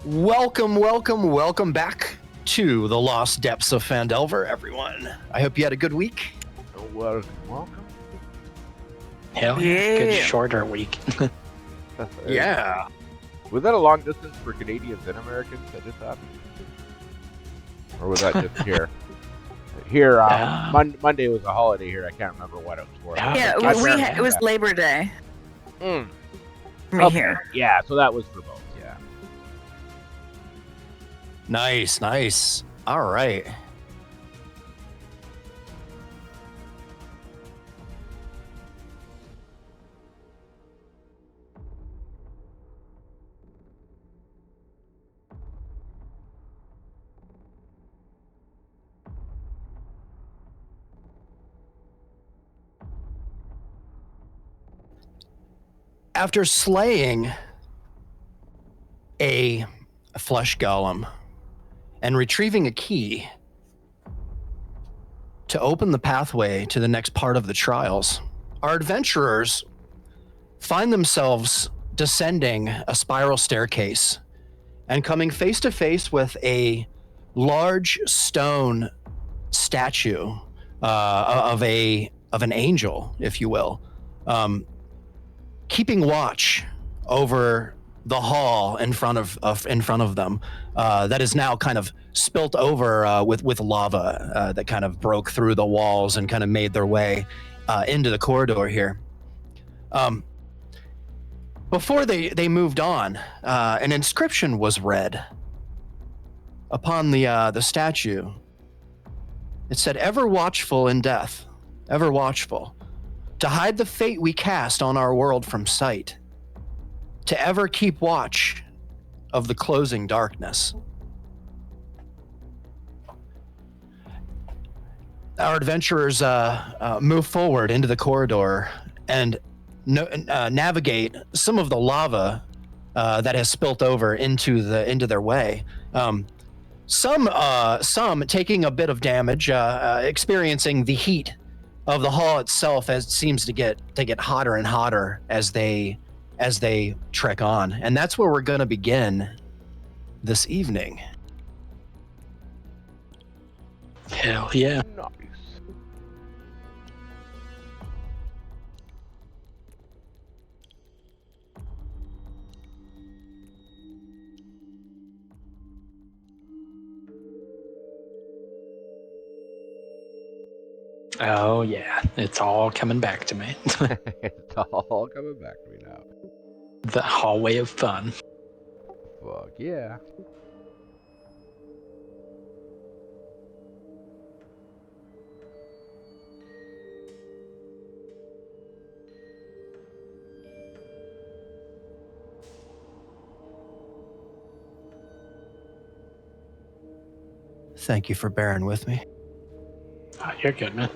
Welcome back to the Lost Depths of Phandelver, everyone. I hope you had a good week. Welcome. Hell yeah. Good shorter week. Yeah. Was that a long distance for Canadians and Americans? I just thought. Or was that just here? Here, Monday was a holiday here. I can't remember what it was for. Yeah, it was Labor Day. Mm. Me here. Yeah, so that was for both. Yeah. Nice. All right. After slaying a flesh golem and retrieving a key to open the pathway to the next part of the trials, our adventurers find themselves descending a spiral staircase and coming face to face with a large stone statue of an angel, if you will, keeping watch over the hall in front of them that is now kind of spilt over with lava that kind of broke through the walls and kind of made their way into the corridor here. Before they moved on, an inscription was read upon the statue. It said, "Ever watchful in death, ever watchful, to hide the fate we cast on our world from sight, to ever keep watch of the closing darkness." Our adventurers move forward into the corridor and navigate some of the lava that has spilt over into their way. Some taking a bit of damage, experiencing the heat of the hall itself as it seems to get hotter and hotter as they trek on. And that's where we're going to begin this evening. Hell yeah. Nice. Oh yeah. It's all coming back to me. It's all coming back to me now. The hallway of fun. Fuck yeah. Thank you for bearing with me. Oh, you're good, man.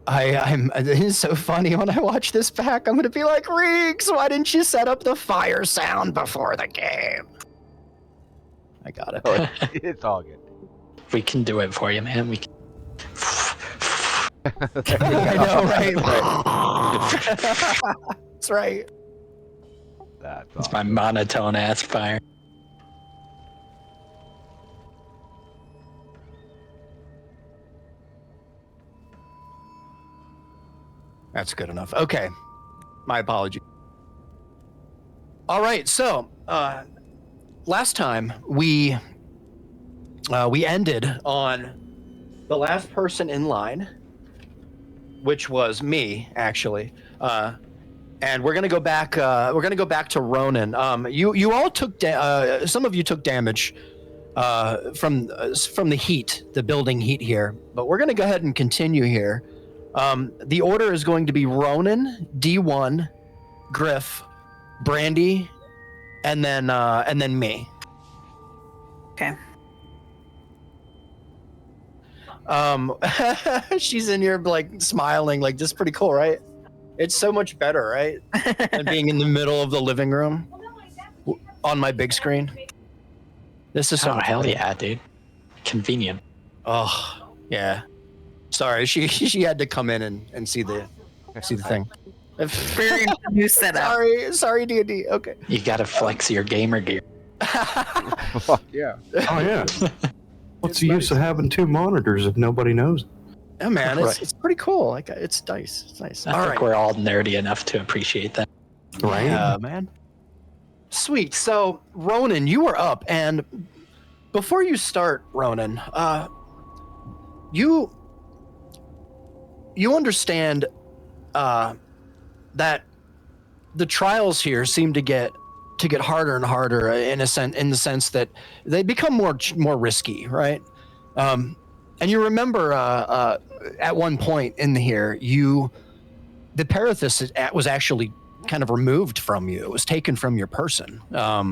It's so funny when I watch this back. I'm gonna be like, Riggs, why didn't you set up the fire sound before the game? I got it. Oh, it's all good. We can do it for you, man. We can. I know, right? That's right. That's It's awesome. my monotone ass fire. That's good enough. Okay. My apology. All right. So, last time we ended on the last person in line, which was me, actually. And we're gonna go back. We're gonna go back to Ronan. You all took some of you took damage from the heat, the building heat here. But we're gonna go ahead and continue here. The order is going to be Ronan, D1, Griff, Brandy, and then me. Okay. She's in here like smiling, like this is pretty cool, right? It's so much better, right? Than being in the middle of the living room on my big screen. This is so much hell better. yeah, dude. Convenient. Oh yeah. Sorry, she had to come in and see the thing. Experience new setup. Sorry, D&D. Okay. You gotta flex your gamer gear. Fuck yeah. Oh yeah. What's the use of having 2 monitors if nobody knows? Yeah, man, it's, Right. it's pretty cool. Like it's dice. It's nice. I think we're all nerdy enough to appreciate that. Right? Yeah, man. Sweet. So, Ronan, you are up, and before you start, Ronan, you understand that the trials here seem to get harder and harder in the sense that they become more risky, right? And you remember at one point in here, the Parathis was actually kind of removed from you. It was taken from your person,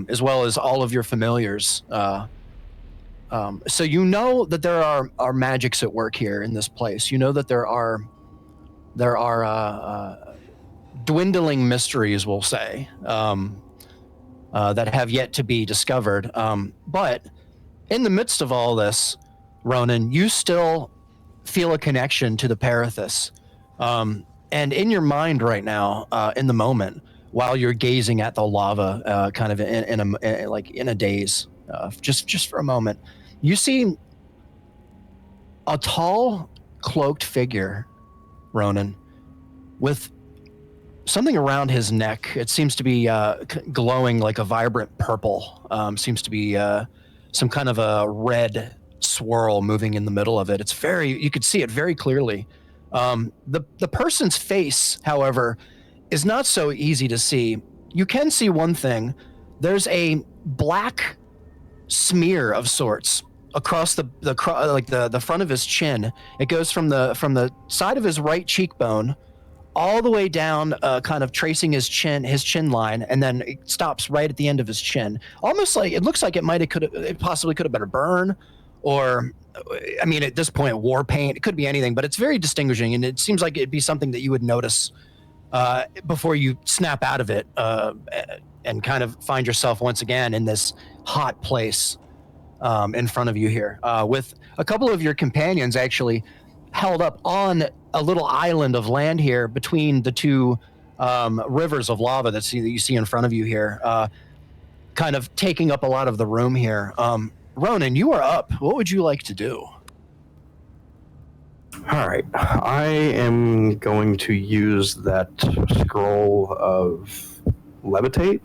as well as all of your familiars. So you know that there are magics at work here in this place. You know that there are dwindling mysteries, we'll say, that have yet to be discovered. But in the midst of all this, Ronan, you still feel a connection to the Parathis. And in your mind right now, in the moment, while you're gazing at the lava, kind of in a daze, just for a moment, you see a tall, cloaked figure, Ronan, with something around his neck. It seems to be glowing like a vibrant purple. Seems to be some kind of a red swirl moving in the middle of it. You could see it very clearly. The person's face, however, is not so easy to see. You can see one thing. There's a black smear of sorts across the front of his chin. It goes from the side of his right cheekbone all the way down, kind of tracing his chin line, and then it stops right at the end of his chin. Almost like it looks like it possibly could have been a burn, or I mean, at this point, war paint. It could be anything, but it's very distinguishing, and it seems like it'd be something that you would notice before you snap out of it and kind of find yourself once again in this hot place in front of you here, with a couple of your companions actually held up on a little island of land here between the two rivers of lava that you see in front of you here, kind of taking up a lot of the room here. Ronan, you are up. What would you like to do? All right. I am going to use that scroll of levitate.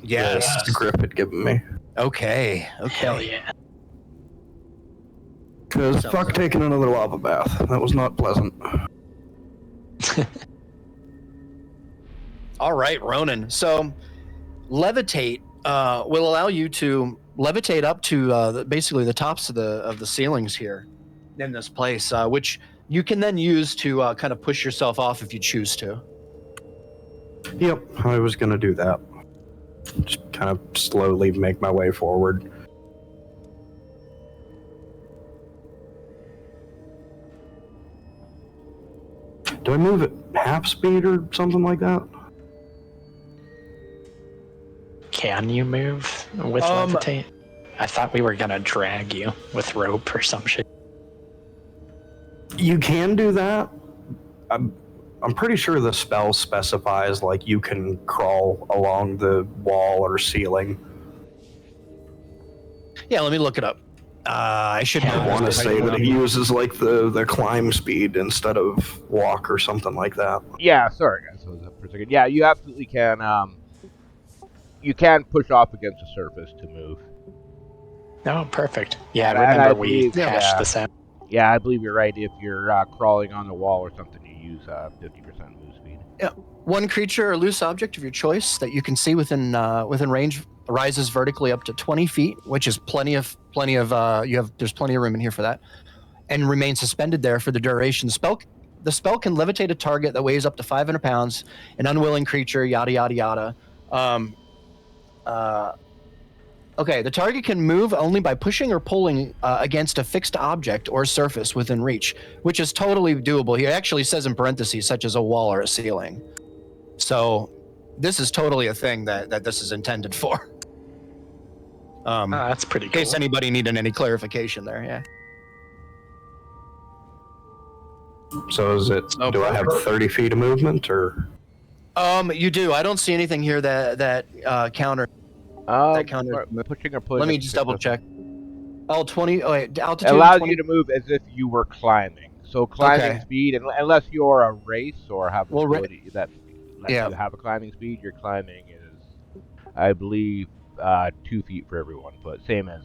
Yes. The Griff had given me. Okay. Hell yeah. Because fuck taking another lava bath. That was not pleasant. All right, Ronan. So, levitate will allow you to levitate up to basically the tops of the ceilings here in this place, which you can then use to kind of push yourself off if you choose to. Yep, I was going to do that. Just kind of slowly make my way forward. Do I move at half speed or something like that? Can you move with levitate? I thought we were gonna drag you with rope or some shit. You can do that. I'm pretty sure the spell specifies like you can crawl along the wall or ceiling. Yeah, let me look it up. I should know. I want to say that it uses like the climb speed instead of walk or something like that. Yeah, sorry guys, I was up for a second. Yeah, you absolutely can. You can push off against the surface to move. Oh, perfect. Yeah, And I remember we believe, hashed this out. Yeah, I believe you're right. If you're crawling on the wall or something, you use 50% move speed. Yeah, one creature or loose object of your choice that you can see within range rises vertically up to 20 feet, which is plenty of. There's plenty of room in here for that, and remains suspended there for the duration. The spell can levitate a target that weighs up to 500 pounds, an unwilling creature, yada yada yada. Okay, the target can move only by pushing or pulling against a fixed object or surface within reach, which is totally doable. He actually says in parentheses, such as a wall or a ceiling. So this is totally a thing that this is intended for. That's pretty In cool. case anybody needed any clarification there, yeah. So is it? Oh, do I have 30 feet of movement or? You do. I don't see anything here that counter. That counter. Pushing or pulling. Let me just double check. Oh, 20. Oh, wait, altitude. It allows 20. you to move as if you were climbing. So climbing speed, unless you're a race or have an ability that lets you have a climbing speed, your climbing is, I believe, 2 feet for everyone. But same as.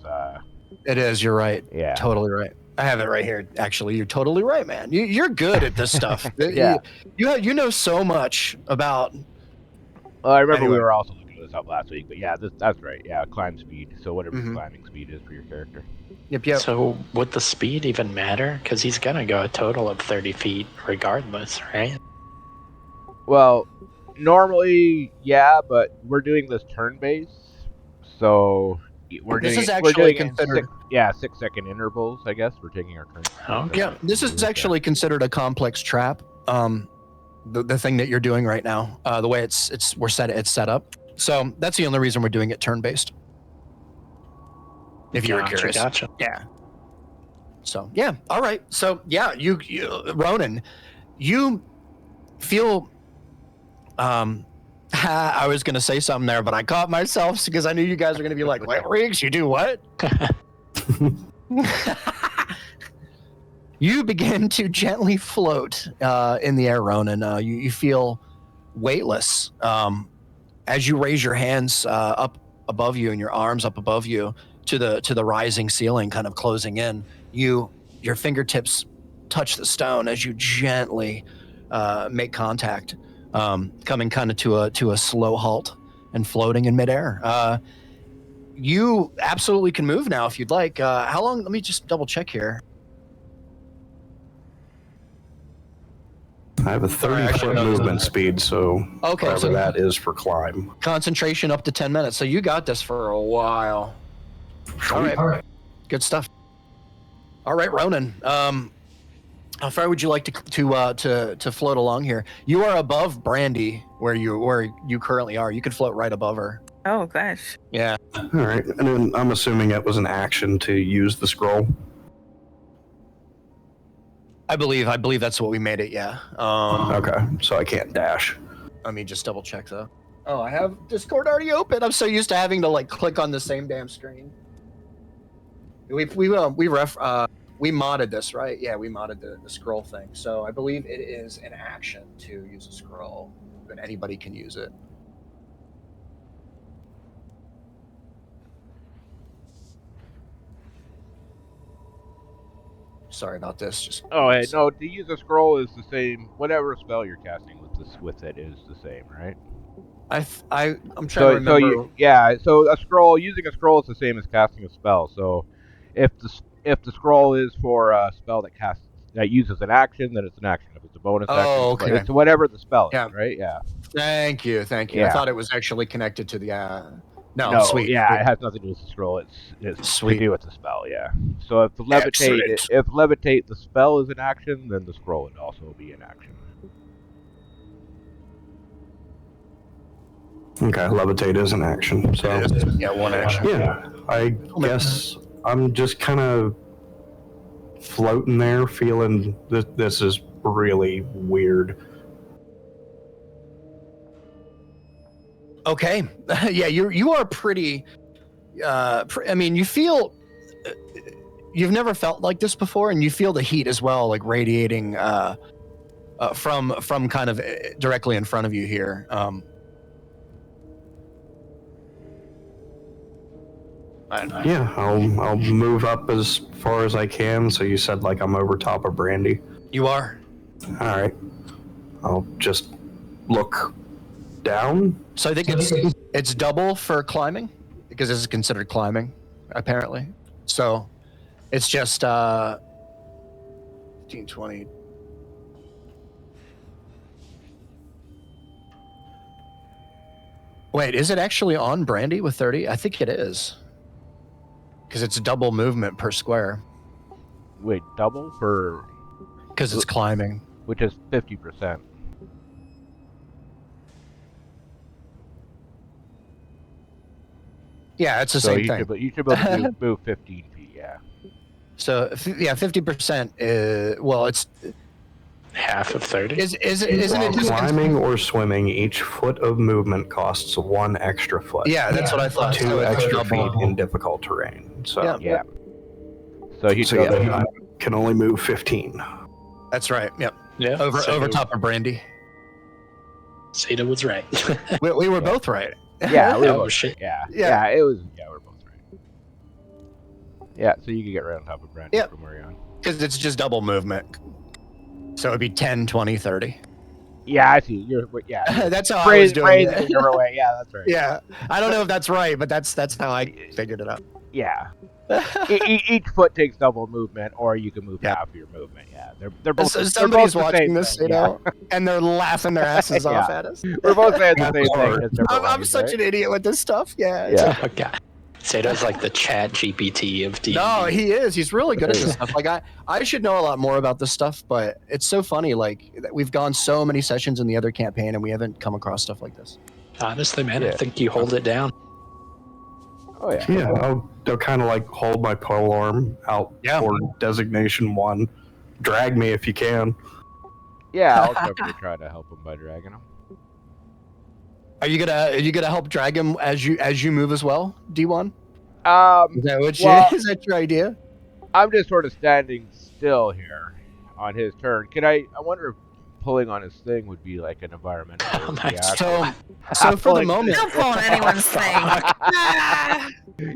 It is. You're right. Yeah. Totally right. I have it right here. Actually, you're totally right, man. You're good at this stuff. Yeah. You know so much about. Well, I remember we were also looking this up last week, but yeah, that's right. Yeah, climb speed. So whatever your climbing speed is for your character. Yep. So would the speed even matter? Because he's gonna go a total of 30 feet regardless, right? Well, normally, yeah, but we're doing this turn-based, so we're This doing is actually considered 6-second intervals. I guess we're taking our turn. Okay. Yeah, this is actually considered a complex trap. The thing that you're doing right now, the way it's set up. So that's the only reason we're doing it turn-based. If you were curious. Gotcha. Yeah. So yeah, all right. So yeah, you Ronan, you feel. I was gonna say something there, but I caught myself because I knew you guys were gonna be like, "What, Riggs? You do what?" You begin to gently float in the air, Ronan. You feel weightless as you raise your hands up above you and your arms up above you to the rising ceiling, kind of closing in. Your fingertips touch the stone as you gently make contact, coming kind of to a slow halt and floating in midair. You absolutely can move now if you'd like. How long? Let me just double check here. I have a 30-foot movement speed, so whatever that is for climb. Concentration up to 10 minutes. So you got this for a while. All right. Good stuff. All right, Ronan. How far would you like to float along here? You are above Brandy, where you currently are. You could float right above her. Oh gosh. Yeah. All right, and then I'm assuming it was an action to use the scroll. I believe that's what we made it. Yeah. Okay, so I can't dash. Let me just double check though. Oh, I have Discord already open. I'm so used to having to like click on the same damn screen. We modded this, right? Yeah, we modded the scroll thing. So I believe it is an action to use a scroll, but anybody can use it. Sorry about this. Just no, to use a scroll is the same. Whatever spell you're casting with it is the same, right? I'm trying to remember. So using a scroll is the same as casting a spell. So if the scroll is for a spell that uses an action, then it's an action. If it's a bonus action, okay. It's whatever the spell is, right? Yeah. Thank you. Yeah. I thought it was actually connected to the. No, sweet. Yeah, it has nothing to do with the scroll. It's sweet. to do with the spell. Yeah. So if levitate the spell is an action, then the scroll would also be an action. Okay, levitate is an action. So yeah, one action. Yeah, I guess I'm just kind of floating there, feeling that this is really weird. Okay. Yeah, you are pretty. I mean, you feel. You've never felt like this before, and you feel the heat as well, like radiating from kind of directly in front of you here. Yeah, I'll move up as far as I can. So you said like I'm over top of Brandy. You are. All right. I'll just look down. So I think it's double for climbing because this is considered climbing, apparently. So it's just 15, 20. Wait, is it actually on Brandy with 30? I think it is. Because it's double movement per square. Wait, double for? Because it's climbing. Which is 50%. Yeah, it's the same thing. But you should be able to move 15 feet, yeah. So, yeah, 50% is, well, it's... half of 30. Isn't it While just climbing or swimming, each foot of movement costs 1 extra foot. Yeah, that's what I thought. 2 So it's extra double. feet in difficult terrain. So Yeah. So he'd go there. I can only move 15. That's right. Yep. Yeah. Over top of Brandy. Seda was right. We were both right. Yeah, we were Oh, both shit. right. Yeah. It was. Yeah, we're both right. Yeah, so you could get right on top of Brandon Yep. from where you're on. Because it's just double movement. So it'd be 10, 20, 30. Yeah, I see. Yeah. That's how I was doing Phrase it. it your way. Yeah, that's right. Yeah. I don't know if that's right, but that's how I figured it out. Yeah. Each foot takes double movement, or you can move half of your movement. Yeah, they're both. So they're somebody's both the watching same this, thing, you know, and they're laughing their asses Yeah. off at us. We're both saying the same thing. Just different I'm ways, such right? an idiot with this stuff. Yeah. Yeah. Oh, God. Seda's like the chat GPT of D&D. No, he is. He's really good at this stuff. Like I should know a lot more about this stuff, but it's so funny. Like we've gone so many sessions in the other campaign, and we haven't come across stuff like this. Honestly, man, Yeah. I think you hold it down. Oh yeah. Yeah, I'll kind of like hold my pole arm out for designation 1. Drag me if you can. Yeah, I'll definitely try to help him by dragging him. Are you gonna help drag him as you move as well, D1? Is that your idea? I'm just sort of standing still here on his turn. I wonder if pulling on his thing would be like an environmental reaction. So for the moment, Don't pull on anyone's thing.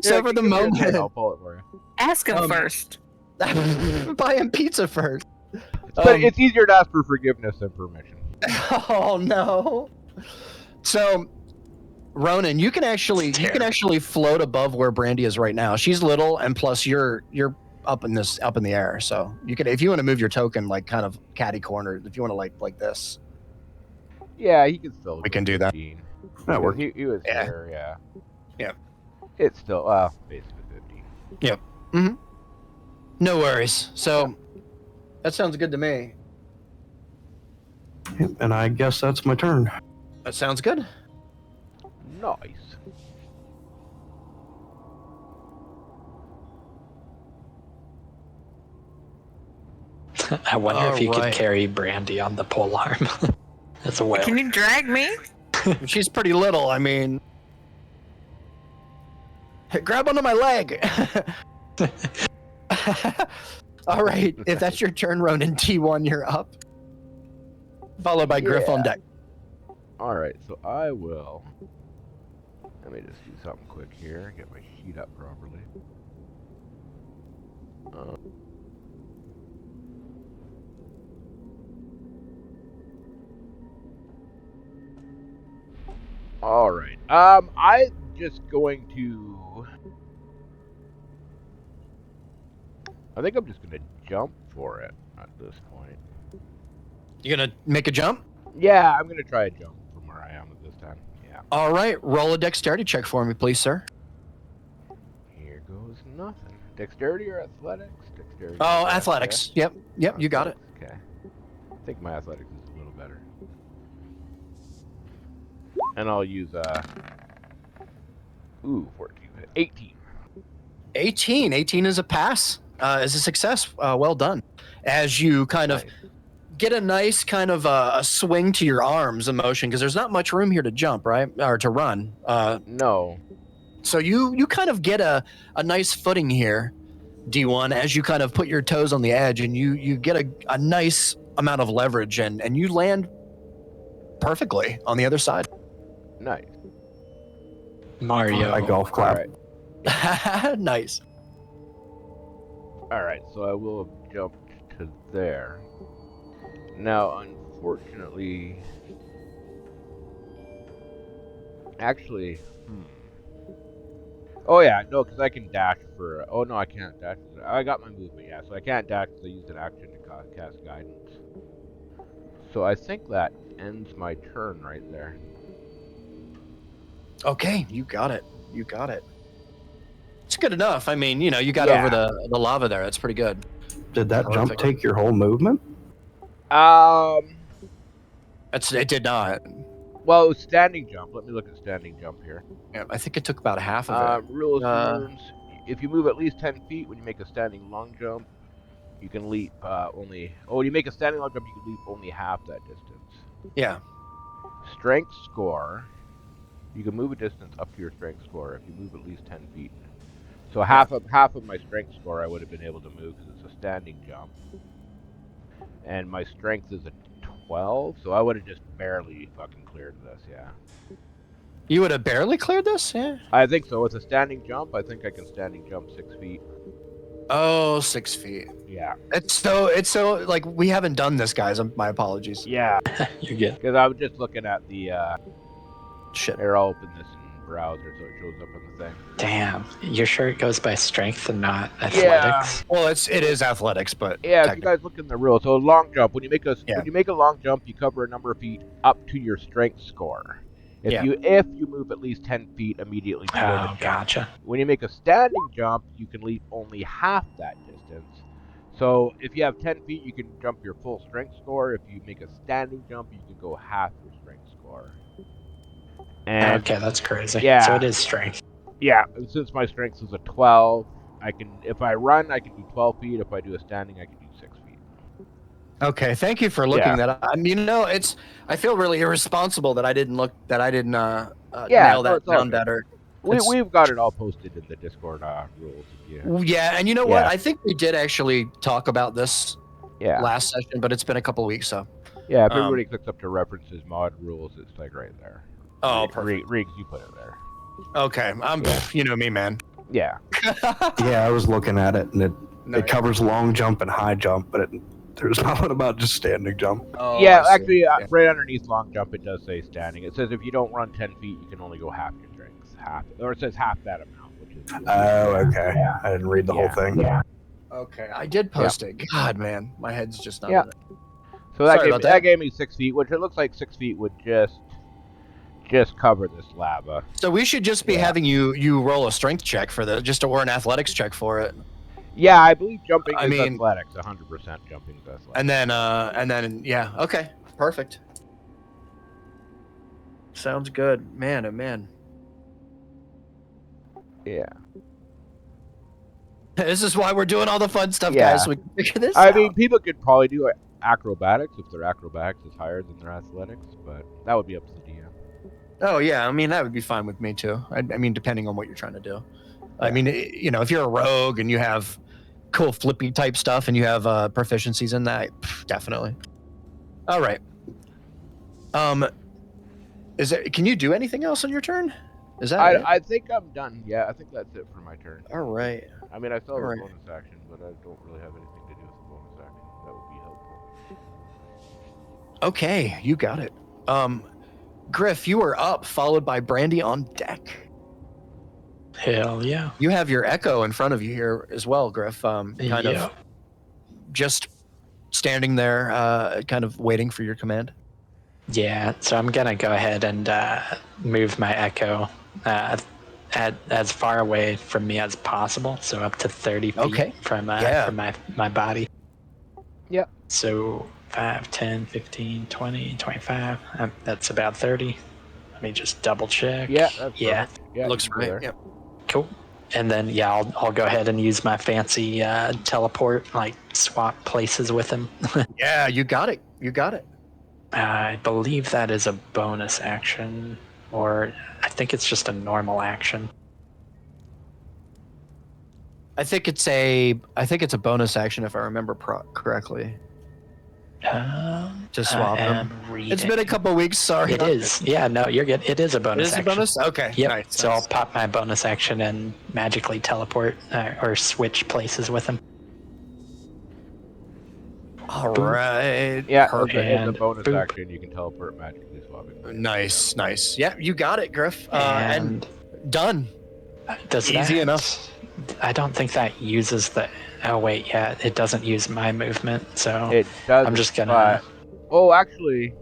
So for the moment, I'll pull it for you. Ask him first. buy him pizza first. But it's easier to ask for forgiveness than permission. Oh no. So, Ronan, you can actually float above where Brandy is right now. She's little, and plus you're up in the air. So you can, if you want to move your token like kind of catty corner, if you want to like this. Yeah, he can still. We can do that. That works. He was there. Yeah. Yeah. It's still basically 15. Yep. Mm-hmm. No worries. So that sounds good to me. And I guess that's my turn. That sounds good. Nice. I wonder if you could carry Brandy on the pole arm. That's a whale. Can you drag me? She's pretty little. I mean, grab onto my leg. All right. If that's your turn, Ronan, T1, you're up. Followed by Griff on deck. All right, so I will. Let me just do something quick here. Get my sheet up properly. All right. I'm just going to. I think I'm just going to jump for it at this point. You gonna make a jump? Yeah, I'm going to try a jump from where I am at this time. Yeah. All right. Roll a dexterity check for me, please, sir. Here goes nothing. Dexterity or athletics? Dexterity. Oh, athletics. Yep. You got it. Okay. I think my athletics is a little better. And I'll use 14. 18. 18 is a pass. Is a success. Well done. As you kind of get a nice kind of a swing to your arms in motion, because there's not much room here to jump, right? Or to run. No. So you kind of get a nice footing here, D1, as you kind of put your toes on the edge, and you get a nice amount of leverage, and you land perfectly on the other side. Nice. Mario. I golf clap. Right. Nice. All right, so I will have jumped to there. Now, unfortunately, actually, oh yeah, no, because I can dash for. Oh no, I can't dash. I got my movement, yeah, so I can't dash because I used an action to cast guidance. So I think that ends my turn right there. Okay, you got it. It's good enough. I mean, you got over the lava there. That's pretty good. Did that jump take your whole movement? It did not. Well, it was standing jump. Let me look at standing jump here. Yeah, I think it took about half of it. Rules. If you move at least 10 feet when you make a standing long jump, You can leap only. Oh, when you make a standing long jump, you can leap only half that distance. Yeah. Strength score. You can move a distance up to your strength score if you move at least 10 feet. So half of my strength score I would have been able to move because it's a standing jump. And my strength is a 12, so I would have just barely fucking cleared this, yeah. You would have barely cleared this? Yeah. I think so. With a standing jump, I think I can standing jump 6 feet. Oh, 6 feet. Yeah. It's so like we haven't done this, guys. My apologies. Yeah. You're good. Because I was just looking at the Shit. here, I'll open this in browser so it shows up on the thing. Damn. You're sure it goes by strength and not athletics? Well, it is athletics, but Yeah, if you guys look in the rules, so long jump, when you make a long jump, you cover a number of feet up to your strength score. If you move at least 10 feet immediately before the jump. Gotcha. When you make a standing jump, you can leap only half that distance. So if you have 10 feet, you can jump your full strength score. If you make a standing jump, you can go half your strength score. And okay, that's crazy. Yeah. So it is strength. Yeah, and since my strength is a 12, if I run, I can do 12 feet. If I do a standing, I can do 6 feet. Okay, thank you for looking that up. I mean, I feel really irresponsible that I didn't nail that down better. We've got it all posted in the Discord rules. Yeah, and you know what? I think we did actually talk about this last session, but it's been a couple weeks, so. Yeah, if everybody clicks up to references, mod rules, it's like right there. Oh, perfect. Riggs, you put it there. Okay, you know me, man. Yeah. Yeah, I was looking at it, and it covers long jump and high jump, but there's nothing about just standing jump. Oh, yeah, actually, right underneath long jump, it does say standing. It says if you don't run 10 feet, you can only go half your strength. Or it says half that amount, which is... Oh, okay. I didn't read the whole thing. Yeah. Okay, I did post it. God, man, my head's just not in it. So that gave me 6 feet, which it looks like 6 feet would just cover this lava. So we should just be having you roll a strength check for or an athletics check for it. Yeah, I believe jumping is athletics. 100% jumping is athletics. And then okay, perfect. Sounds good, man. Oh man. Yeah. This is why we're doing all the fun stuff, guys. So we can figure this out. I mean, people could probably do acrobatics if their acrobatics is higher than their athletics, but that would be up to the DM. Oh yeah, I mean that would be fine with me too. I mean, depending on what you're trying to do. I mean, if you're a rogue and you have cool flippy type stuff and you have proficiencies in that, definitely. All right. Can you do anything else on your turn? Is that it? I think I'm done. Yeah, I think that's it for my turn. All right. I mean, I still have a bonus action, but I don't really have anything to do with the bonus action. That would be helpful. Okay, you got it. Griff, you are up, followed by Brandy on deck. Hell yeah. You have your echo in front of you here as well, Griff. Kind of just standing there, kind of waiting for your command. Yeah, so I'm going to go ahead and move my echo as far away from me as possible, so up to 30 feet from my body. Yep. So 5, 10, 15, 20, 25. That's about 30. Let me just double check. Yeah. Yeah. It looks right. Yep. Cool. And then, I'll go ahead and use my fancy teleport, like swap places with him. Yeah, you got it. I believe that is a bonus action, or I think it's just a normal action. I think it's a bonus action if I remember correctly. To swap them. It's been a couple weeks. Sorry. It is. Yeah, no, you're good. It is a bonus. It is a bonus. Okay. Yep. Nice. So I'll pop my bonus action and magically teleport or switch places with him. All right. Yeah. It's a bonus action. You can teleport magically swapping. Nice. Yeah, you got it, Griff. And done. Easy enough. I don't think that uses the. Oh wait, yeah, it doesn't use my movement, so it does. I'm just gonna. Oh, actually,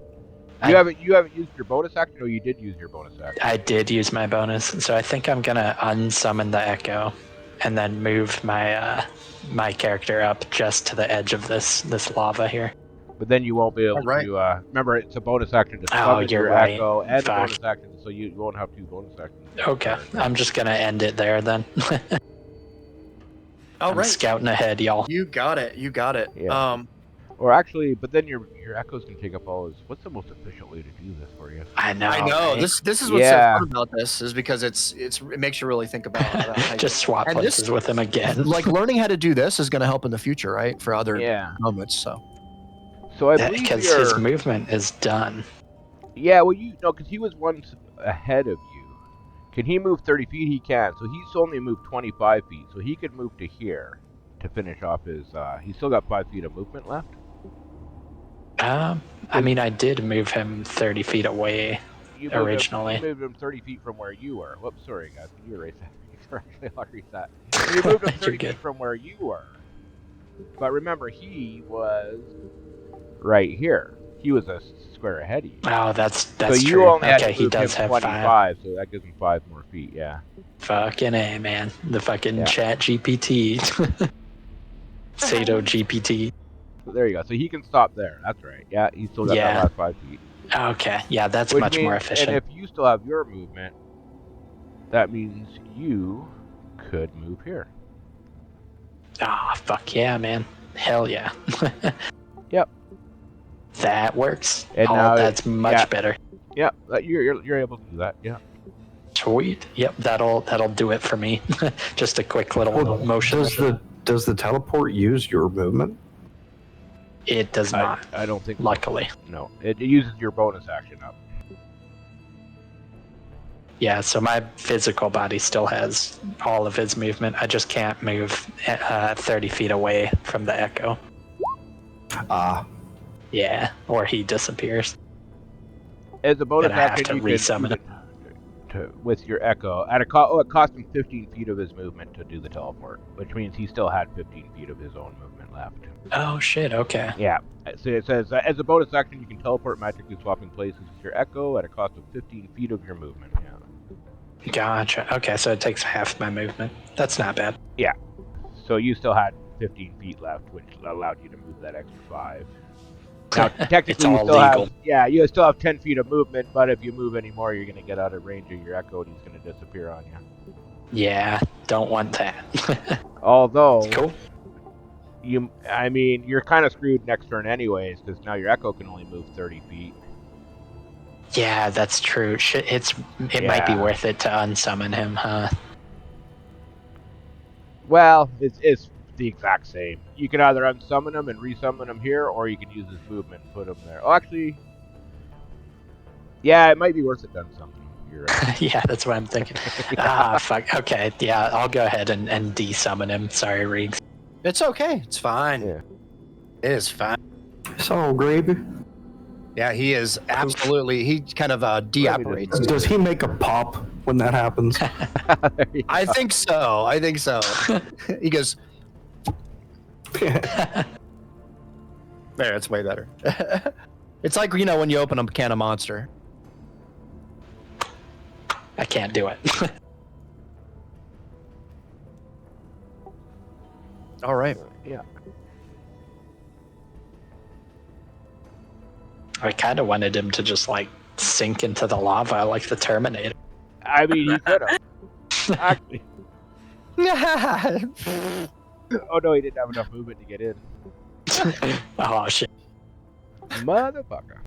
you haven't used your bonus action, or you did use your bonus action? I did use my bonus, so I think I'm gonna unsummon the echo, and then move my my character up just to the edge of this lava here. But then you won't be able to. Remember, it's a bonus action to summon your echo and a bonus action, so you won't have two bonus actions. Okay, I'm just gonna end it there then. I'm scouting ahead, y'all. You got it. Yeah. Or actually, but then your echoes can take up all his. What's the most efficient way to do this for you? I know. Right? This is what's so fun about this is because it makes you really think about just swap places with him again. Like learning how to do this is going to help in the future, right? For other moments. So I believe because his movement is done. Yeah, well, because he was once ahead of you. Can he move 30 feet? He can. So he's only moved 25 feet. So he could move to here to finish off his. He's still got 5 feet of movement left. I mean, I did move him 30 feet away originally. You moved him 30 feet from where you were. Whoops, sorry, guys. Can you erase that? Actually, I'll erase that. You moved him 30 feet from where you were. But remember, he was right here. He was a square ahead of you. Oh, that's so you true. Only had to he does have 25, so that gives him 5 more feet, yeah. Fucking A, man. The fucking chat GPT. Sato GPT. So there you go. So he can stop there. That's right. Yeah, he's still got that last 5 feet. Okay. Yeah, that's much more efficient. And if you still have your movement, that means you could move here. Ah, fuck yeah, man. Hell yeah. Yep. That works. And now that's much better. Yeah, you're able to do that. Yeah. Sweet. Yep, that'll do it for me. Just a quick little motion. Does the teleport use your movement? It does not. I don't think. Luckily. No, it uses your bonus action up. Yeah, so my physical body still has all of his movement. I just can't move 30 feet away from the echo. Yeah, or he disappears. As a bonus action, you can resummon it with your echo. At it cost him 15 feet of his movement to do the teleport, which means he still had 15 feet of his own movement left. Oh shit! Okay. Yeah. So it says as a bonus action, you can teleport magically swapping places with your echo at a cost of 15 feet of your movement. Yeah. Gotcha. Okay, so it takes half my movement. That's not bad. Yeah. So you still had 15 feet left, which allowed you to move that extra 5. Now, technically, it's all legal. You still have 10 feet of movement, but if you move any more, you're going to get out of range of your echo, and he's going to disappear on you. Yeah, don't want that. Although, cool. You're kind of screwed next turn anyways, because now your echo can only move 30 feet. Yeah, that's true. It might be worth it to unsummon him, huh? Well, it's the exact same. You can either unsummon him and resummon him here, or you can use his movement and put him there. Oh, actually, yeah, it might be worth it to unsummon him. You're right. Yeah, that's what I'm thinking. Fuck. Okay, yeah, I'll go ahead and de-summon him. Sorry, Reeks. It's okay. It's fine. Yeah. It is fine. It's all gravy. Yeah, he is absolutely. He kind of de-operates. Does he make a pop when that happens? I think so. He goes. There, it's way better. It's like, when you open a can of Monster. I can't do it. All right. Yeah. I kind of wanted him to just sink into the lava like the Terminator. I mean, he could have. Actually. Oh no, he didn't have enough movement to get in. Oh shit. Motherfucker.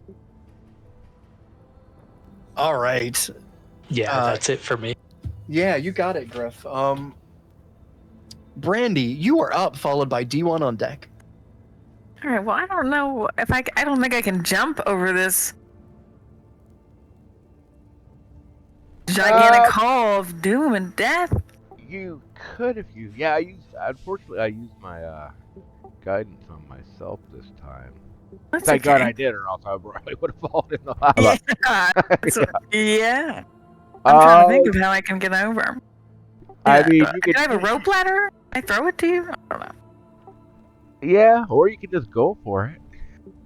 All right. Yeah, that's it for me. Yeah, you got it, Griff. Brandy, you are up, followed by D1 on deck. All right. Well, I don't know if I don't think I can jump over this gigantic hall of doom and death. You could if you. Yeah, unfortunately, I used my guidance on myself this time. Thank God I did, or else I probably would have fallen in the lava. Yeah. I'm trying to think of how I can get over. I mean, can I have a rope ladder? I throw it to you? I don't know. Yeah, or you can just go for it.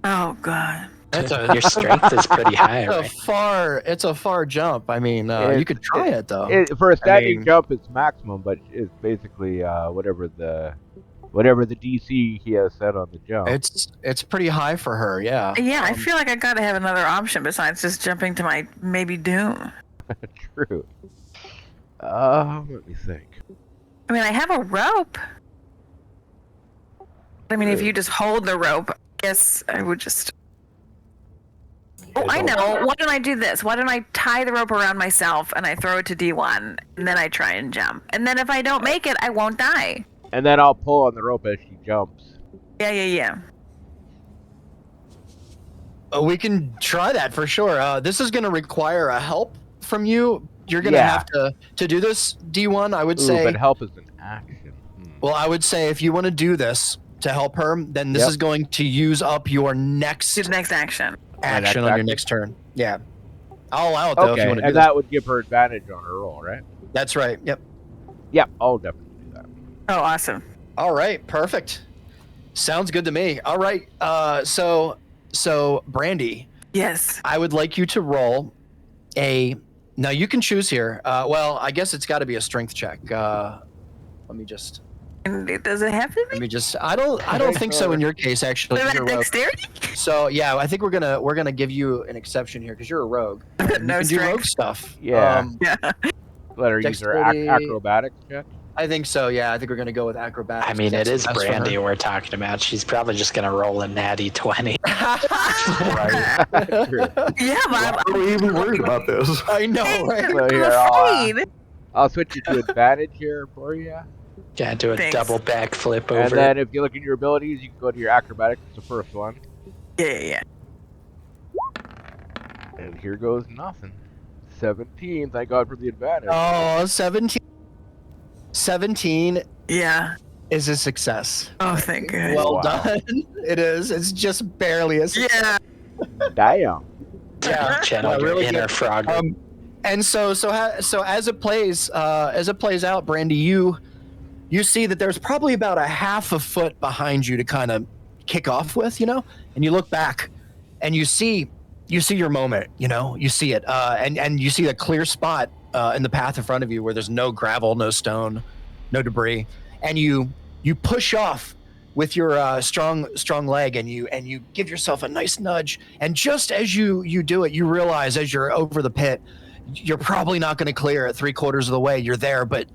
Oh God. Your strength is pretty high, right? It's a far jump. I mean, you could try it though. For a standing jump, it's maximum, but it's basically whatever the DC he has set on the jump. It's pretty high for her, yeah. Yeah, I feel like I gotta have another option besides just jumping to my maybe doom. True. Let me think. I mean, I have a rope. I mean, if you just hold the rope, I guess I would just. Oh, I know. Why don't I do this? Why don't I tie the rope around myself and I throw it to D1 and then I try and jump? And then if I don't make it, I won't die. And then I'll pull on the rope as she jumps. Yeah. We can try that for sure. This is going to require a help from you. You're going to have to do this, D1, I would say. But help is an action. Well, I would say if you want to do this to help her, then this is going to use up your next action. Action on your next turn. Yeah. I'll allow it, though, if you want to do that would give her advantage on her roll, right? That's right. Yep. Yep, I'll definitely do that. Oh, awesome. All right, perfect. Sounds good to me. All right, so Brandy. Yes. I would like you to roll a. Now you can choose here. Well, I guess it's got to be a strength check. Let me just. Does it have to be? Let me just. I don't think so in your case, actually. You're dexterity? So yeah, I think we're gonna give you an exception here because you're a rogue. No you can strength. do rogue stuff. Yeah. Yeah. Let her use her acrobatics check. I think so. Yeah, I think we're gonna go with acrobatics. I mean, it is Brandy we're talking about. She's probably just gonna roll a natty 20. Yeah, but Why are we even worried about this? I know, right? So here, I'm afraid. I'll switch you to advantage here for you. Yeah, do a double backflip over. And then if you look at your abilities, you can go to your acrobatics. It's the first one. Yeah. And here goes nothing. 17. Thank God for the advantage. Oh, 17. 17 is a success. Oh, thank God. Well done. It is. It's just barely a success. Yeah. Damn. Channel your inner frog. And so as it plays out, Brandy, you see that there's probably about a half a foot behind you to kind of kick off with, and you look back and you see your moment, you see it, and you see a clear spot in the path in front of you where there's no gravel, no stone, no debris, and you push off with your strong leg, and you give yourself a nice nudge, and just as you do it, you realize as you're over the pit, you're probably not going to clear it 3/4 of the way. You're there, but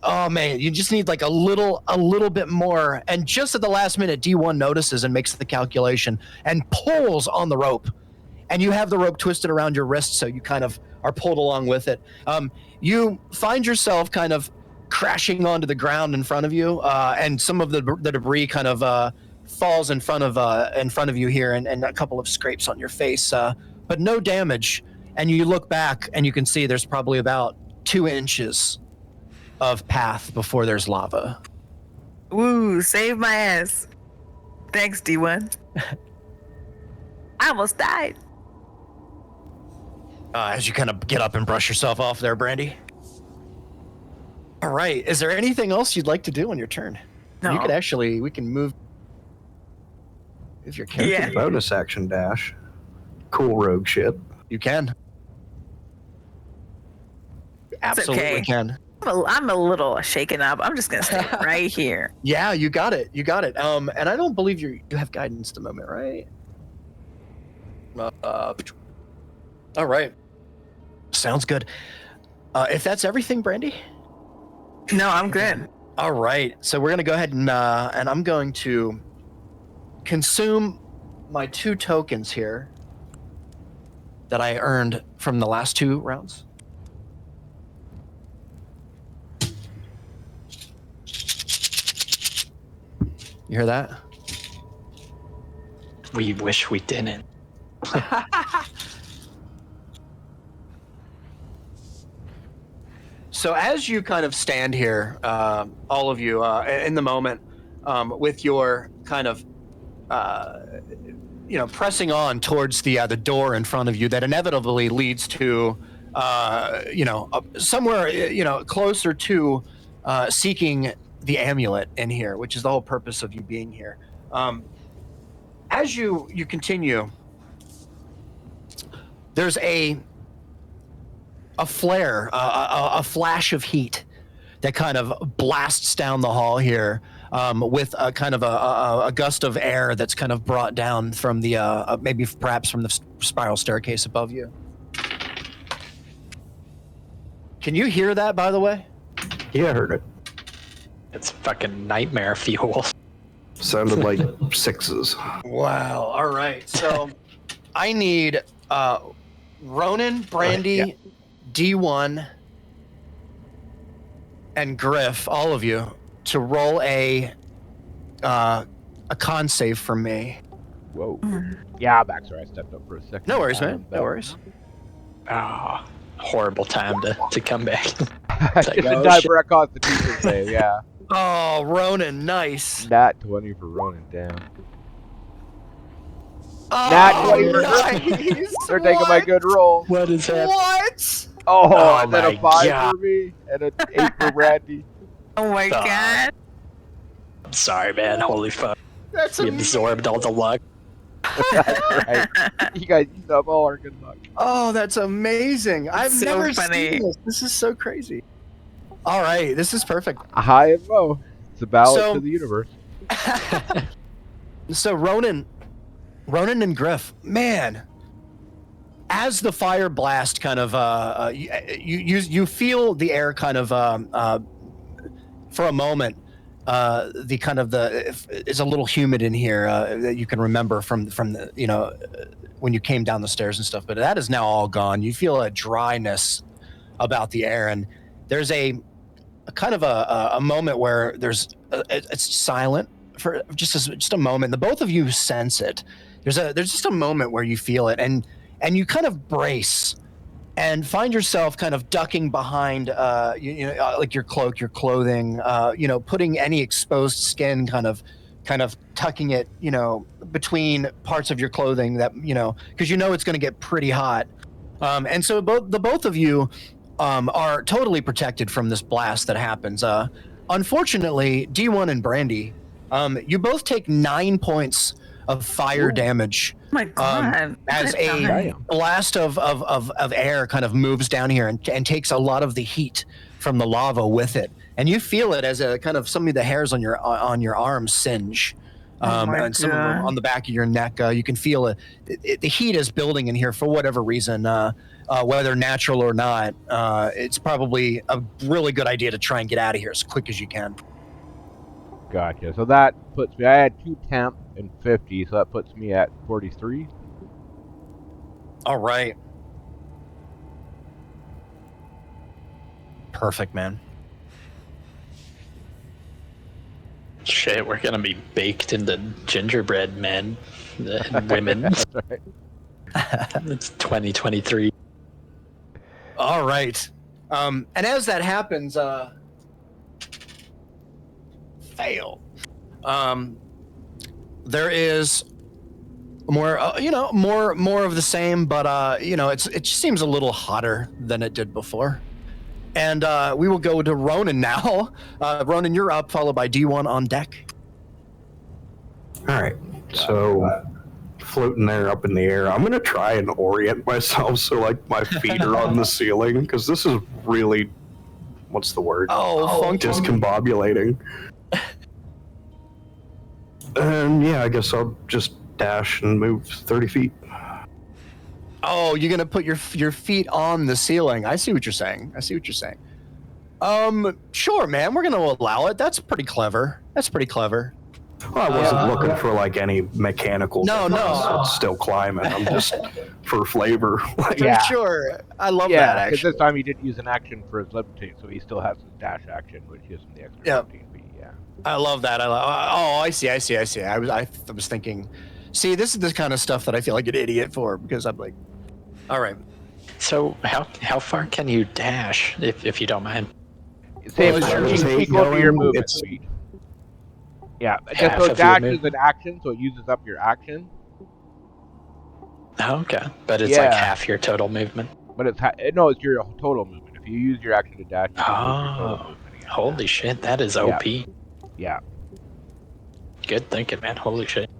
oh man, you just need like a little bit more. And just at the last minute, D1 notices and makes the calculation and pulls on the rope. And you have the rope twisted around your wrist, so you kind of are pulled along with it. You find yourself kind of crashing onto the ground in front of you, and some of the debris kind of falls in front of you here, and a couple of scrapes on your face, but no damage. And you look back, and you can see there's probably about 2 inches of path before there's lava. Woo! Save my ass. Thanks, D1. I almost died. As you kind of get up and brush yourself off there, Brandy. All right. Is there anything else you'd like to do on your turn? No. We can move. If you're careful. Bonus action dash. Cool rogue shit. You can. Absolutely can. I'm a little shaken up. I'm just gonna stay right here. Yeah, you got it. And I don't believe you have guidance at the moment, right? All right. Sounds good. If that's everything, Brandy? No, I'm good. All right. So we're going to go ahead and I'm going to consume my 2 tokens here that I earned from the last 2 rounds. You hear that? We wish we didn't. So as you kind of stand here, all of you, in the moment, with your kind of, pressing on towards the door in front of you that inevitably leads to, somewhere, closer to seeking the amulet in here, which is the whole purpose of you being here. As you continue, there's a flare, a flash of heat that kind of blasts down the hall here, with a kind of a gust of air that's kind of brought down from the perhaps from the spiral staircase above you. Can you hear that, by the way? Yeah, I heard it. It's fucking nightmare fuel. Sounded like 6s. Wow. All right. So I need Ronan, Brandy, D1, and Griff, all of you, to roll a con save for me. Whoa. Yeah, I'm back. Sorry, I stepped up for a second. No worries, man. No worries. Oh, horrible time to come back. Just in time for a Constitution save, yeah. Oh, Ronan, nice. Nat 20 for Ronan, damn. Oh, Nat 20 for nice. They're taking my good roll. What is happening? What? Oh, and then my a 5 God. for me, and an 8 for Brandy. Oh my god. I'm sorry, man. Holy fuck. That's We absorbed all the luck. That's right. You guys used up all our good luck. Oh, that's amazing. I've So never funny. seen this. This is so crazy. All right, this is perfect. High and low. It's a ballot So- to the universe. So Ronan and Griff, man, as the fire blast kind of you feel the air kind of for a moment the kind of it's a little humid in here that you can remember from the when you came down the stairs and stuff, but that is now all gone. You feel a dryness about the air, and there's a kind of a moment where it's silent for just a moment. The both of you sense it. There's just a moment where you feel it, and you kind of brace and find yourself kind of ducking behind like your cloak, your clothing, putting any exposed skin kind of tucking it between parts of your clothing that because it's going to get pretty hot, and so both of you are totally protected from this blast that happens. Unfortunately, D1 and Brandy, you both take 9 points of fire damage. Oh my god. As a blast of air kind of moves down here and takes a lot of the heat from the lava with it, and you feel it as a kind of some of the hairs on your arms singe, and some of them on the back of your neck. You can feel it. The heat is building in here for whatever reason, whether natural or not. It's probably a really good idea to try and get out of here as quick as you can. Gotcha. So that puts me. I had 2 temp and 50, so that puts me at 43. All right. Perfect, man. Shit, we're gonna be baked into gingerbread men and women. That's right. It's 2023. All right. And as that happens, fail. There is more, more of the same, but it just seems a little hotter than it did before. And we will go to Ronan now. Ronan, you're up, followed by D1 on deck. All right. So floating there up in the air, I'm gonna try and orient myself so like my feet are on the ceiling, because this is really, what's the word? Discombobulating. And yeah, I guess I'll just dash and move 30 feet. Oh, you're gonna put your feet on the ceiling. I see what you're saying. Sure, man. We're gonna allow it. That's pretty clever. Well, I wasn't looking for like any mechanical. No. It's still climbing. I'm just for flavor. Yeah. Sure. I love that. Yeah, because Actually, this time he did use an action for his levitate, so he still has his dash action, which gives him the extra 15 feet. Yeah. I love that. I see. I was thinking. See, this is the kind of stuff that I feel like an idiot for, because I'm like, all right. So how far can you dash, if you don't mind? Same Well, equal to your movement it's- speed. Yeah, Half just so of your dash is movement. an action, so it uses up your action. Oh, okay, but it's like Yeah. half your total movement. But it's it's your total movement. If you use your action to dash, you can move your total Oh, movement again. holy shit, that is OP. Yeah. Good thinking, man. Holy shit.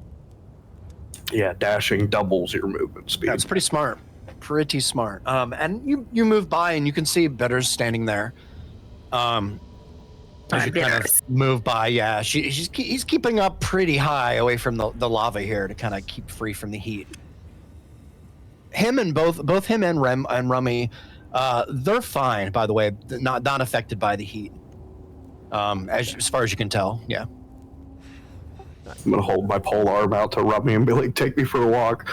Yeah, dashing doubles your movement speed. That's pretty smart. And you move by and you can see Bitter's standing there. As you kind of move by, yeah, he's keeping up pretty high away from the lava here to kind of keep free from the heat. Both him and Rummy, they're fine, by the way, not affected by the heat. As far as you can tell, yeah. I'm gonna hold my pole arm out to rub me and be like, "Take me for a walk."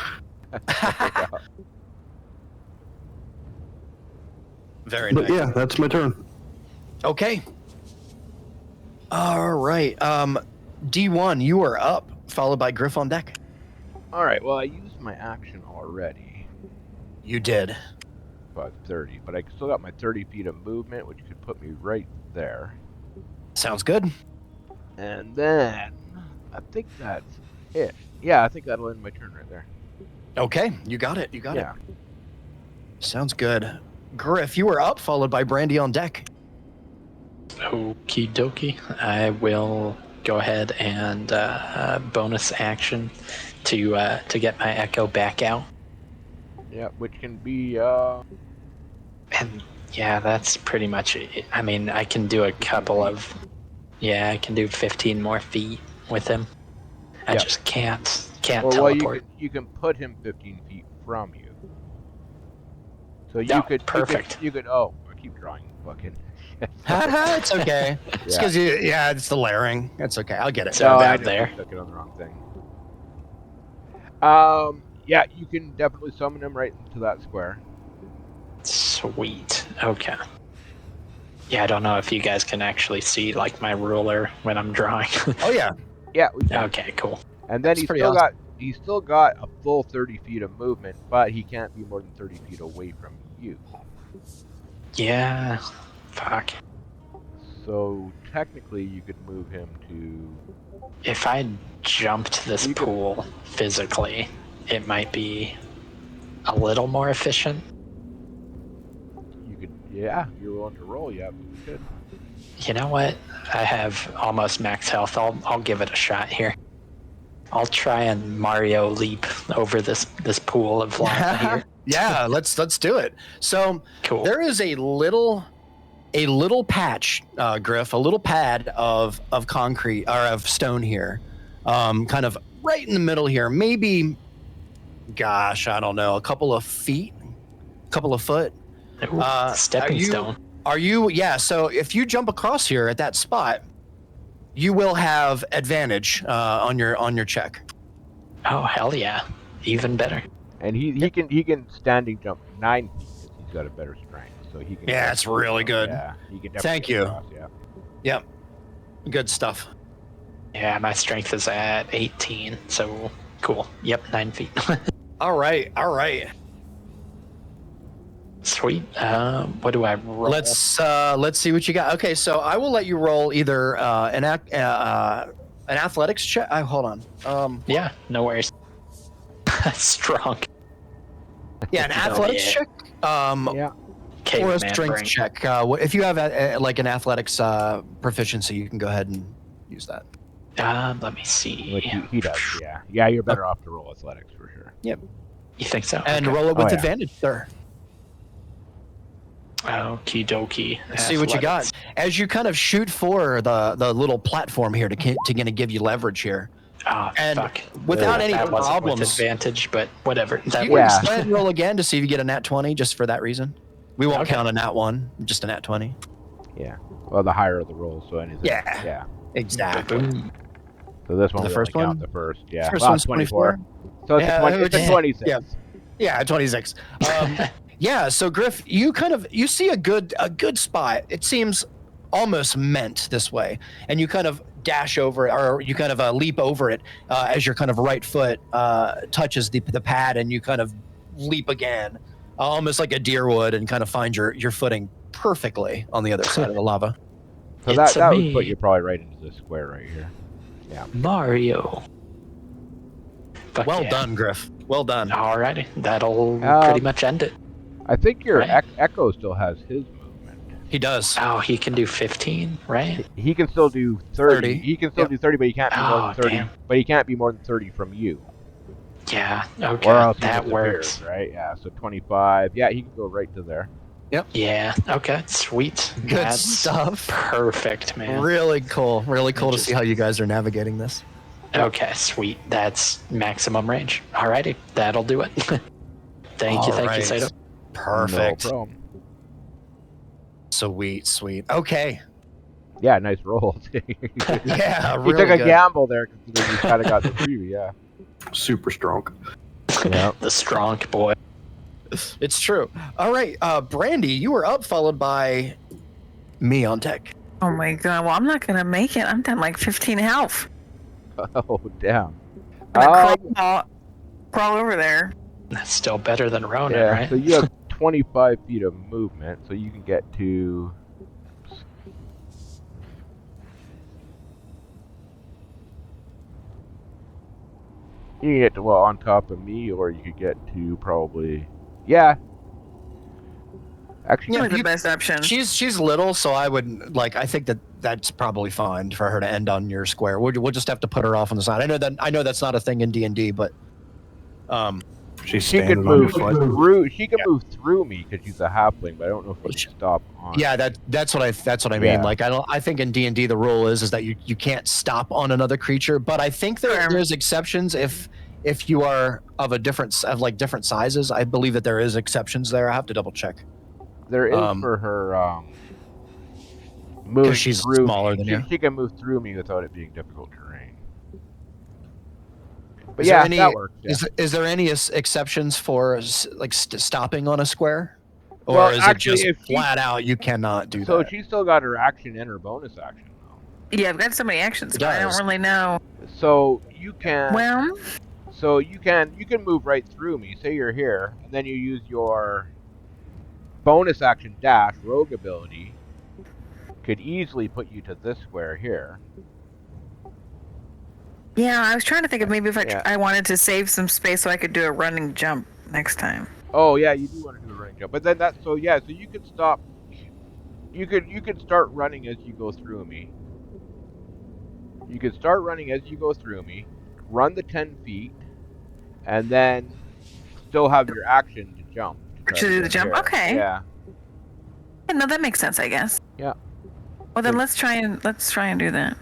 Very But nice. yeah, that's my turn. Okay. All right. D1, you are up, followed by Griff on deck. All right. Well, I used my action already. You did. About 30, but I still got my 30 feet of movement, which could put me right there. Sounds good. And then I think that's it. Yeah, I think that'll end my turn right there. Okay, you got it. You got it. Sounds good. Griff, you are up, followed by Brandy on deck. Okie dokie. I will go ahead and bonus action to get my echo back out. Yeah, which can be And yeah, that's pretty much it. I mean, I can do a couple of. Yeah, I can do 15 more feet with him. I just can't teleport. Well, you can put him 15 feet from you. So you could perfect. You could. Oh, I keep drawing fucking. It's okay. It's because it's the layering. It's okay. I'll get it. So I there. Took it on the wrong thing. Yeah, you can definitely summon him right into that square. Sweet. Okay. Yeah, I don't know if you guys can actually see like my ruler when I'm drawing. Oh yeah. Yeah. We can. Okay, cool. And then he's still got a full 30 feet of movement, but he can't be more than 30 feet away from you. Yeah. Fuck. So technically, you could move him to. If I jumped this pool physically, it might be a little more efficient. You could, yeah. You're willing to roll, yeah, but we could. You know what? I have almost max health. I'll give it a shot here. I'll try and Mario leap over this pool of lava here. Yeah, let's do it. So cool. There is a little patch, Griff, a little pad of concrete or of stone here, kind of right in the middle here. Maybe, gosh, I don't know, a couple of foot. Ooh, stepping stone. Are you? Yeah. So if you jump across here at that spot, you will have advantage on your check. Oh hell yeah! Even better. And he can standing jump 9 feet because he's got a better strength, so he can. Yeah, it's really good. Yeah, he can. Thank you. Across, yeah. Yep. Good stuff. Yeah, my strength is at 18, so cool. Yep, 9 feet. All right. Sweet. What do I roll? Let's see what you got. Okay, so I will let you roll either an athletics check. Hold on. Yeah, no worries. Strong. Yeah, an athletics check. Yeah. Or a strength check. If you have like an athletics proficiency, you can go ahead and use that. Let me see. Which he does. Yeah. Yeah, you're better off to roll athletics for sure. Yep. You think so? And roll it with advantage, sir. Okie dokie. Let's see what you got. As you kind of shoot for the little platform here to kind of give you leverage here. Oh, and fuck. Without any that problems. With advantage, but whatever. You can go ahead and roll again to see if you get a nat 20 just for that reason. We won't count a nat 1, just a nat 20. Yeah. Well, the higher the roll, so anything. Yeah. Exactly. So this one, the first one? the first. Yeah. First one's 24. So it's a 26. Yeah, 26. Yeah, so Griff, you see a good spot. It seems almost meant this way, and you kind of dash over it, or you kind of leap over it as your kind of right foot touches the pad, and you kind of leap again, almost like a deer would, and kind of find your footing perfectly on the other side of the lava. So that would put you probably right into this square right here. Yeah. Mario. Fuck well done, Griff. Well done. Alrighty, that'll pretty much end it. I think your Echo still has his movement. He does. Oh, he can do 15, right? He can still do 30. He can still do 30, but he can't be more than 30. Damn. But he can't be more than 30 from you. Yeah. Okay. Or else that works, right? Yeah. So 25. Yeah, he can go right to there. Yep. Yeah. Okay. Sweet. Good stuff. Perfect, man. Really cool. Really cool to see how you guys are navigating this. Okay. Sweet. That's maximum range. Alrighty. That'll do it. Thank you, Sato. Perfect. No problem. Sweet. Okay. Yeah, nice roll. Yeah, he really took a good. gamble there because he kind of got the freebie. Yeah. Super strong. Yeah. The strong boy. It's true. All right, Brandy, you were up, followed by me on deck. Oh my god, well, I'm not gonna make it. I'm down like 15 health. Oh, damn. I'm gonna crawl over there. That's still better than Ronan, Yeah, right? so you have 25 feet of movement, so you can get to... You can get to, well, on top of me, or you could get to probably... Yeah. Actually, Probably the best option. She's little, so I would I think that's probably fine for her to end on your square. We'll just have to put her off on the side. I know that's not a thing in D&D, but she can move through. She can move through me because she's a halfling, but I don't know if she can stop on. Yeah, that's what I mean. Like I think in D&D the rule is that you can't stop on another creature, but I think there's exceptions if you are of different sizes. I believe that there is exceptions there. I have to double check. There is for her moving she's through smaller than you. She can move through me without it being difficult terrain. But that works. Yeah. Is there any exceptions for stopping on a square, or well, is actually, it just flat out you cannot do that? So she's still got her action and her bonus action though. Yeah, I've got so many actions, but I don't really know. So you can. Well. So you can move right through me. Say you're here, and then you use your bonus action dash rogue ability. Could easily put you to this square here. Yeah, I was trying to think of maybe if I wanted to save some space so I could do a running jump next time. Oh yeah, you do want to do the running jump, but then so you could stop. You could start running as you go through me. You could start running as you go through me, run the 10 feet, and then still have your action to jump. To do the jump? Here. Okay. Yeah. No, that makes sense, I guess. Yeah. Well, then let's try and do that.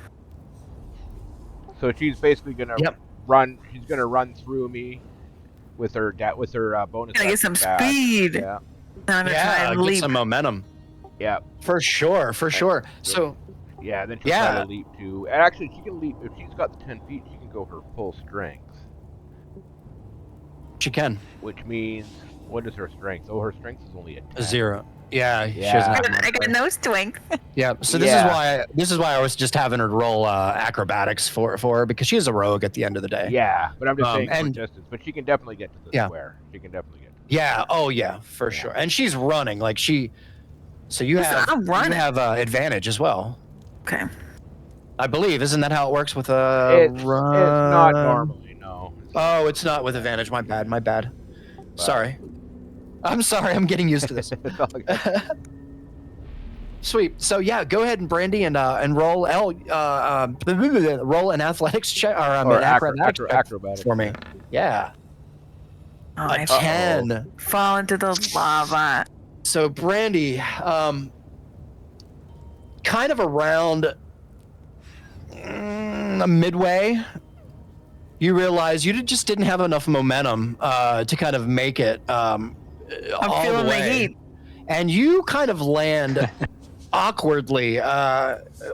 So she's basically gonna run. She's gonna run through me with her bonus. Gonna get some speed. Yeah. I'm gonna try and leap. Get some momentum. Yeah. For sure. So. Yeah, then she'll try to leap too. And actually, she can leap if she's got the 10 feet. She can go her full strength. She can. Which means, what is her strength? Oh, her strength is only a 0. Yeah. She I got no strength. Yeah. So this is why I was just having her roll acrobatics for her, because she is a rogue at the end of the day. Yeah, but I'm just saying for distance. But she can definitely get to the square. She can definitely get. Yeah. Oh yeah, for sure. And she's running like she. So you have advantage as well. Okay. I believe, isn't that how it works with a run? It's not normally, no. Oh, it's not with advantage. My bad. Sorry. I'm sorry. I'm getting used to this. Sweet. So yeah, go ahead and Brandy and roll roll an athletics check or an acrobatics check for me. Yeah. Oh, a 10. Fall into the lava. So Brandy, kind of around midway, you realize you just didn't have enough momentum to kind of make it I'm all feeling the way. the heat. And you kind of land awkwardly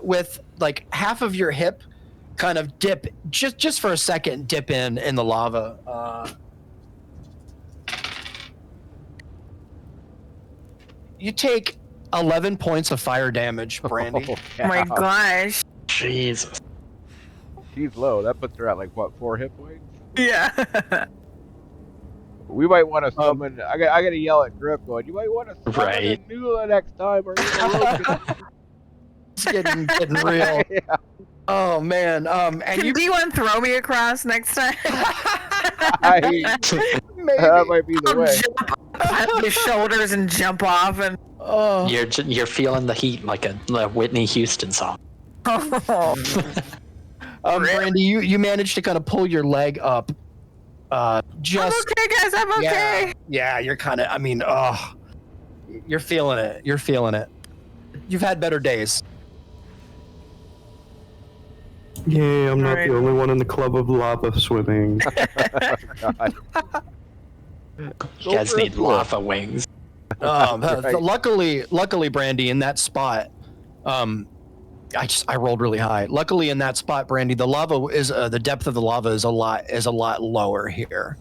with like half of your hip kind of dip just for a second, dip in the lava. You take 11 points of fire damage, Brandy. Oh my gosh. Jesus. She's low. That puts her at like what, 4 hit points? Yeah. We might want to summon. I gotta yell at Grip going. You might want to summon a Nula next time, or it's getting real. Yeah. Oh man. And Can D1 throw me across next time? Maybe. That might be the way. Jump your shoulders and jump off, and you're feeling the heat like a Whitney Houston song. Brandy, you managed to kind of pull your leg up. I'm okay, guys. I'm okay. Yeah, you're kind of. I mean, you're feeling it. You've had better days. Yeah, I'm not the only one in the club of lava swimming. You guys need lava wings. Luckily, Brandy, in that spot, I rolled really high. Luckily, in that spot, Brandy, the lava is the depth of the lava is a lot lower here.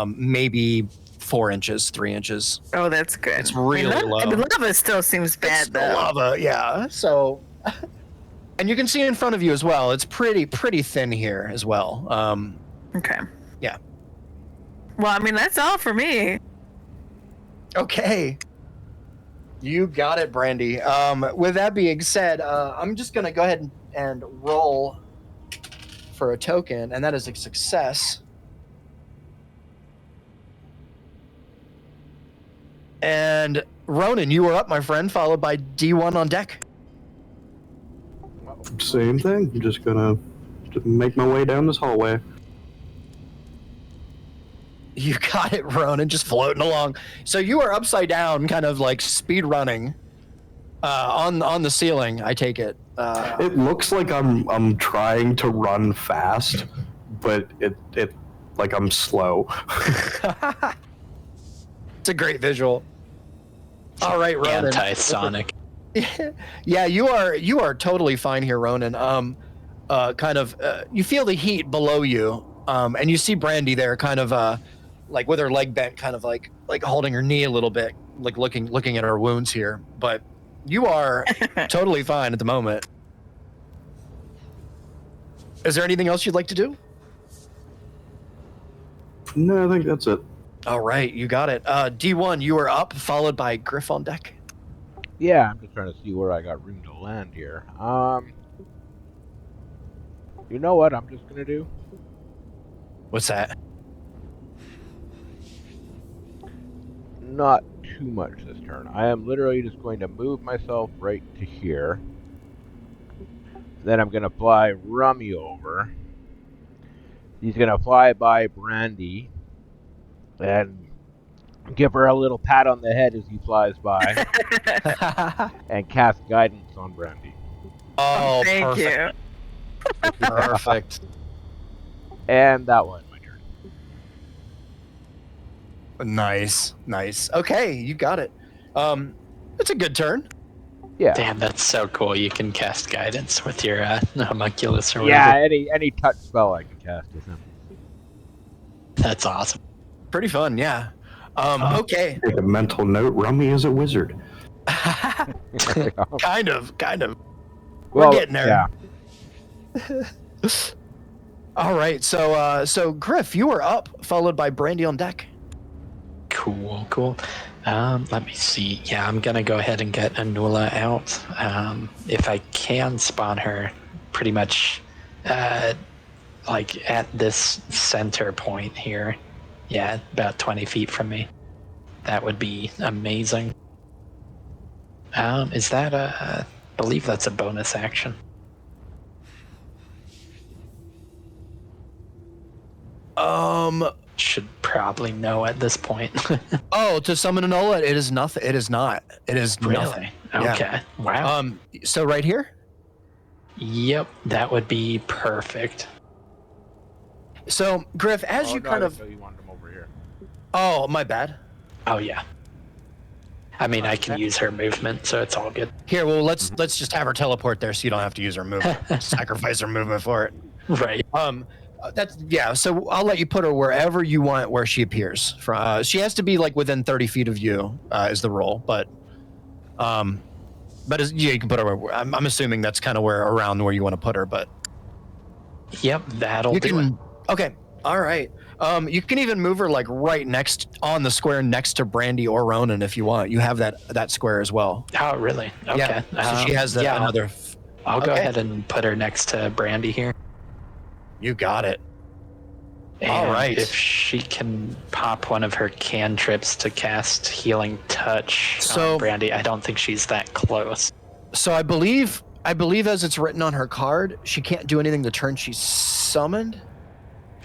Maybe 4 inches, 3 inches. Oh, that's good. It's really low. The lava still seems bad, though. Lava, yeah. So, and you can see in front of you as well. It's pretty thin here as well. Okay. Yeah. Well, I mean, that's all for me. Okay. You got it, Brandy. With that being said, I'm just gonna go ahead and roll for a token, and that is a success. And Ronan, you were up, my friend, followed by D1 on deck. Same thing. I'm just gonna make my way down this hallway. You got it, Ronan, just floating along. So you are upside down, kind of like speed running on the ceiling, I take it. It looks like I'm trying to run fast, but it like I'm slow. It's a great visual. All right, Ronan. Anti-sonic. Yeah, you are totally fine here, Ronan. You feel the heat below you, and you see Brandy there, kind of like with her leg bent, kind of like holding her knee a little bit, like looking at her wounds here. But you are totally fine at the moment. Is there anything else you'd like to do? No, I think that's it. All right, you got it. D1, you are up, followed by Griff on deck. Yeah, I'm just trying to see where I got room to land here. You know what I'm just gonna do? What's that? Not too much this turn. I am literally just going to move myself right to here. Then I'm gonna fly Rummy over. He's gonna fly by Brandy and give her a little pat on the head as he flies by and cast guidance on Brandy. Oh, thank perfect. you. Perfect. And that was my turn. Nice. Okay, you got it. It's a good turn. Yeah. Damn, that's so cool. You can cast guidance with your homunculus or Yeah, whatever. any touch spell I can cast with him. That's awesome. Pretty fun, yeah. Okay. Take a mental note. Rummy is a wizard. Kind of. Well, We're getting there. Yeah. All right, so Griff, you are up, followed by Brandy on deck. Cool. Let me see. Yeah, I'm gonna go ahead and get Anula out. If I can spawn her pretty much like at this center point here. Yeah, about 20 feet from me. That would be amazing. Is that I believe that's a bonus action. Should probably know at this point. Oh, to summon Enola, it is nothing. It is not. It is Really? nothing. Okay. Yeah. Wow. So right here? Yep, that would be perfect. So, Griff, as you kind of... You wanted him over here. Oh, my bad. Oh, yeah. I mean, I can use her movement, so it's all good. Here, well, let's just have her teleport there so you don't have to use her movement. Sacrifice her movement for it. Right. So I'll let you put her wherever you want where she appears. She has to be like within 30 feet of you is the rule, but you can put her where, I'm assuming that's kind of around where you want to put her, but Yep, that'll do it. Okay, all right. You can even move her like right on the square next to Brandy or Ronan if you want. You have that square as well. Oh, really? Okay. Yeah. So she has another. I'll go ahead and put her next to Brandy here. You got it. And all right. If she can pop one of her cantrips to cast Healing Touch on Brandy, I don't think she's that close. So I believe as it's written on her card, she can't do anything the turn she's summoned.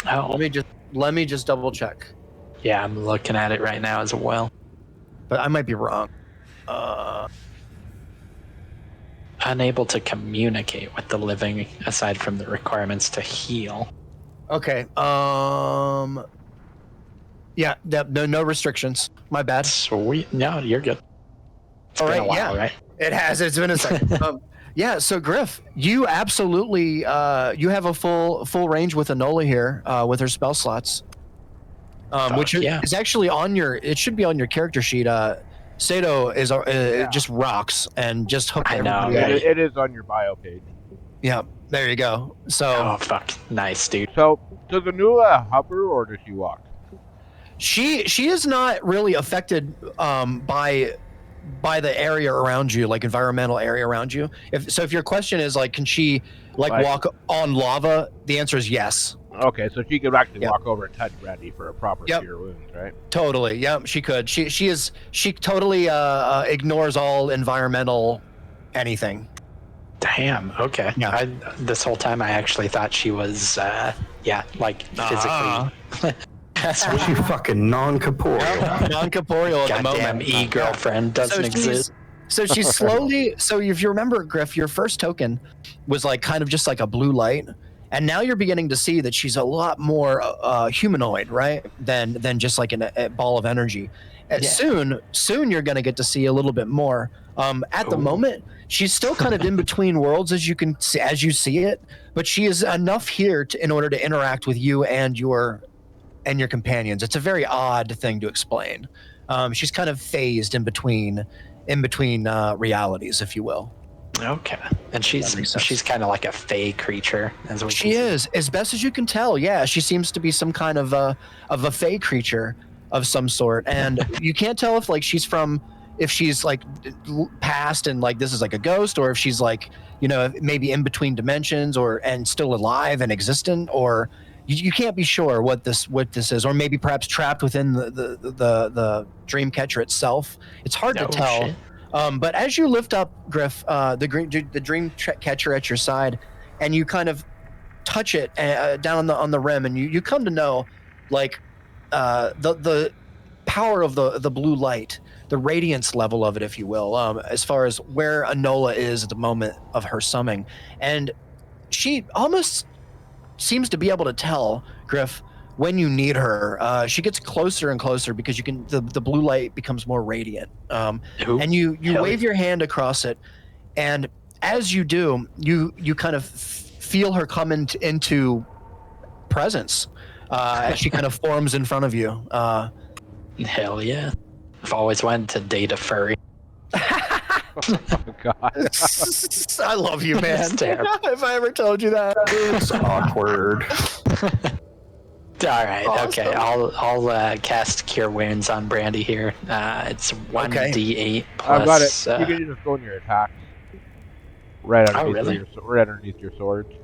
Oh. Let me just double check. Yeah, I'm looking at it right now as well. But I might be wrong. Unable to communicate with the living aside from the requirements to heal. Okay. Yeah, no restrictions. My bad. Sweet. No, you're good. It's been a while, right? It has. It's been a second. Yeah, so Griff, you absolutely you have a full range with Enola here with her spell slots, which is actually on your. It should be on your character sheet. Sato is just rocks and just hook everybody out. It is on your bio page. Yeah, there you go. So fuck, nice, dude. So does Enola hover or does she walk? She is not really affected by the area around you, like environmental area around you. If your question is like, can she walk on lava? The answer is yes. Okay, so she could actually walk over and touch Brandy for a proper cure wounds, right? Totally. Yep, she could. She totally ignores all environmental anything. Damn. Okay. Yeah. This whole time I actually thought she was physically. She fucking non-corporeal. Non-corporeal at the moment. Goddamn e-girlfriend doesn't exist. So she's slowly. So if you remember, Griff, your first token was like kind of just like a blue light, and now you're beginning to see that she's a lot more humanoid, right? Than just like a ball of energy. And soon you're gonna get to see a little bit more. At the moment, she's still kind of in between worlds as you see it, but she is enough here in order to interact with you and your companions. It's a very odd thing to explain. She's kind of phased in between realities, if you will. Okay, and she's kind of like a fey creature, as we she is, as best as you can tell. Yeah, she seems to be some kind of a fey creature of some sort, and you can't tell if she's like past and like this is like a ghost, or if she's like maybe in between dimensions and still alive and existent, or you can't be sure what this is, or maybe perhaps trapped within the dream catcher itself. It's hard to tell. Shit. But as you lift up, Griff, the dream catcher at your side, and you kind of touch it down on the rim, and you come to know, like, the power of the blue light, the radiance level of it, if you will, as far as where Enola is at the moment of her summoning, and she almost seems to be able to tell, Griff, when you need her. She gets closer and closer because the blue light becomes more radiant. And you wave your hand across it, and as you do, you kind of feel her come into presence as she kind of forms in front of you. Hell yeah. I've always wanted to date a furry. Oh, God. I love you, man. If I ever told you that. It's awkward. All right, awesome. Okay. I'll cast Cure Wounds on Brandy here. It's 1d8 plus. I've got it. You can just go in your attack. Right underneath your sword.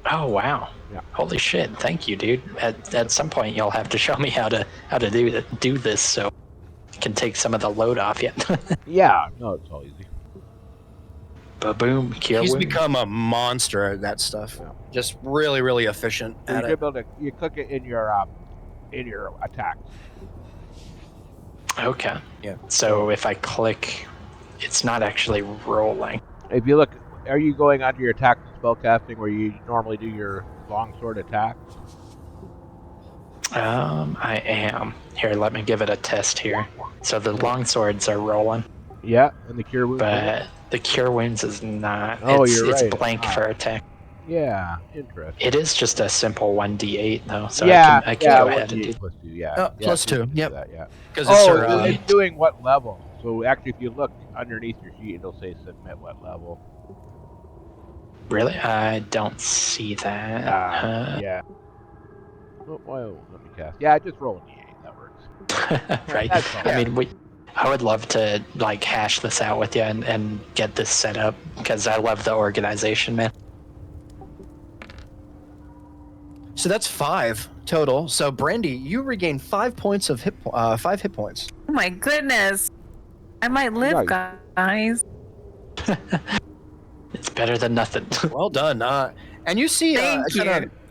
Oh wow! Yeah. Holy shit! Thank you, dude. At some point, you'll have to show me how to do this, so I can take some of the load off you. Yeah, no, it's all easy. Ba-boom! He's become a monster at that stuff. Yeah. Just really, really efficient at it. You click it in your attack. Okay. Yeah. So if I click, it's not actually rolling. If you look, are you going onto your attack spellcasting where you normally do your longsword attack? I am. Here, let me give it a test here. So the longswords are rolling. Yeah, and the cure wounds. But the cure wounds is not. Oh, you're right. It's blank for attack. Yeah, interesting. It is just a simple 1d8 though, so yeah, I can go ahead and do plus 2. Yeah, plus 2. Yep. That, yeah. Because it's doing what level? So actually, if you look underneath your sheet, it'll say submit what level. Really? I don't see that. Yeah. Oh, well, let me cast. Yeah, just roll a d8. That works. Right. I mean, I would love to like hash this out with you and get this set up because I love the organization, man. So that's 5 total. So Brandy, you regain 5 points of 5 hit points. Oh my goodness! I might live, guys. It's better than nothing. Well done. And you see, as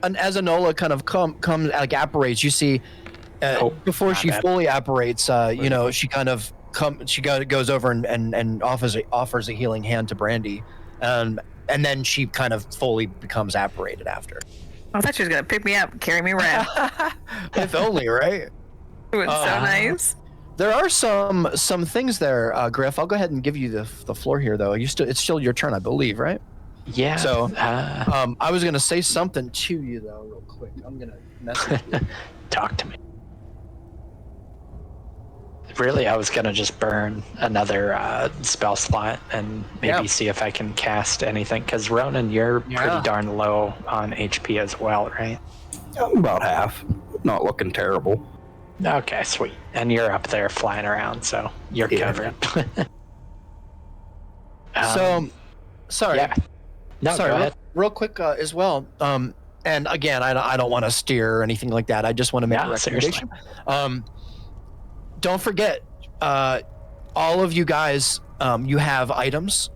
Enola kind of comes like apparates, you see before she fully apparates, she kind of goes over and offers a healing hand to Brandy, and then she kind of fully becomes apparated after. I thought she was gonna pick me up and carry me around. If only, right? It was so nice. There are some things there, Griff. I'll go ahead and give you the floor here, though. It's still your turn, I believe, right? Yeah. So, I was gonna say something to you though, real quick. I'm gonna message you. Talk to me. Really, I was gonna just burn another spell slot and maybe see if I can cast anything. Because Ronan, you're pretty darn low on HP as well, right? I'm about half. Not looking terrible. Okay, sweet. And you're up there flying around, so you're covered. Sorry. Yeah. No, sorry. go ahead. Real quick as well. And again, I don't want to steer or anything like that. I just want to make a recommendation. Don't forget, all of you guys, you have items.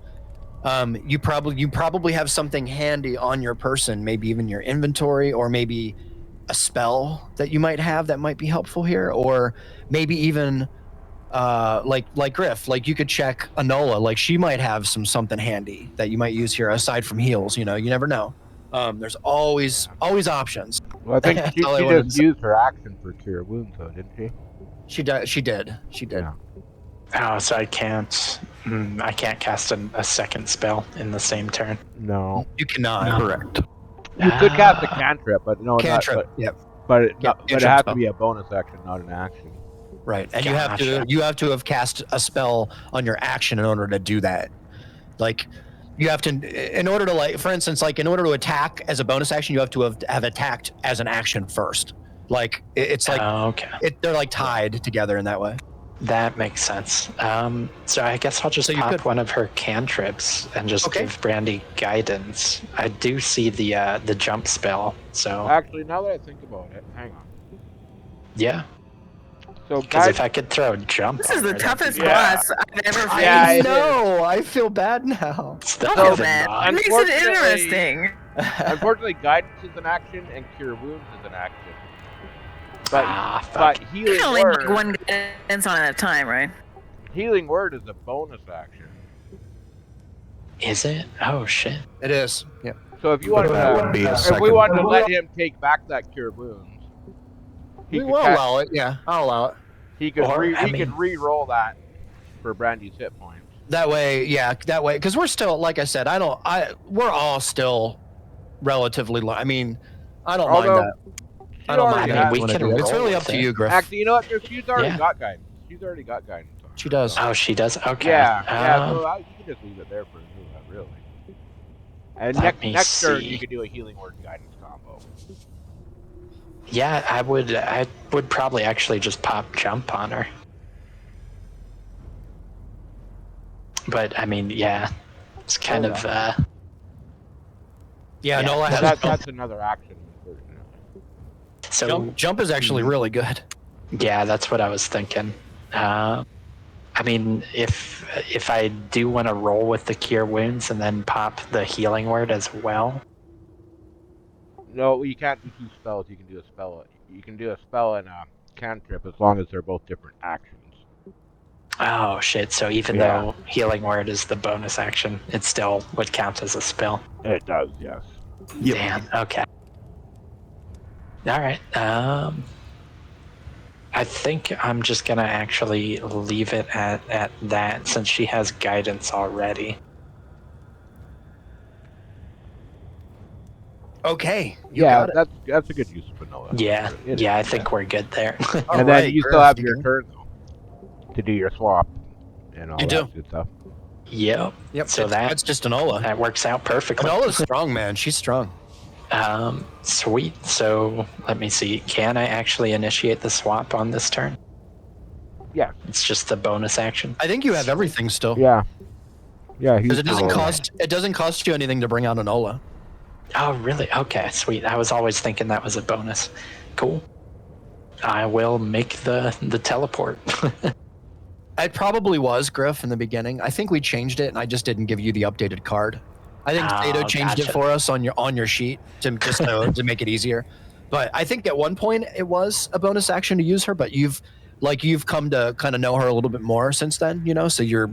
You probably have something handy on your person, maybe even your inventory, or maybe a spell that you might have that might be helpful here, or maybe even like Griff, like you could check Enola, like she might have something handy that you might use here aside from heals. You never know. There's always options. Well, I think she just used her action for Cure Wounds, though, didn't she? She did. Yeah. Oh, so I can't cast a second spell in the same turn. No, you cannot. Correct. You could cast a cantrip, but no, cantrip. But it has to be a bonus action, not an action. Right, and you have to have cast a spell on your action in order to do that. Like, you have to, in order to, like, for instance, like in order to attack as a bonus action, you have to have attacked as an action first. Like it's like they're like tied together in that way. That makes sense. So I guess I'll just pop one of her cantrips and just give Brandy guidance. I do see the jump spell. So actually, now that I think about it, hang on. Yeah. So because if I could throw a jump, this is the toughest boss I've ever faced. I know. I feel bad now. Don't feel bad. It makes it interesting. Unfortunately, guidance is an action and Cure Wounds is an action. But healing you can only word, make one guidance on at a time, right? Healing word is a bonus action. Is it? Oh shit! It is. Yeah. So if you wanted if we wanted to let him take back that Cure Wounds, we will allow it. Yeah, I'll allow it. He could could re-roll that for Brandy's hit points. That way, because we're still, like I said, we're all still relatively low. I mean, I don't mind that. I don't mind. I mean, we can. It's really up to you, Griff. Actually, you know what? She's already got guidance. She's already got guidance. She does. Oh, she does. Okay. Yeah. So you can just leave it there for really. And next turn, you can do a healing word guidance combo. Yeah, I would probably actually just pop jump on her. But I mean, it's kind of. No, that's another action. So jump is actually really good. Yeah, that's what I was thinking. I mean, if I do want to roll with the Cure Wounds and then pop the healing word as well. No, you can't do two spells. You can do a spell. You can do a spell and a cantrip as long as they're both different actions. Oh shit! So even though healing word is the bonus action, it still would count as a spell. It does, yes. Yep. Damn. Okay. All right. I think I'm just gonna actually leave it at that since she has guidance already. Okay. That's a good use of vanilla. Yeah. I think we're good there. And then you still have your turn though to do your swap and all that good stuff. Yep. So that's just Enola. That works out perfectly. Enola's strong, man. She's strong. Sweet. So let me see. Can I actually initiate the swap on this turn? Yeah. It's just the bonus action. I think you have everything still. Yeah. Yeah. Because it doesn't cost you anything to bring out Enola. Oh, really? Okay, sweet. I was always thinking that was a bonus. Cool. I will make the teleport. It probably was, Griff, in the beginning. I think we changed it, and I just didn't give you the updated card. I think Sato changed it for us on your sheet to make it easier. But I think at one point it was a bonus action to use her, but you've come to kind of know her a little bit more since then, so you're,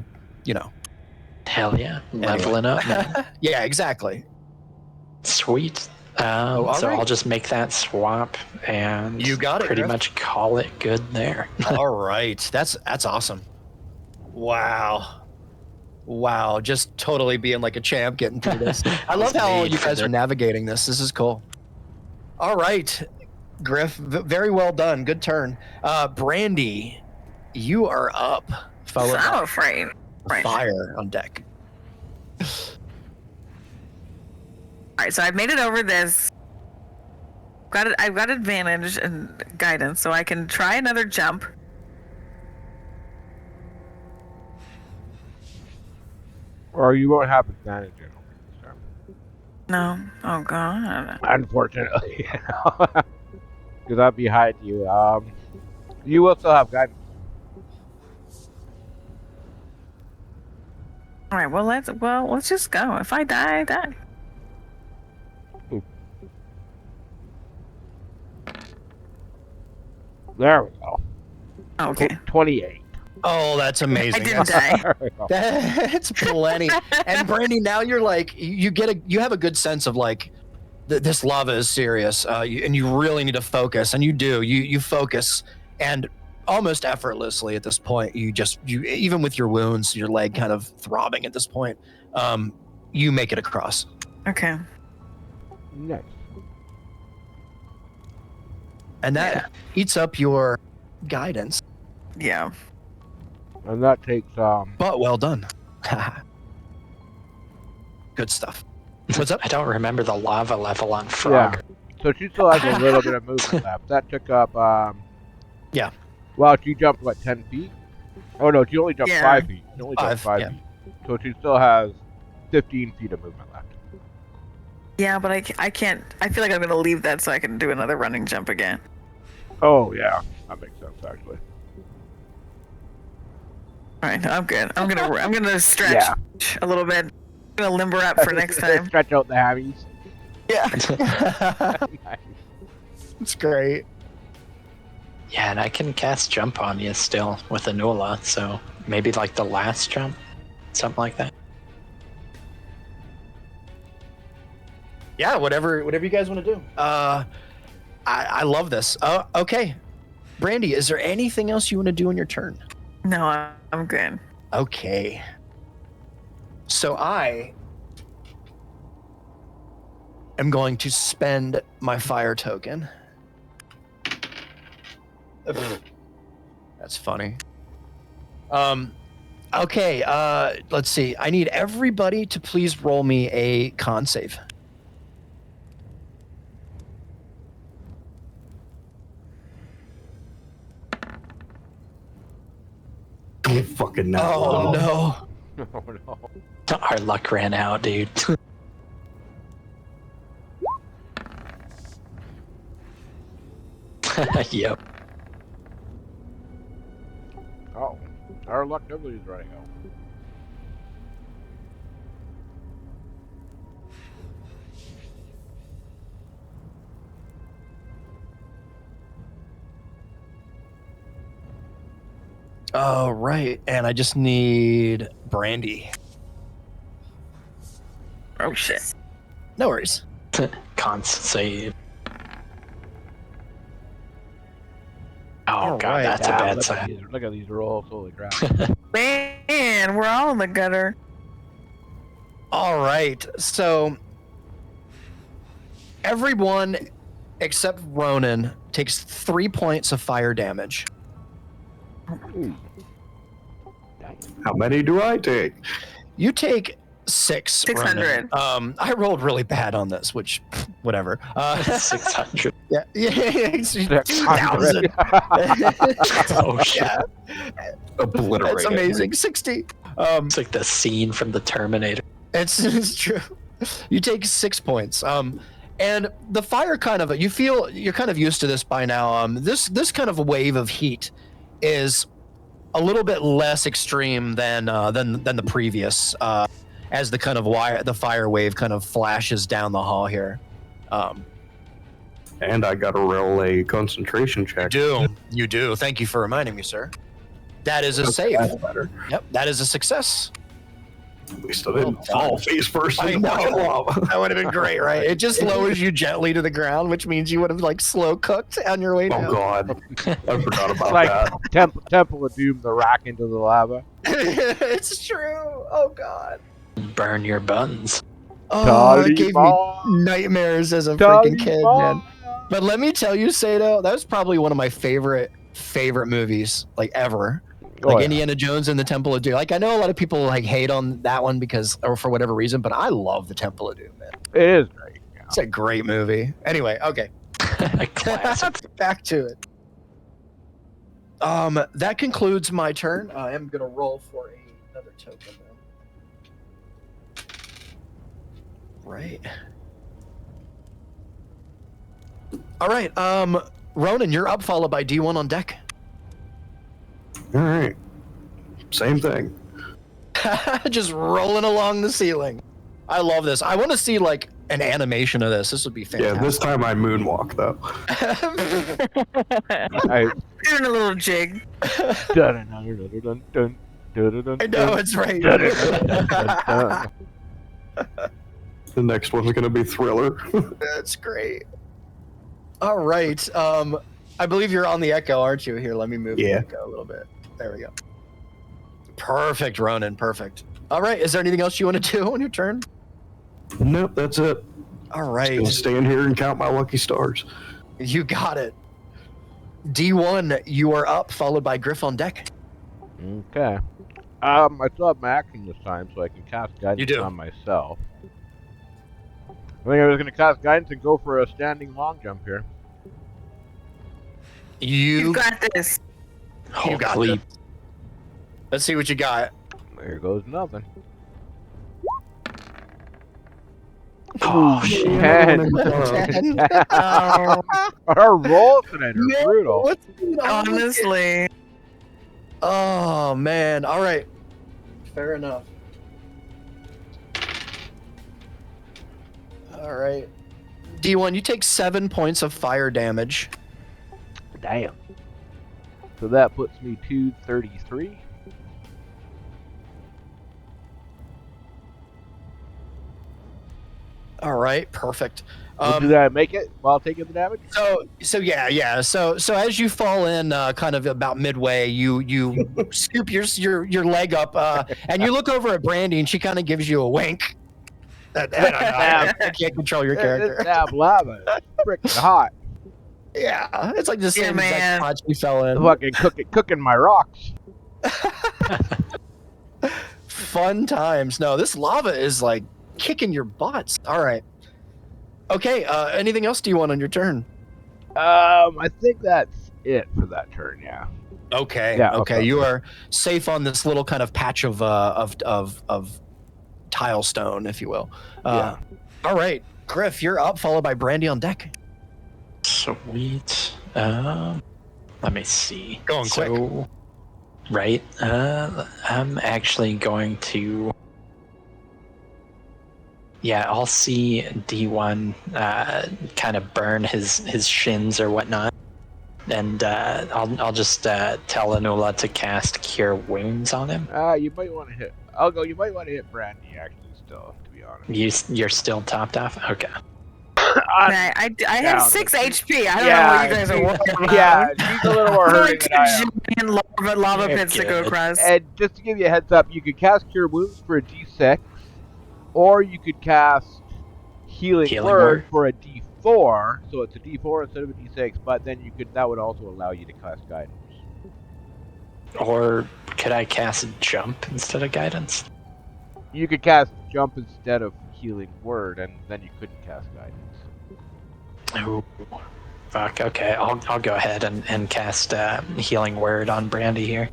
Hell yeah. Leveling up, man. Yeah, exactly. Sweet. So right. I'll just make that swap, and you got it. Pretty Griff. much call it good there. All right, that's awesome. Wow, just totally being like a champ getting through this. I love how you guys are navigating this. This is cool. All right, Griff, very well done. Good turn. Brandy, you are up. I'm afraid. Fire on deck. All right, so I've made it over this. I've got advantage and guidance, so I can try another jump. Or you won't have advantage in this time. No. Oh god. Unfortunately, because I'm behind you. You will still have guidance. All right. Well, let's just go. If I die, I die. There we go. Okay. 28. Oh, that's amazing. I didn't die. That's plenty. And Brandy, now you're like, you have a good sense of like, this lava is serious, and you really need to focus. And you do. You focus, and almost effortlessly at this point, you even with your wounds, your leg kind of throbbing at this point, you make it across. Okay. Nice. And that eats up your guidance. Yeah. And that takes But well done. Good stuff. What's up? I don't remember the lava level on Frog. Yeah. So she still has a little bit of movement left. That took up Yeah. Well, she jumped what, 10 feet? Oh no, she only jumped 5 feet. She only jumped 5 yeah. feet. So she still has 15 feet of movement left. Yeah, but I can't. I feel like I'm gonna leave that so I can do another running jump again. Oh yeah, that makes sense actually. All right, I'm good. I'm gonna stretch a little bit. I'm gonna limber up for next time. Stretch out the hammies. Yeah. Nice. It's great. Yeah, and I can cast jump on you still with Anula, so maybe like the last jump, something like that. Yeah, whatever you guys want to do. I love this. Okay. Brandy, is there anything else you want to do on your turn? No, I'm good. Okay. So I am going to spend my fire token. That's funny. Okay, let's see. I need everybody to please roll me a con save. Oh, fucking no. Oh, no. Oh no. Our luck ran out, dude. Yep. Oh, our luck definitely is running out. Oh, right. And I just need Brandy. Oh shit. No worries. Con save. Oh All god, right. that's a bad look sign. At these, look at these rolls, holy crap. Man, we're all in the gutter. All right. So everyone except Ronan takes 3 points of fire damage. Ooh. How many do I take? You take 6. 600. Ronan. I rolled really bad on this, which whatever. 600. Yeah. 600. 2,000. Oh shit. Yeah. Obliterated. That's amazing. 60. It's like the scene from the Terminator. It's true. You take 6 points. And the fire kind of, you feel you're kind of used to this by now. This kind of wave of heat is a little bit less extreme than the previous, as the kind of the fire wave kind of flashes down the hall here. And I got to roll a concentration check. You do. Thank you for reminding me, sir. That is a save. That's better. Yep, that is a success. At least I didn't fall face first. I know. That would have been great, right? It just lowers you gently to the ground, which means you would have like slow cooked on your way down. Oh God, I forgot about like that. Temple of Doom, the rock into the lava. It's true. Oh God. Burn your buns. Oh, it gave me nightmares as a freaking kid, man. But let me tell you, Sato, that was probably one of my favorite movies, like ever. Like Indiana Jones and the Temple of Doom. Like I know a lot of people like hate on that one because, or for whatever reason, but I love the Temple of Doom, man. It is great. Yeah. It's a great movie. Anyway, okay. Back to it. That concludes my turn. I am gonna roll for another token then. Right. All right. Ronan, you're up, followed by D1 on deck. All right. Same thing. Just rolling along the ceiling. I love this. I want to see like an animation of this. This would be fantastic. Yeah, this time I moonwalk though. Doing a little jig. I know, it's right. The next one's gonna be Thriller. That's great. All right. I believe you're on the echo, aren't you? Here, let me move the echo a little bit. There we go. Perfect, Ronan. Perfect. All right. Is there anything else you want to do on your turn? Nope, that's it. All right. Just stand here and count my lucky stars. You got it. D1, you are up, followed by Griff on deck. Okay. I still have my action this time, so I can cast guidance on myself. I think I was going to cast guidance and go for a standing long jump here. You got this. You got this. Let's see what you got. There goes nothing. Oh, shit. 10. Our rolls tonight are brutal. Honestly. Oh, man. All right. Fair enough. All right. D1, you take 7 points of fire damage. Damn. So that puts me to 33. All right, perfect. Did I make it while taking the damage? So as you fall in, kind of about midway, you scoop your leg up, and you look over at Brandy, and she kind of gives you a wink. I don't know. I can't control your character. It's lava. It's freaking hot. Yeah, it's like the same exact spot you fell in. Fucking cooking my rocks. Fun times. No, this lava is like kicking your butts. All right. Okay. Anything else do you want on your turn? I think that's it for that turn. Yeah. Okay. Yeah. Okay. You are safe on this little kind of patch of tile stone, if you will. All right, Griff, you're up, followed by Brandy on deck. Sweet. Let me see. Going quick. Right. I'm actually going to. Yeah, I'll see D1 kind of burn his shins or whatnot, and I'll just tell Anula to cast Cure Wounds on him. You might want to hit. I'll go. You might want to hit Brandy actually. Still, to be honest. You're still topped off. Okay. I have 6 HP. I don't know what you guys are working about. Yeah, she's a little more hurting than I am. Lava pits to go across. And just to give you a heads up, you could cast Cure Wounds for a D6, or you could cast Healing Word for a D4. So it's a D4 instead of a D6, but then that would also allow you to cast Guidance. Or could I cast Jump instead of Guidance? You could cast Jump instead of Healing Word, and then you couldn't cast Guidance. Oh, fuck. Okay, I'll go ahead and cast Healing Word on Brandy here.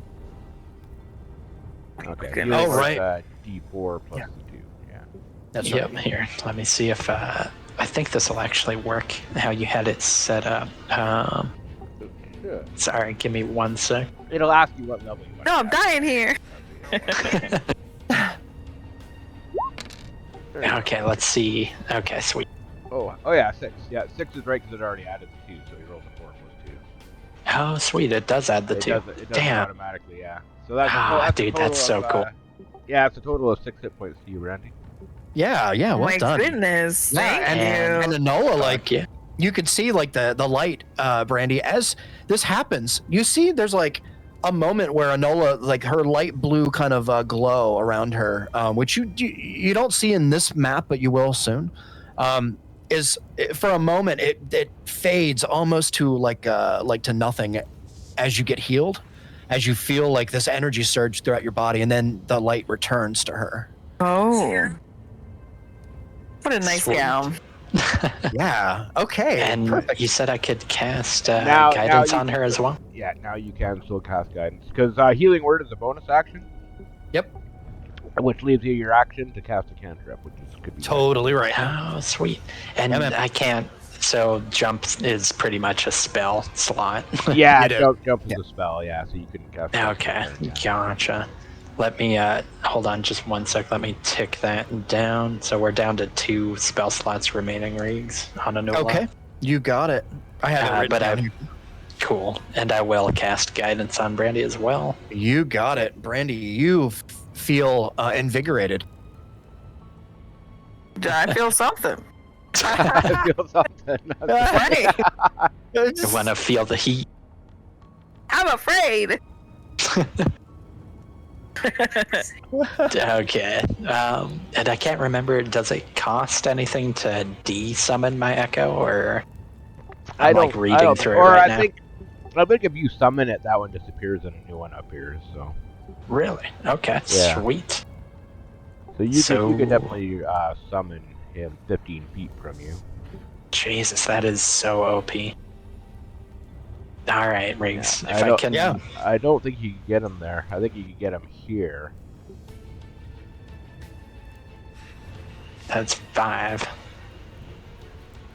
Okay. Oh, right. D4 plus 2. Yeah. That's right. Yep. Here, let me see if I think this will actually work. How you had it set up. Sorry, give me 1 sec. It'll ask you what level you want. No, I'm dying here. Okay, let's see. Okay, sweet. Oh yeah, 6. Yeah, 6 is right because it already added the 2, so he rolls a 4 plus 2. Oh, sweet, it does add the 2. It does Damn. automatically, yeah. So that's dude, that's so cool. Yeah, it's a total of 6 hit points to you, Randy. Yeah, well my done. Goodness, Yeah, thank and you. Enola, like you could see like the light, Brandy, as this happens. You see, there's like a moment where Enola, like her light blue kind of glow around her, which you don't see in this map, but you will soon. Is for a moment it fades almost to like to nothing as you get healed, as you feel like this energy surge throughout your body, and then the light returns to her. Oh, what a nice Sweet. gown. Yeah. Okay. And perfect. you said I could cast Now guidance you on her as well? Yeah, now you can still cast guidance because healing word is a bonus action. Yep. Which leaves you your action to cast a cantrip, which could be Totally right. Oh, sweet. And Yeah, I can't. So jump is pretty much a spell slot. Yeah, jump is a spell. Yeah, so you couldn't cast. Okay, gotcha. Let me hold on just one sec. Let me tick that down. So we're down to 2 spell slots remaining, Riggs, on a Enola. Okay, you got it. I have it written down here. Cool. And I will cast guidance on Brandy as well. You got it, Brandy. You feel invigorated. I feel something. I feel something. Right. I want to feel the heat. I'm afraid. Okay. And I can't remember, does it cost anything to de-summon my Echo, or I'm like reading through it right now? I think if you summon it, that one disappears and a new one appears. So. Really? Okay. Yeah. Sweet. So you could definitely summon him 15 feet from you. Jesus, that is so OP. All right, Riggs. Yeah, I don't think you can get him there. I think you can get him here. That's 5.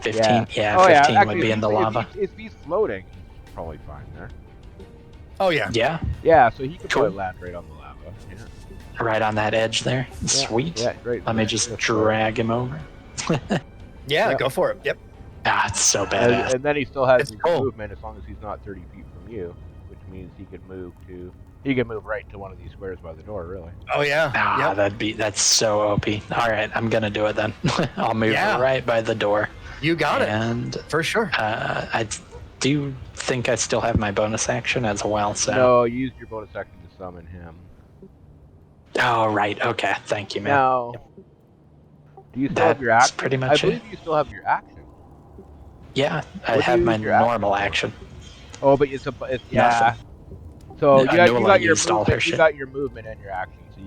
15. Yeah, 15 actually, would be in the lava. If he's floating, he's probably fine there. Oh yeah. Yeah. Yeah, so he could probably land right on the lava. Yeah. Right on that edge there. Sweet. Yeah, great. Let me just drag him over. Yeah, go for it. Yep. Ah, it's so badass. And then he still has his movement as long as he's not 30 feet from you, which means he could move right to one of these squares by the door, really. Oh yeah. That's so OP. All right, I'm gonna do it then. I'll move right by the door. You got it. And for sure. I do think I still have my bonus action as well. So no, you used your bonus action to summon him. Oh right. Okay. Thank you, man. Now, do you still have your action? Pretty much I believe you still have your action. Yeah, I have my normal action. Oh, but it's yeah. So you got your movement. You got your movement and your action. So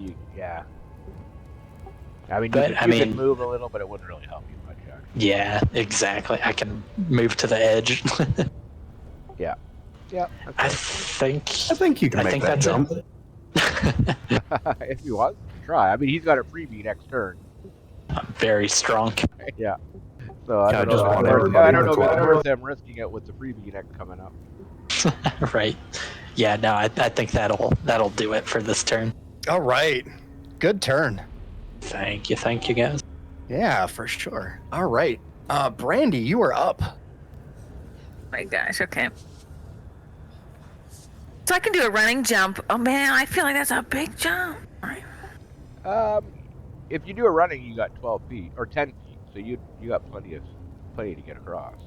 I mean, you could move a little, but it wouldn't really help you much. Actually. Yeah, exactly. I can move to the edge. Yeah. I think you can make that jump. If you want, try. I mean, he's got a freebie next turn. I'm very strong. Yeah. So I don't know if it's worth them risking it with the freebie next coming up. Right. Yeah. No, I think that'll do it for this turn. All right. Good turn. Thank you, guys. Yeah, for sure. All right. Brandy, you are up. My gosh. Okay. So I can do a running jump. Oh man, I feel like that's a big jump. If you do a running, you got 12 feet or 10 feet, so you got plenty to get across.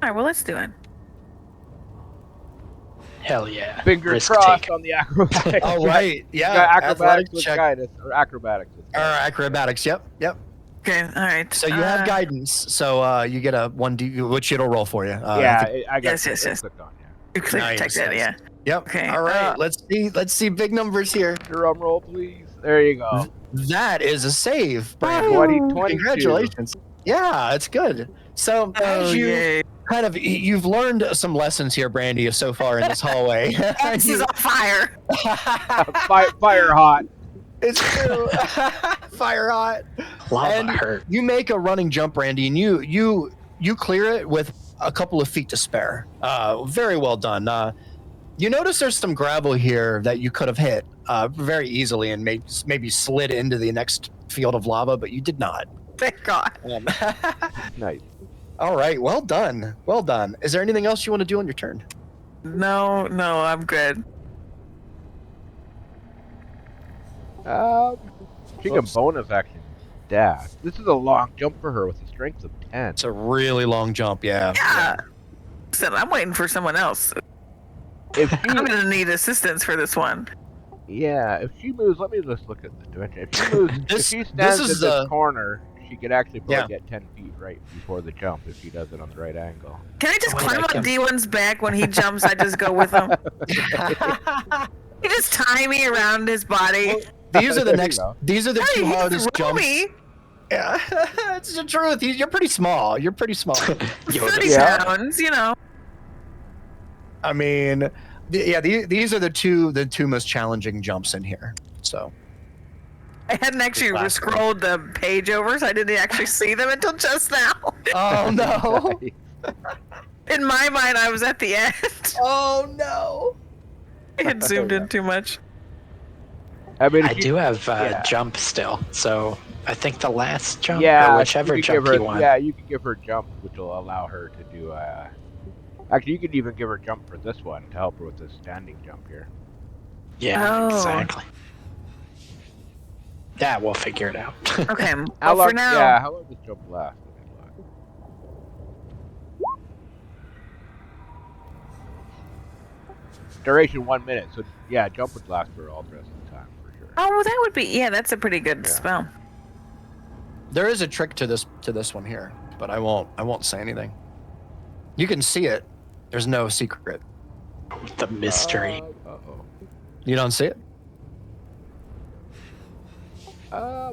All right, well let's do it. Hell yeah! Fingers crossed on the acrobatics. All right, yeah. Acrobatics with guidance or acrobatics with guidance. Acrobatics. Yep. Okay, all right. So you have guidance, so you get a 1d, which it'll roll for you. I got yes. Clicked on, You clicked it, yeah. Yep. Okay. All right. Let's see big numbers here. Drum roll, please. There you go. That is a save. 20. Congratulations. Yeah, it's good. So as you you've learned some lessons here, Brandy, so far in this hallway. X is on fire. Fire hot. It's true. Fire hot. Lava hurt. You make a running jump, Brandy, and you clear it with a couple of feet to spare. Very well done. You notice there's some gravel here that you could have hit very easily and maybe slid into the next field of lava, but you did not. Thank God. Nice. All right. Well done. Well done. Is there anything else you want to do on your turn? No, I'm good. She can bonus action dash. This is a long jump for her with a strength of 10. It's a really long jump, yeah. Yeah. So I'm waiting for someone else. If she, I'm gonna need assistance for this one. Yeah, if she moves, let me just look at the dimension. If she moves, if she stands in this corner, she could actually probably get 10 feet right before the jump if she does it on the right angle. Can I just climb on D1's back when he jumps? I just go with him. You just tie me around his body. Well, these are the next. These are the two hardest jumps. Yeah, it's the truth. You're pretty small. You're pretty small. 30 pounds, you know. I mean, yeah. These are the two most challenging jumps in here. So. I hadn't actually scrolled the page over, so I didn't actually see them until just now. Oh no! In my mind, I was at the end. Oh no! I had zoomed in too much. I do have jump still, so I think the last jump, or whichever jump you want. Yeah, you can give her jump, which will allow her to do. Actually, you could even give her jump for this one to help her with the standing jump here. Yeah, exactly. Yeah, we'll figure it out. Okay, for now. Yeah, how long does jump last? Duration 1 minute, so yeah, jump would last for all the rest of the time for sure. Oh, well, that would be that's a pretty good spell. There is a trick to this one here, but I won't say anything. You can see it. There's no secret. The mystery. You don't see it?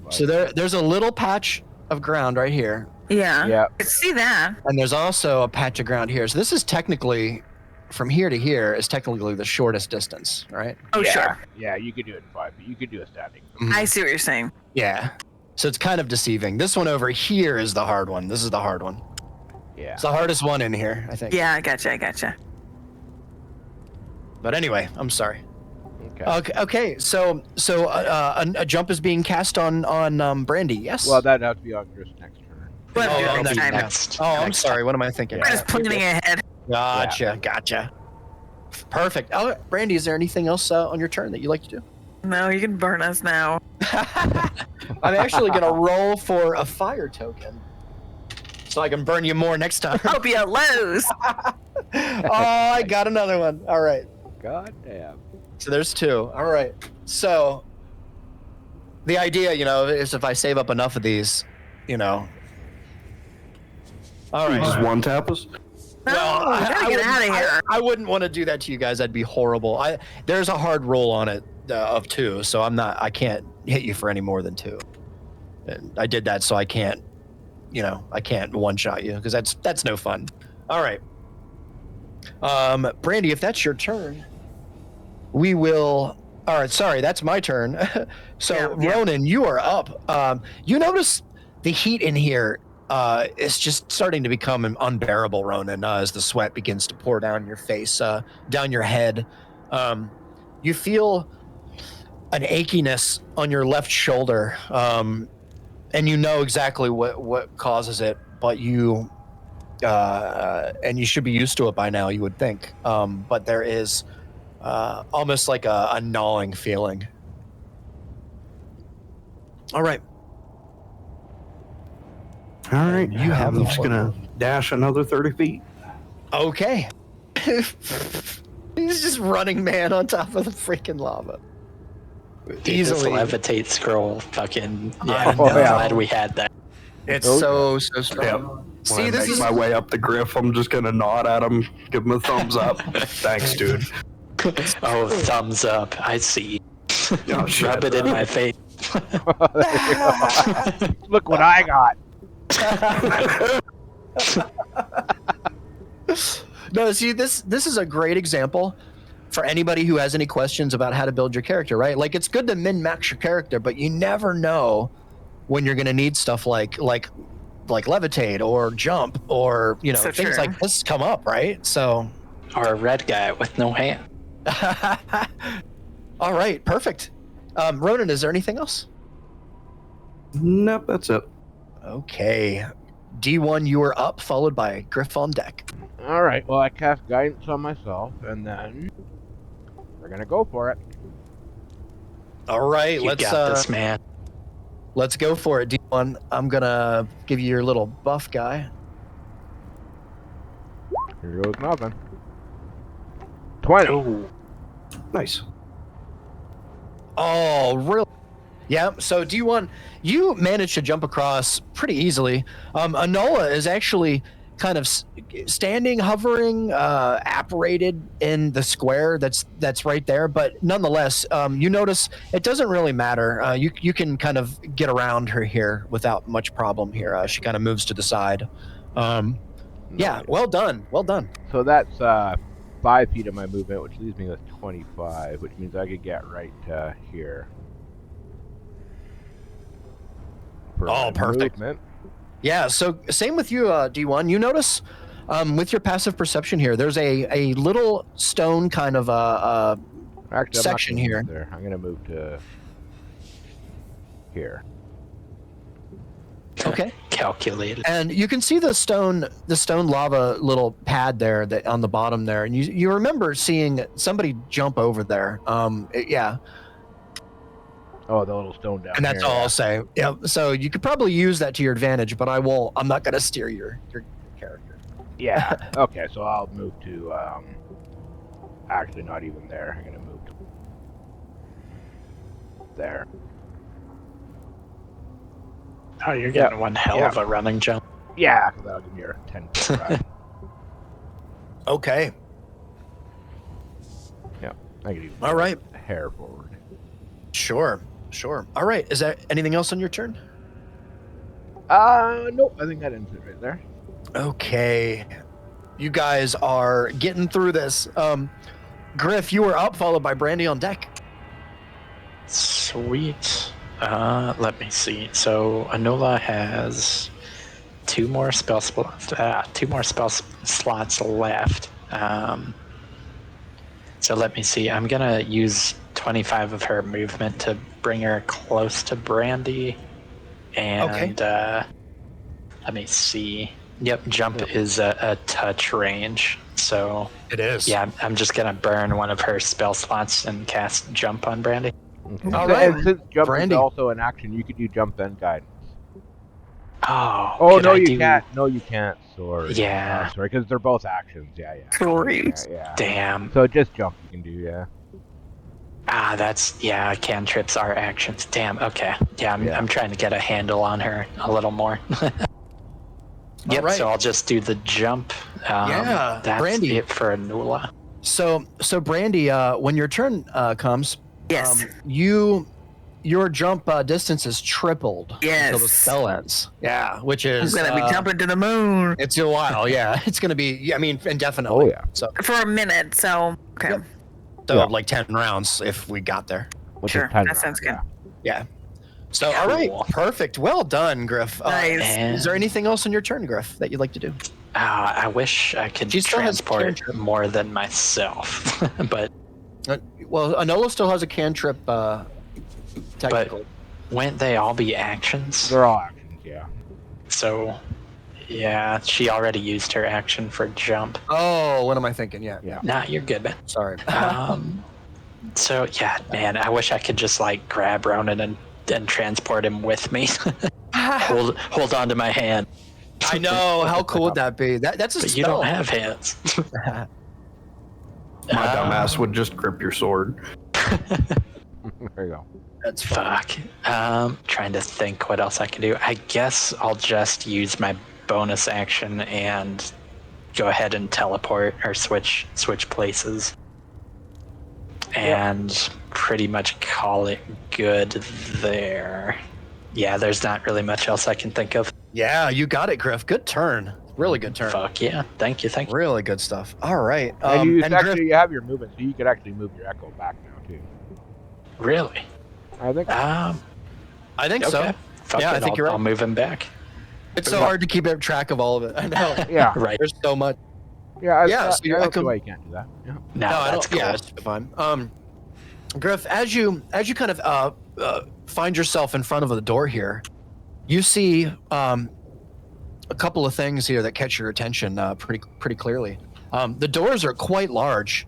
So there's a little patch of ground right here. Yeah. Yeah. I see that. And there's also a patch of ground here. So this is technically, from here to here, is technically the shortest distance, right? Oh, sure. Yeah, you could do it in 5 feet. You could do a standing. I see what you're saying. Yeah. So it's kind of deceiving. This one over here is the hard one. This is the hard one. Yeah. It's the hardest one in here, I think. Yeah, I gotcha. But anyway, I'm sorry. Okay. So a jump is being cast on Brandy. Yes. Well, that has to be on Chris next turn. I'm sorry. What am I thinking? We're just planning ahead. Gotcha. Perfect. Brandy, is there anything else on your turn that you like to do? No, you can burn us now. I'm actually gonna roll for a fire token, so I can burn you more next time. Hope you lose. I got another one. All right. God damn. So there's 2. All right. So the idea, is if I save up enough of these, All right. Just one tap us? No, gotta get out of here. I wouldn't want to do that to you guys. That'd be horrible. There's a hard roll on it of 2, so I can't hit you for any more than 2. And I did that, so I can't, I can't one-shot you because that's no fun. All right. Brandy, if that's your turn, we will. All right, sorry, that's my turn. Ronan, you are up. You notice the heat in here is just starting to become unbearable, Ronan, as the sweat begins to pour down your face, down your head. You feel an achiness on your left shoulder, and you know exactly what causes it, but you should be used to it by now, you would think. But there is almost like a gnawing feeling. All right. I'm just gonna dash another 30 feet. Okay. He's just running man on top of the freaking lava. Easily levitate scroll. Fucking I'm glad we had that. It's so strong. Yeah. See, this is my way up the griff. I'm just gonna nod at him, give him a thumbs up. Thanks, dude. Oh, thumbs up. I see. Oh, rub it in my face. Look what I got. No, see, this is a great example for anybody who has any questions about how to build your character, right? Like, it's good to min-max your character, but you never know when you're going to need stuff like levitate or jump or, things like this come up, right? So, or a red guy with no hand. All right, perfect. Ronan, is there anything else? Nope, that's it. Okay. D1, you are up, followed by Griff on deck. All right, well, I cast guidance on myself, and then we're going to go for it. All right, You got this, man. Let's go for it, D1. I'm gonna give you your little buff guy. Here goes nothing. 20. Ooh. Nice. Oh, really? Yeah. So D1, you managed to jump across pretty easily. Anola is actually kind of standing, hovering, apparated in the square that's right there. But nonetheless, you notice it doesn't really matter. You can kind of get around her here without much problem here. She kind of moves to the side. Yeah, well done. Well done. So that's 5 feet of my movement, which leaves me with 25, which means I could get right here. Oh, perfect. Movement. Yeah, so same with you, D1. You notice with your passive perception here, there's a little stone kind of Actually, section here. There. I'm going to move to here. Okay. Calculated. And you can see the stone lava little pad there that on the bottom there, and you remember seeing somebody jump over there. Yeah. Oh, the little stone down. And that's here, all I'll say. Yeah. So you could probably use that to your advantage, but I'm not going to steer your character. Yeah. Okay, so I'll move to actually not even there. I'm going to move to there. Oh, you're getting one hell of a running jump. Yeah, that'll give me your 10 foot ride. Okay. Yeah, I can even All right. hair forward. Sure. All right. Is there anything else on your turn? Nope. I think that ends it right there. Okay. You guys are getting through this. Griff, you were up, followed by Brandy on deck. Sweet. Let me see. So Anola has 2 more spell slots. 2 more spell slots left. So let me see. I'm gonna use 25 of her movement to bring her close to Brandy, and let me see. Yep, jump is a touch range. So it is. Yeah, I'm just gonna burn one of her spell slots and cast jump on Brandy. Okay. All right. And since jump Brandy. is also an action, you could do jump and guidance. Oh, no, you can't. No, you can't. Sorry. Yeah. Sorry, because they're both actions. Yeah. Sorry. Yeah. Damn. So just jump you can do, yeah. Cantrips are actions. Damn, okay. Yeah, I'm trying to get a handle on her a little more. Yep, right. So I'll just do the jump. That's Brandy. it for Anula. So Brandy, when your turn comes, Yes. Your jump distance is tripled until the spell ends. Yeah, which is I'm gonna be jumping to the moon it's a while. Yeah, it's gonna be. I mean, indefinitely. Oh yeah. So for a minute. So okay. Yep. So like 10 rounds if we got there. Sure, that sounds good. Yeah. So all right, perfect. Well done, Griff. Nice. Is there anything else on your turn, Griff, that you'd like to do? I wish I could transport more than myself, but. Well, Anola still has a cantrip. Technically. But wouldn't they all be actions? They're all actions, yeah. So, yeah, she already used her action for jump. Oh, what am I thinking? Yeah. Nah, you're good, man. Sorry. So, yeah, man, I wish I could just, like, grab Ronan and transport him with me. hold on to my hand. I know. How cool would that be? That's a but spell. you don't have hands. My dumbass would just grip your sword. There you go. That's fun. Fuck. Trying to think what else I can do. I guess I'll just use my bonus action and go ahead and teleport or switch places. And pretty much call it good there. Yeah, there's not really much else I can think of. Yeah, you got it, Griff. Good turn. Really good turn. Fuck yeah. Thank you. Really good stuff. All right. And you Griff, you have your movement, so you could actually move your echo back now too. Really? I think. I think so. Fuck yeah, it, I think you're right. I'll move him back. It's so hard to keep track of all of it. I know. Yeah. Right. There's so much. Yeah. So I don't see why you can't do that. Yeah. No, that's cool. Yeah, that's fine. Griff, as you kind of find yourself in front of the door here, you see a couple of things here that catch your attention pretty clearly. The doors are quite large,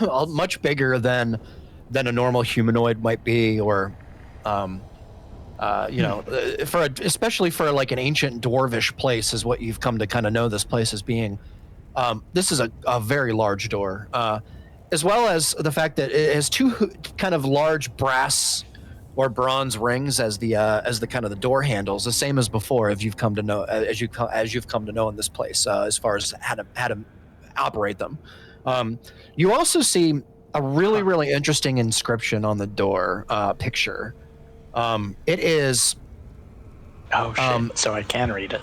much bigger than than a normal humanoid might be, or especially for like an ancient dwarvish place is what you've come to kind of know this place as being. This is a very large door, as well as the fact that it has two kind of large brass or bronze rings as the kind of the door handles, the same as before. If you've come to know as you've come to know in this place, as far as how to operate them. You also see a really interesting inscription on the door picture. It is. Oh shit! So I can read it.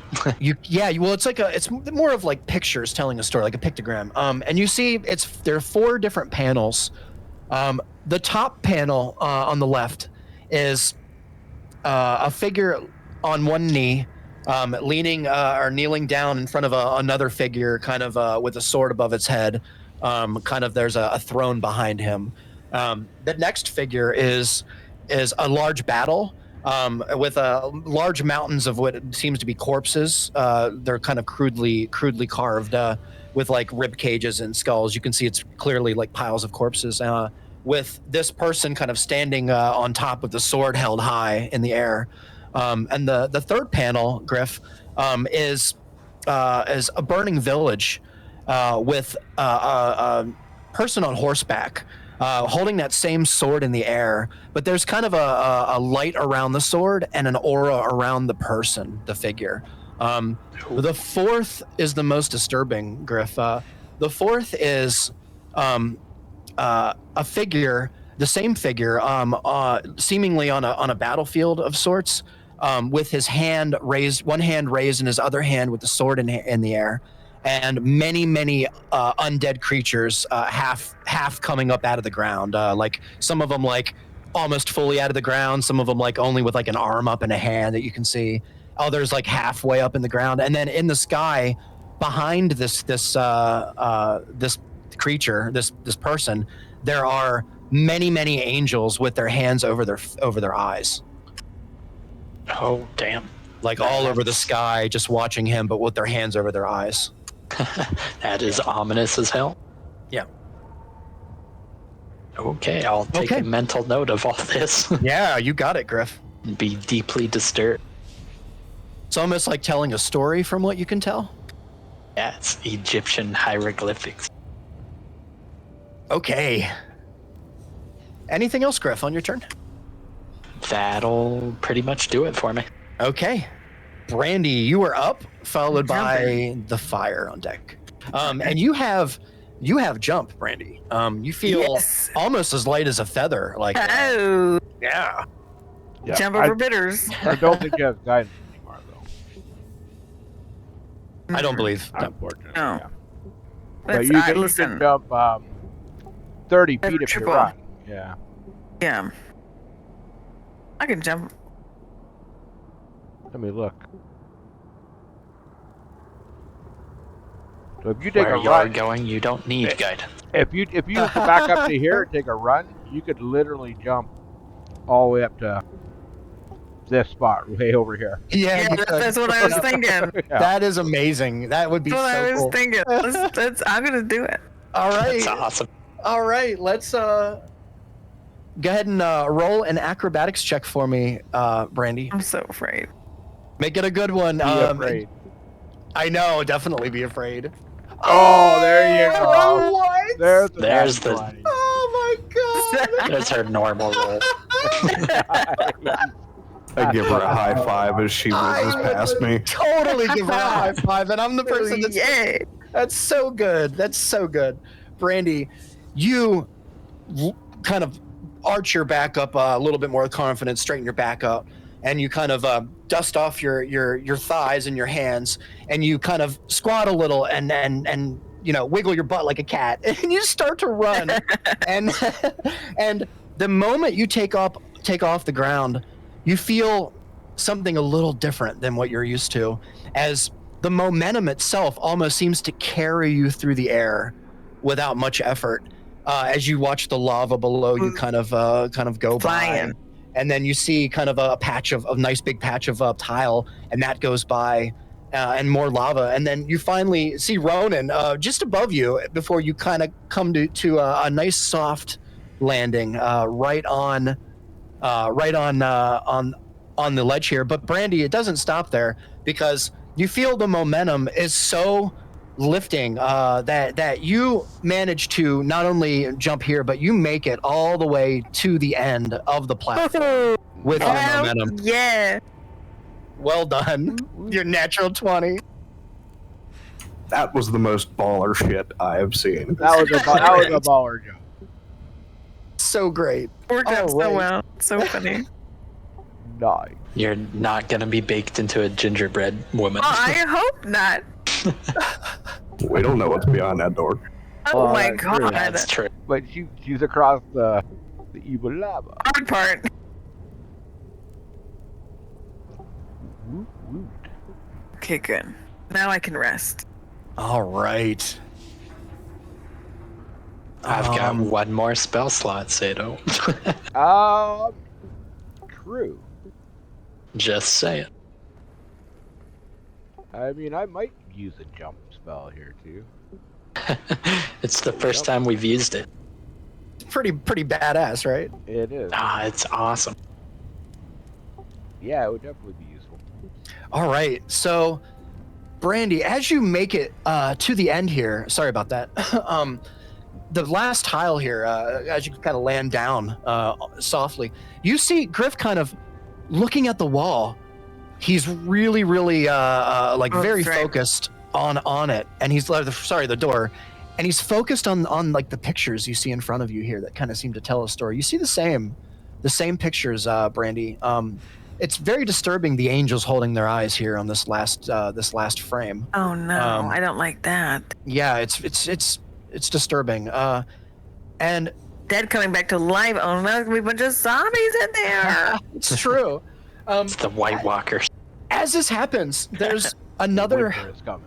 Well, it's more of like pictures telling a story, like a pictogram. And you see, there are 4 different panels. The top panel on the left is a figure on one knee, leaning or kneeling down in front of another figure, kind of with a sword above its head. Kind of there's a throne behind him. The next figure is a large battle. With large mountains of what seems to be corpses. They're kind of crudely carved with like rib cages and skulls. You can see it's clearly like piles of corpses. With this person kind of standing on top with the sword held high in the air. And the third panel, Griff, is a burning village with a person on horseback. Holding that same sword in the air, but there's kind of a light around the sword and an aura around the person, the figure. The fourth is the most disturbing, Griff. The fourth is a figure, the same figure, seemingly on a battlefield of sorts, with his hand raised, one hand raised and his other hand with the sword in the air. And many undead creatures, half coming up out of the ground. Like some of them like almost fully out of the ground. Some of them like only with like an arm up and a hand that you can see. Others like halfway up in the ground. And then in the sky, behind this creature, this person, there are many angels with their hands over their eyes. Oh damn! Like all over the sky, just watching him, but with their hands over their eyes. That is ominous as hell. Yeah. Okay, I'll take a mental note of all this. Yeah, you got it, Griff. Be deeply disturbed. It's almost like telling a story from what you can tell. Yeah, it's Egyptian hieroglyphics. Okay. Anything else, Griff, on your turn? That'll pretty much do it for me. Okay. Brandy, you are up, followed by the fire on deck. And you have jump, Brandy. You feel almost as light as a feather. Like yeah. Jump over bitters. I don't think you have guidance anymore, though. I don't believe. Unfortunately. No. Yeah. But you can jump 30 feet if you run. Yeah. Yeah. I can jump. Let me look. So if you take Where a you're run, going, you don't need guidance. If you back up to here and take a run, you could literally jump all the way up to this spot way over here. Yeah, that's what I was thinking. Yeah. That is amazing. That would be that's so what I was cool. thinking. I'm gonna do it. All right. That's awesome. All right, let's go ahead and roll an acrobatics check for me, Brandy. I'm so afraid. Make it a good one. Be afraid. I know, definitely be afraid. Oh, there you go. What? There's the. Oh my god. There's her normal roll. I give her a high five as she whizzes past me. Totally give her a high five, and I'm the person that's. Yay. That's so good. That's so good. Brandy, you kind of arch your back up a little bit more with confidence, straighten your back up, and you kind of dust off your thighs and your hands, and you kind of squat a little and wiggle your butt like a cat, and you start to run. and the moment you take off the ground, you feel something a little different than what you're used to, as the momentum itself almost seems to carry you through the air without much effort. As you watch the lava below you kind of go Flying. by, and then you see kind of a nice big patch of tile, and that goes by, and more lava, and then you finally see Ronan just above you before you kind of come to a nice soft landing right on the ledge here. But Brandy, it doesn't stop there, because you feel the momentum is so lifting that you manage to not only jump here, but you make it all the way to the end of the platform with your momentum. Yeah. Well done. Your natural 20. That was the most baller shit I have seen. That was a baller jump. So great. Worked out so well. So funny. Nice. You're not gonna be baked into a gingerbread woman. I hope not. We don't know what's behind that door. Oh my god. That's true. But she's across the evil lava. Hard part. Okay, good. Now I can rest. All right. I've got one more spell slot, Sato. True. Just say it. I mean, I might use a jump spell here too. It's the first time we've used it. Pretty badass, right? It is. It's awesome. Yeah, it would definitely be useful. All right, so Brandy, as you make it to the end here, sorry about that. The last tile here, as you kind of land down softly, you see Griff kind of looking at the wall. He's really very focused on it, and he's the door, and he's focused on like the pictures you see in front of you here that kind of seem to tell a story. You see the same pictures, Brandy. It's very disturbing, the angels holding their eyes here on this last frame. Oh no, I don't like that. Yeah, it's disturbing. And Dead coming back to life. Oh no, there's gonna be a bunch of zombies in there. it's true. It's the White Walkers. As this happens, there's another. Winter is coming.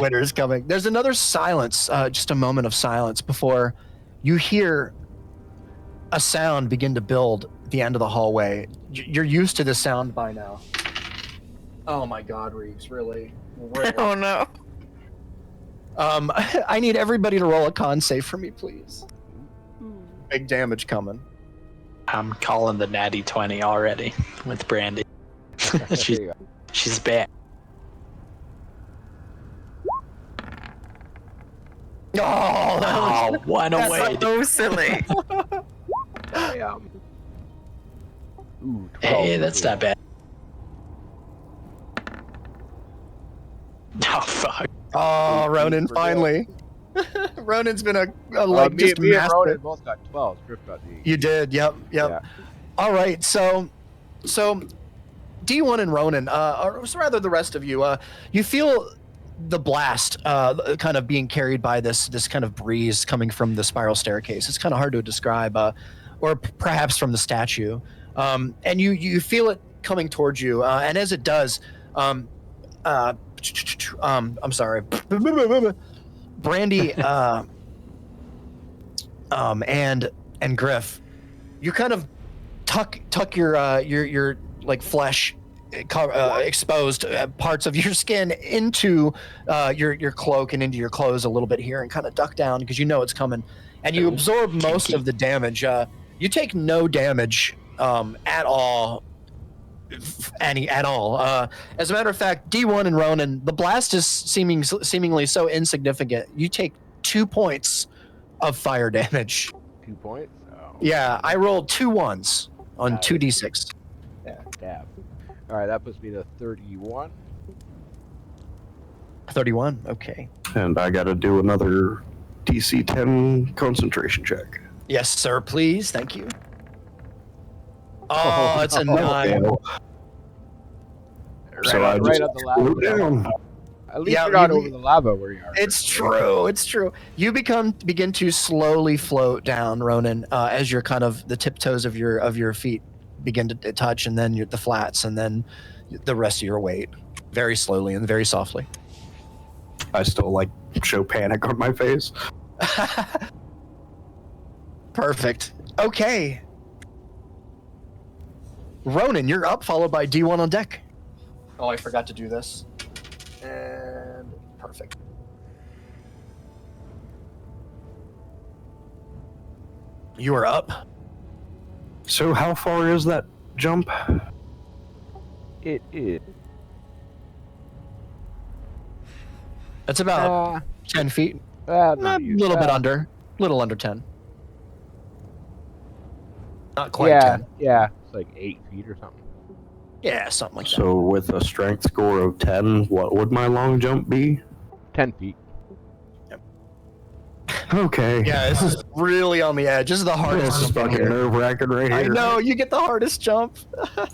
Winter is coming. There's another silence, just a moment of silence before you hear a sound begin to build at the end of the hallway. You're used to this sound by now. Oh my God, Reeves, really? Oh no. I need everybody to roll a con save for me, please. Big damage coming. I'm calling the natty 20 already with Brandy. She's back. Oh, one away. So silly. Ooh, 12. Hey, that's not bad. Oh, fuck. Oh, Ronan, finally. Ronan's been a me master. and Ronan both got 12. Griff got the 8. You did, yep. Yeah. All right, so D1 and Ronan, or rather the rest of you, you feel the blast kind of being carried by this kind of breeze coming from the spiral staircase. It's kind of hard to describe, or perhaps from the statue. And you feel it coming towards you, and as it does, I'm sorry, Brandy, and Griff, you kind of tuck your like flesh, exposed parts of your skin into your cloak and into your clothes a little bit here, and kind of duck down because you know it's coming, and you absorb most of the damage. You take no damage at all. At all. As a matter of fact, D1 and Ronan, the blast is seemingly so insignificant. You take 2 points of fire damage. 2 points? Oh. Yeah, I rolled 2 1s on 2d6. Yeah. Damn. All right, that puts me to 31. 31, okay. And I got to do another DC 10 concentration check. Yes, sir, please. Thank you. Oh, it's a 9. So I right just up the lava. down. At least you're not over the lava where you are. It's true. It's true. You begin to slowly float down, Ronan, as your kind of the tiptoes of your feet begin to touch, and then the flats, and then the rest of your weight, very slowly and very softly. I still show panic on my face. Perfect. Okay. Ronan, you're up, followed by D1 on deck. Oh, I forgot to do this. And perfect. You are up. So how far is that jump? It is. It's about 10 feet. A little bit under. Little under 10. Not quite 10. Yeah. It's like 8 feet or something. Yeah, something like that. So with a strength score of 10, what would my long jump be? 10 feet. Okay. Yeah, this is really on the edge. This is the hardest. This is fucking nerve-wracking right here. I know, you get the hardest jump.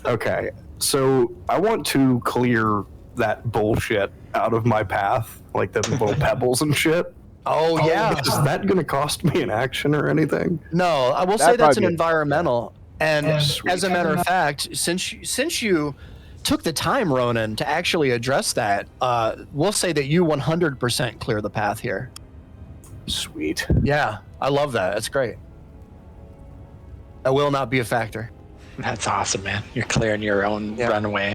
Okay, so I want to clear that bullshit out of my path, like the little pebbles and shit. Oh, yeah. Is that going to cost me an action or anything? No, I will say that's an environmental. And as a matter of fact, since you took the time, Ronan, to actually address that, we'll say that you 100% clear the path here. Sweet. Yeah, I love that. That's great. That will not be a factor. That's awesome, man. You're clearing your own runway.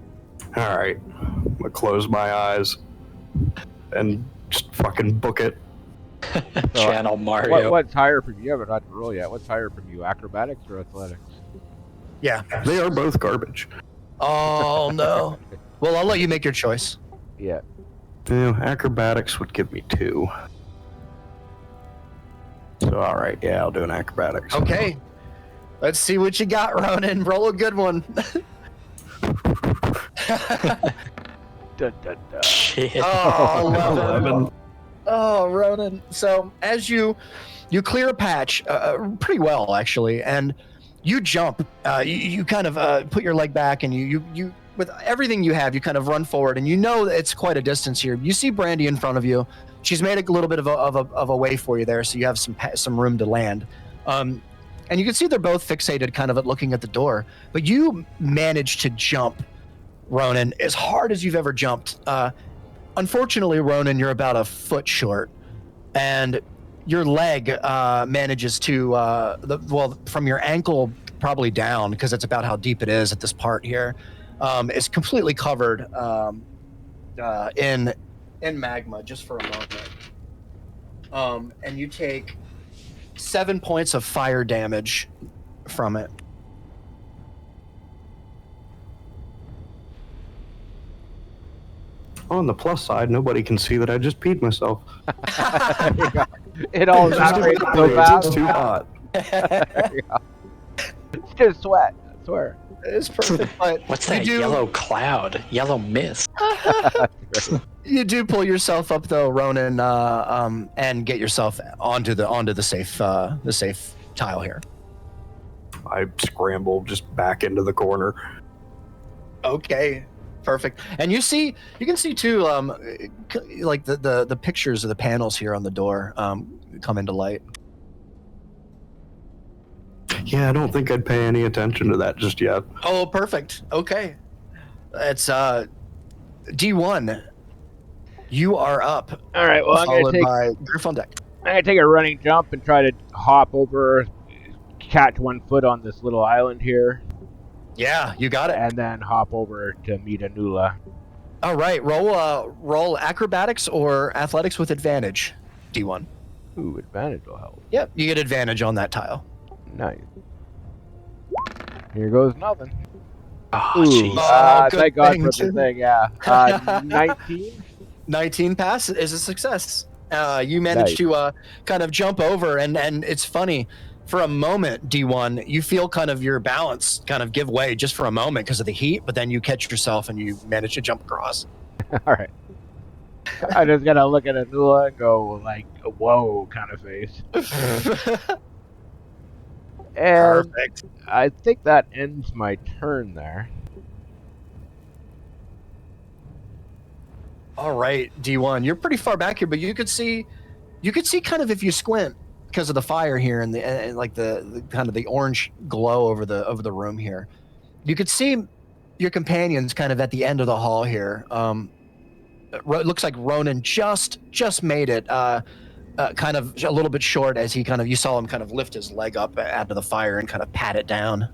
All right. I'm going to close my eyes and just fucking book it. Channel Mario. What's higher from you? You haven't had to roll yet. What's higher from you, acrobatics or athletics? Yeah. They are both garbage. Oh, no. Well, I'll let you make your choice. Yeah. Acrobatics would give me 2. So, all right. Yeah, I'll do an acrobatics. Okay. Let's see what you got, Ronan. Roll a good one. Shit. Oh, 11. Oh, Ronan. So as you clear a patch pretty well, actually, and you jump, you kind of put your leg back, and you with everything you have, you kind of run forward, and you know that it's quite a distance here. You see Brandy in front of you. She's made a little bit of a way for you there, so you have some room to land. And you can see they're both fixated kind of at looking at the door, but you managed to jump, Ronan, as hard as you've ever jumped. Unfortunately, Ronan, you're about a foot short, and your leg manages to, from your ankle probably down, because it's about how deep it is at this part here, is completely covered in magma just for a moment. And you take 7 points of fire damage from it. On the plus side, nobody can see that I just peed myself. It all evaporates so fast. It's too hot. It's just sweat, I swear. It's perfect. But what's that yellow cloud? Yellow mist. You do pull yourself up though, Ronan, and get yourself onto the safe tile here. I scramble just back into the corner. Okay. Perfect. And you can see too, like the pictures of the panels here on the door come into light. Yeah, I don't think I'd pay any attention to that just yet. Oh, perfect. Okay. It's D1. You are up. All right. Well, I'm gonna take a running jump and try to hop over, catch one foot on this little island here. Yeah, you got it. And then hop over to meet Anula. All right, roll acrobatics or athletics with advantage, D1. Ooh, advantage will help. Yep, you get advantage on that tile. Nice. Here goes nothing. Oh, jeez. Thank God for the thing, yeah. 19? 19 pass is a success. You managed to kind of jump over, and it's funny. For a moment, D1, you feel kind of your balance kind of give way just for a moment because of the heat, but then you catch yourself and you manage to jump across. All right. I just gotta look at Anula and go like, whoa, kind of face. And perfect. I think that ends my turn there. All right, D1, you're pretty far back here, but you could see kind of if you squint, because of the fire here and the kind of the orange glow over the room here, you could see your companions kind of at the end of the hall here. It looks like Ronan just made it, kind of a little bit short as you saw him kind of lift his leg up out of the fire and kind of pat it down.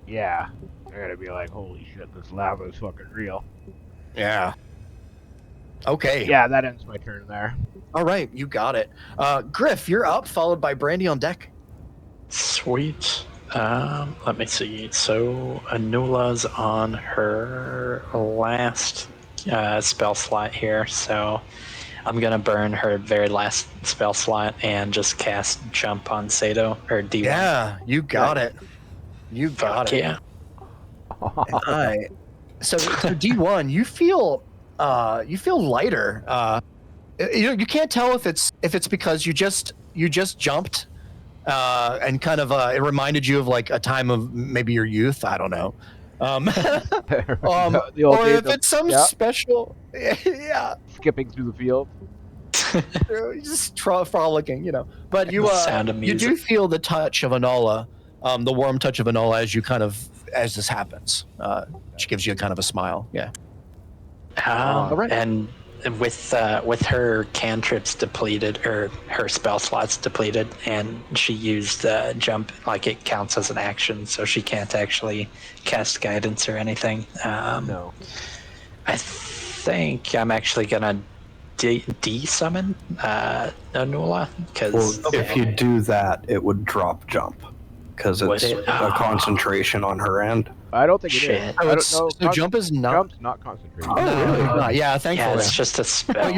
Yeah, I gotta be like, holy shit, this lava is fucking real. Yeah. Okay. Yeah, that ends my turn there. All right, you got it. Griff, you're up, followed by Brandy on deck. Sweet. Let me see. So Anula's on her last spell slot here, so I'm gonna burn her very last spell slot and just cast Jump on Sato, or D1. Yeah, you got it. You got it. Yeah. So D1, you feel lighter. You can't tell if it's because you just jumped, and kind of it reminded you of like a time of maybe your youth. I don't know. Or if it's some special, skipping through the field, just frolicking, But you do feel the touch of Anula, the warm touch of Anula as this happens. She gives you kind of a smile. Yeah. Right. And with her cantrips depleted, or her spell slots depleted, and she used jump, like it counts as an action, so she can't actually cast guidance or anything. No. I think I'm actually gonna de-summon Anula, because if you do that, it would drop jump because it's a concentration on her end. I don't think it is. I don't know. So jump is not. Jump's not concentration. Oh, really? Yeah, thankfully. Yeah, it's just a spell.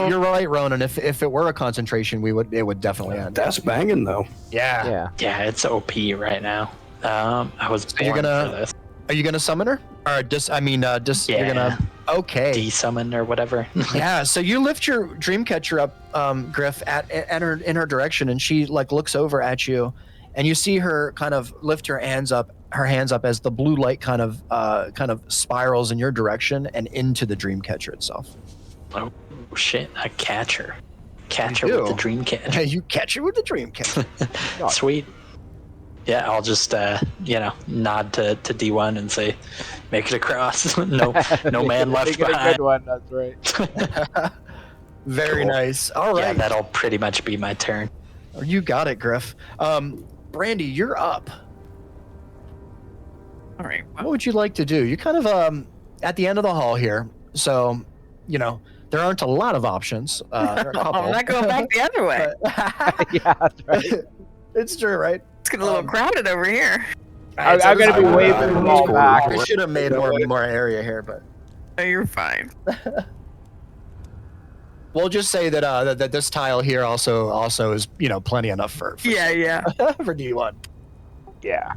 You're right, Ronan. If it were a concentration, it would definitely end. That's banging though. Yeah. Yeah, it's OP right now. I was born for this. Are you gonna summon her, or you're gonna de-summon or whatever? Yeah. So you lift your Dreamcatcher up, Griff, in her direction, and she like looks over at you, and you see her kind of lift her hands up as the blue light kind of spirals in your direction and into the Dreamcatcher itself. Oh shit! I catch her with the Dreamcatcher. You catch her with the Dreamcatcher. Sweet. Yeah, I'll just nod to D1 and say, "Make it across. no man left behind." A good one. That's right. Very nice. All right. Yeah, that'll pretty much be my turn. You got it, Griff. Brandy, you're up. All right. What would you like to do? You kind of at the end of the hall here, so there aren't a lot of options. There are a couple. I'm not going back the other way. Yeah, that's right. It's true, right? It's getting a little crowded over here. I'm going to be way more back. I should have made more area here, but Oh, you're fine. We'll just say that this tile here also is plenty enough for yeah for D1. Yeah.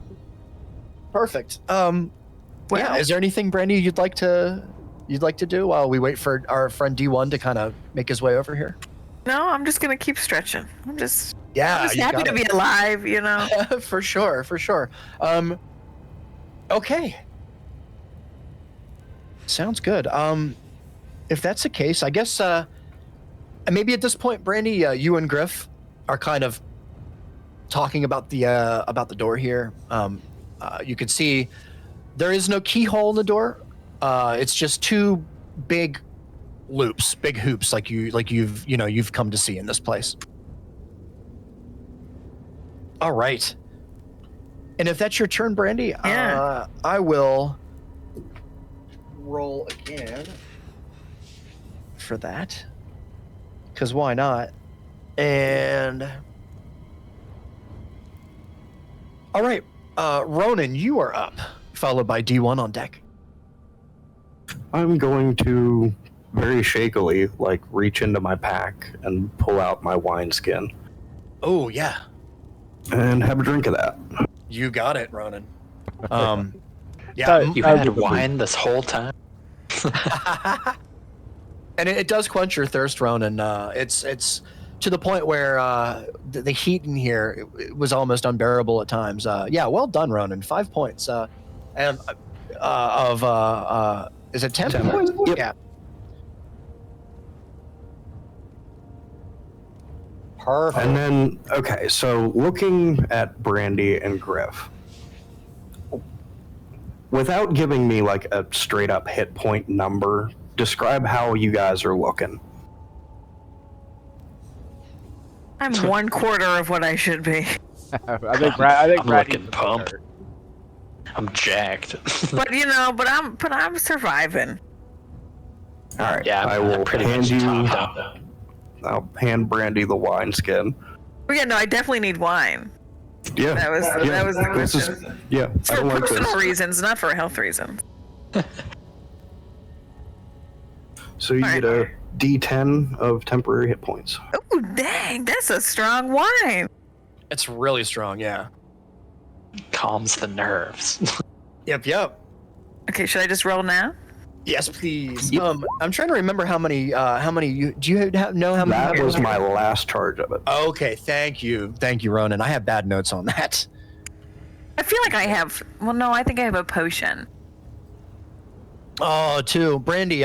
Perfect. Yeah. Is there anything, Brandy, you'd like to do while we wait for our friend D1 to kind of make his way over here? No, I'm just gonna keep stretching. I'm just happy to be alive, For sure. Okay. Sounds good. If that's the case, I guess maybe at this point, Brandy, you and Griff are kind of talking about the door here. You can see there is no keyhole in the door. It's just two big loops, big hoops, like you've come to see in this place. All right. And if that's your turn, Brandy, I will roll again for that. Because why not? And all right, Ronan, you are up, followed by D1 on deck. I'm going to very shakily reach into my pack and pull out my wineskin. Oh yeah. And have a drink of that. You got it, Ronan. Yeah, you had wine this whole time. And it does quench your thirst, Ronan. It's to the point where the heat in here it was almost unbearable at times. Yeah, well done, Ronan. 5 points. And is it 10 points? Yep. Yeah. Perfect. And then, okay, so looking at Brandy and Griff, without giving me a straight up hit point number, describe how you guys are looking. I'm 1/4 of what I should be. I think I'm looking pumped. I'm jacked. But I'm surviving. All right. Yeah, I will pretty hand much you. topped up. I'll hand Brandy the wineskin. Oh yeah, no, I definitely need wine. Yeah. That was the question. It's for I don't like personal this. reasons, not for health reasons. So you get a D10 of temporary hit points. Oh, dang, that's a strong wine. It's really strong, yeah. Calms the nerves. Yep. Okay, should I just roll now? Yes, please. I'm trying to remember how many do you know how many? That was my last charge of it. Okay, thank you, Ronan. I have bad notes on that. I feel like I have. Well, no, I think I have a potion. Oh, 2. Brandy,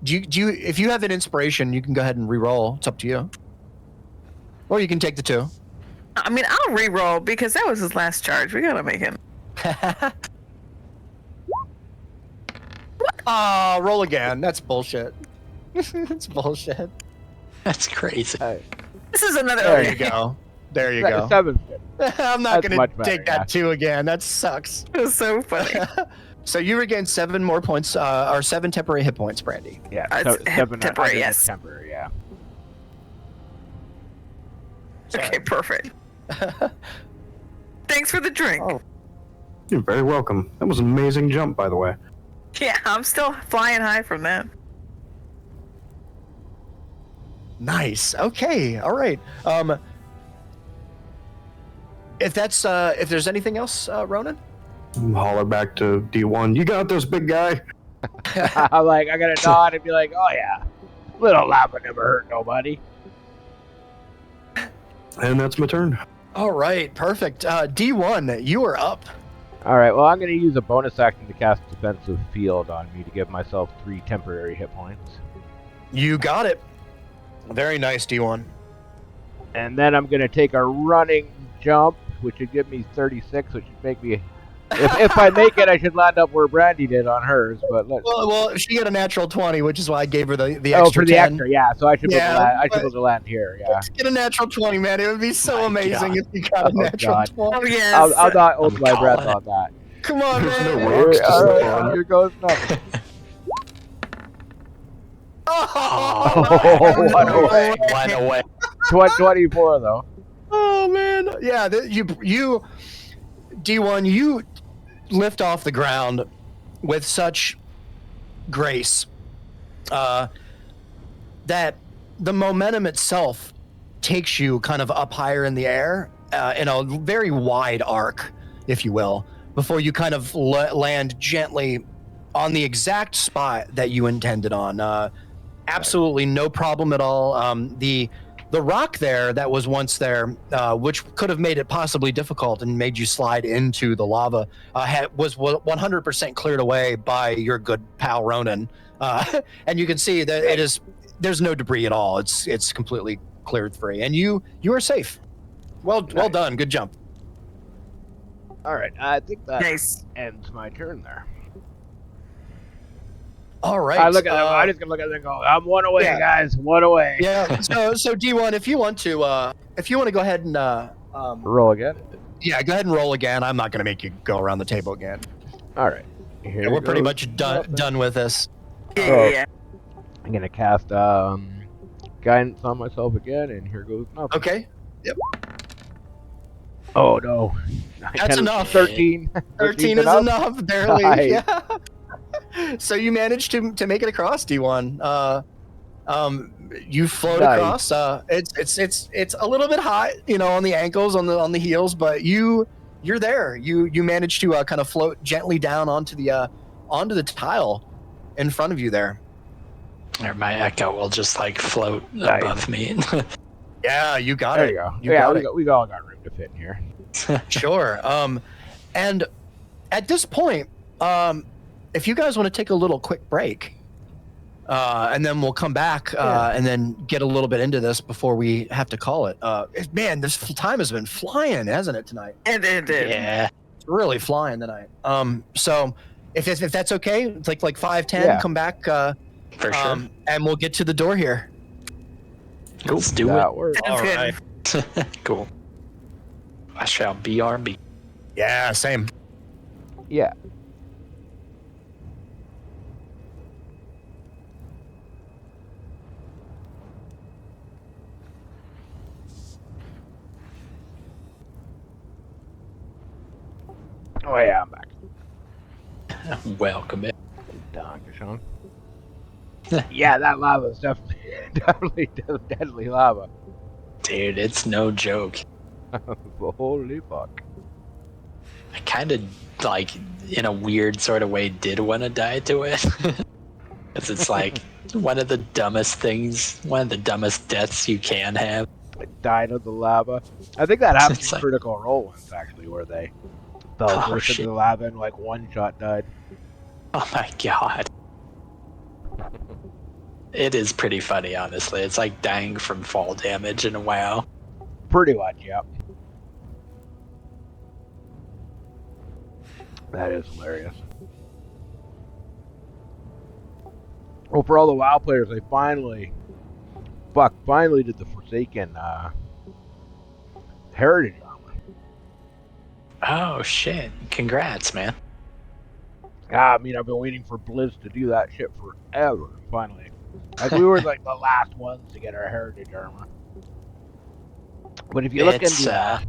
do you if you have an inspiration, you can go ahead and re-roll. It's up to you. Or you can take the 2. I mean, I'll re-roll because that was his last charge. We gotta make him. Oh, roll again. That's bullshit. That's bullshit. That's crazy. This is another. There you go. There you go. 7's good. I'm not That's going to much better, take that 2 again. That sucks. It was so funny. So you regain 7 more points, or 7 temporary hit points, Brandy. Yeah, It's 7 temporary, yes. Temporary, yeah. Okay, perfect. Thanks for the drink. Oh. You're very welcome. That was an amazing jump, by the way. Yeah, I'm still flying high from that. Nice. Okay. All right. If there's anything else, Ronan? Holler back to D1. You got this, big guy. I'm like, I gotta nod and be like, oh yeah, little lava never hurt nobody. And that's my turn. All right. Perfect. D1, you are up. All right, well, I'm gonna use a bonus action to cast Defensive Field on me to give myself 3 temporary hit points. You got it. Very nice, D1. And then I'm gonna take a running jump, which would give me 36, which would make me. If I make it, I should land up where Brandy did on hers. But well, she got a natural 20, which is why I gave her the extra. Oh, for the 10. extra, yeah. So I should be able to land, but- be able to land here. Yeah. Let's get a natural 20, man. It would be so My amazing God. if you got a Oh, natural God. 20. Oh yes. I'll not hold I'm my breath calling on that. Come on, There's man. no rocks to All step right, on. here goes nothing. Oh, One away. One away. 24 though. Oh man, yeah. You D1, you lift off the ground with such grace that the momentum itself takes you kind of up higher in the air in a very wide arc, if you will, before you kind of land gently on the exact spot that you intended on. Absolutely no problem at all. The rock there that was once there, which could have made it possibly difficult and made you slide into the lava, was 100% cleared away by your good pal Ronan. And you can see that there's no debris at all. It's completely cleared free, and you are safe. Well done. Good jump. All right, I think that Nice. ends my turn there. All right. I look at them. I just gonna look at them and go, I'm one away, guys. One away. Yeah. So D1, if you want to go ahead and Roll again. yeah, go ahead and roll again. I'm not gonna make you go around the table again. All right. Here We're pretty goes much done with this. Yeah. I'm gonna cast guidance on myself again, and here goes nothing. Okay. Oh no. That's enough. 13. 13 is enough, barely. Nice. Yeah. So you managed to make it across, D1. You float Nice. across. It's a little bit hot, on the ankles, on the heels, but you're there. You managed to kind of float gently down onto the tile in front of you there. Or my echo will just float Nice. above me. Yeah, you got There it. you go. You Yeah, got we it. got, we all got room to fit in here. Sure. And at this point, if you guys want to take a little quick break, and then we'll come back and then get a little bit into this before we have to call it. Man, this time has been flying, hasn't it, tonight? It did. Yeah. It's really flying tonight. So if that's okay, it's like 5:10, Yeah. come back, For sure. and we'll get to the door here. Let's do That works. Sounds All good. right. it. Cool. I shall BRB. Yeah, same. Yeah. Oh yeah, I'm back. Welcome in. Danke schön. Yeah, that lava is definitely deadly lava. Dude, it's no joke. Holy fuck. I kind of, like, in a weird sort of way, did want to die to it. Because it's like one of the dumbest deaths you can have. Died of the lava. I think that happened in Critical Role once, actually, where they fell burst into the lava and like one shot died. Oh my god. It is pretty funny, honestly. It's like dying from fall damage in a WoW. Pretty much, yep. That is hilarious. Well, for all the WoW players, they finally did the Forsaken Heritage armor. Oh shit! Congrats, man. I mean, I've been waiting for Blizz to do that shit forever. Finally, like we were like the last ones to get our Heritage armor. But if you look into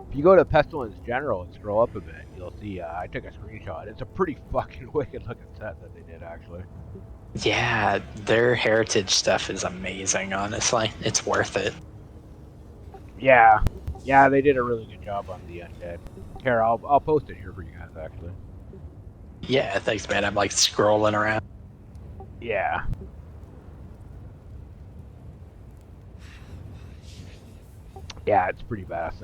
if you go to Pestilence General and scroll up a bit, you'll see. I took a screenshot. It's a pretty fucking wicked looking set that they did, actually. Yeah, their heritage stuff is amazing, honestly. It's worth it. Yeah, they did a really good job on the undead. Here, I'll post it here for you guys, actually. Yeah, thanks, man. I'm like scrolling around. Yeah. Yeah, it's pretty fast.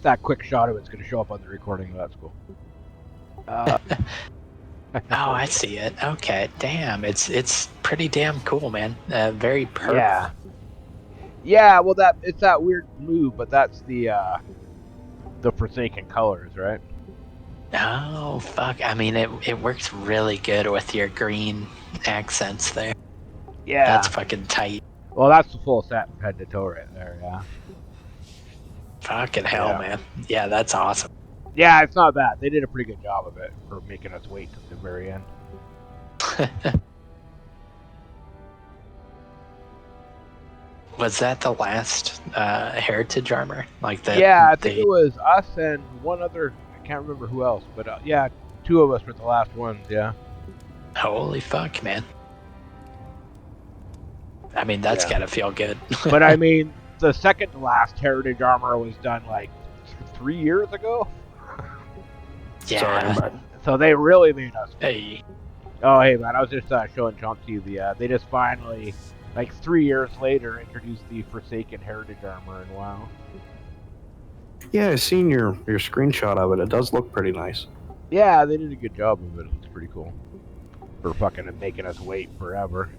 That quick shot of it's going to show up on the recording. That's cool. Oh, I see it. Okay, damn, it's pretty damn cool, man. Very purple. Yeah. Yeah, well, it's that weird blue, but that's the Forsaken colors, right? Oh fuck! I mean, it works really good with your green accents there. Yeah, that's fucking tight. Well, that's the full set from head to toe right there. Yeah. Fucking hell, man. Yeah, that's awesome. Yeah, it's not bad. They did a pretty good job of it for making us wait till the very end. Was that the last heritage armor? Like that? Yeah, I think it was us and one other. I can't remember who else, but yeah, two of us were the last ones. Yeah. Holy fuck, man! I mean, that's gotta feel good. But I mean, the second to last heritage armor was done like 3 years ago. Yeah. Sorry, so they really made us. Hey. Oh, hey, man! I was just showing Chauncey they just finally, like 3 years later, introduced the Forsaken Heritage armor in WoW. Yeah, I've seen your screenshot of it. It does look pretty nice. Yeah, they did a good job of it. It looks pretty cool. For fucking making us wait forever.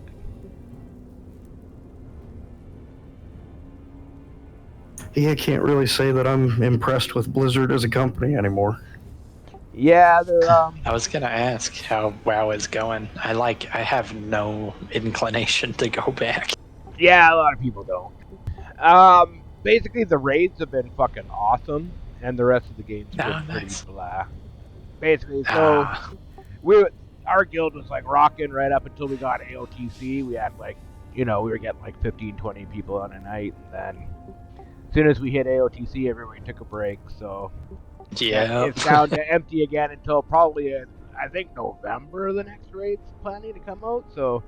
Yeah, I can't really say that I'm impressed with Blizzard as a company anymore. Yeah, they're I was gonna ask how WoW is going. I have no inclination to go back. Yeah, a lot of people don't. Basically the raids have been fucking awesome, and the rest of the game's been pretty blah. Basically, so our guild was like rocking right up until we got AOTC. We had like, we were getting like 15, 20 people on a night, and then as soon as we hit AOTC, everybody took a break. So yeah, it's down to empty again until probably I think November. The next raid's planning to come out. So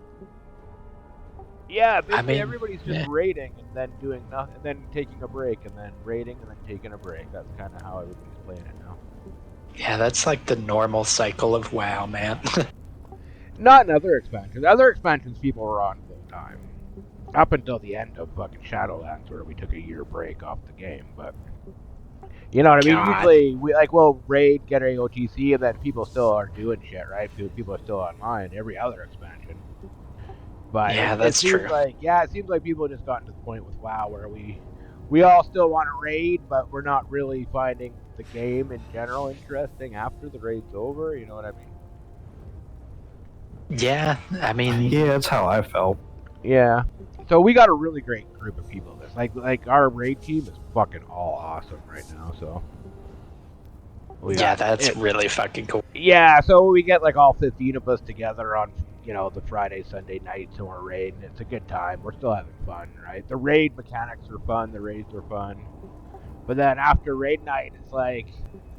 yeah, basically everybody's just raiding and then doing nothing, and then taking a break, and then raiding and then taking a break. That's kind of how everybody's playing it now. Yeah, that's like the normal cycle of WoW, man. Not in other expansions. Other expansions, people were on full time. Up until the end of fucking Shadowlands, where we took a year break off the game, but you know what I mean? God. Usually, we'll raid, get AOTC, and then people still are doing shit, right? People are still online, every other expansion. But yeah, that's true. It seems like people just gotten to the point with WoW where we all still want to raid, but we're not really finding the game in general interesting after the raid's over, you know what I mean? Yeah, I mean... Yeah, that's how I felt. Yeah. So we got a really great group of people. Like our raid team is fucking all awesome right now, so... that's really fucking cool. Yeah, so we get like all 15 of us together on, the Friday, Sunday nights, and we're raiding. It's a good time. We're still having fun, right? The raid mechanics are fun. The raids are fun. But then after raid night, it's like,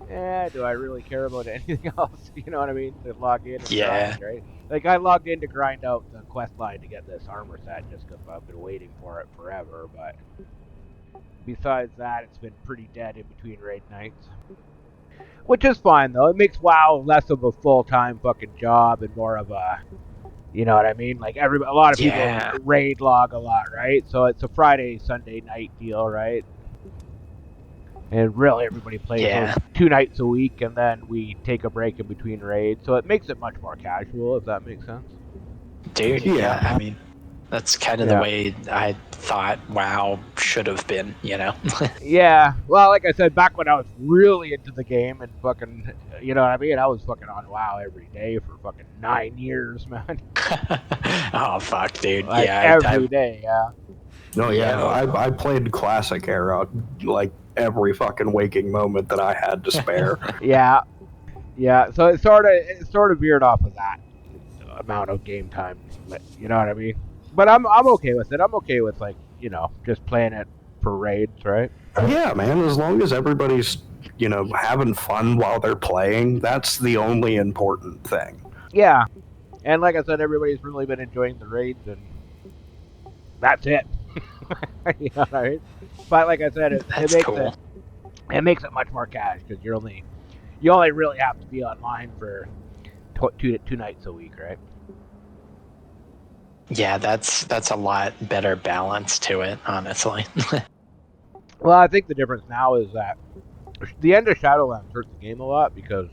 do I really care about anything else? You know what I mean? To log in and grind, right? Like, I logged in to grind out the quest line to get this armor set just because I've been waiting for it forever, but besides that, it's been pretty dead in between raid nights. Which is fine, though. It makes WoW less of a full-time fucking job and more of a, you know what I mean? Like, a lot of people raid log a lot, right? So it's a Friday, Sunday night deal, right? And really, everybody plays those 2 nights a week, and then we take a break in between raids. So it makes it much more casual, if that makes sense. Dude, yeah. I mean, that's kind of the way I thought WoW should have been, you know? Yeah. Well, like I said, back when I was really into the game and fucking, you know what I mean? I was fucking on WoW every day for fucking 9 years, man. Oh, fuck, dude. Like, every day, yeah. No, I played Classic era, like, every fucking waking moment that I had to spare. Yeah. So it sort of veered off of that amount of game time, you know what I mean? But I'm okay with it. I'm okay with, like, you know, just playing it for raids, right? Yeah, man. As long as everybody's, you know, having fun while they're playing, that's the only important thing. Yeah, and like I said, everybody's really been enjoying the raids, and that's it. You know what I mean? But like I said, it makes it much more cash because you only really have to be online for two nights a week, right? Yeah, that's a lot better balance to it, honestly. Well, I think the difference now is that the end of Shadowlands hurt the game a lot because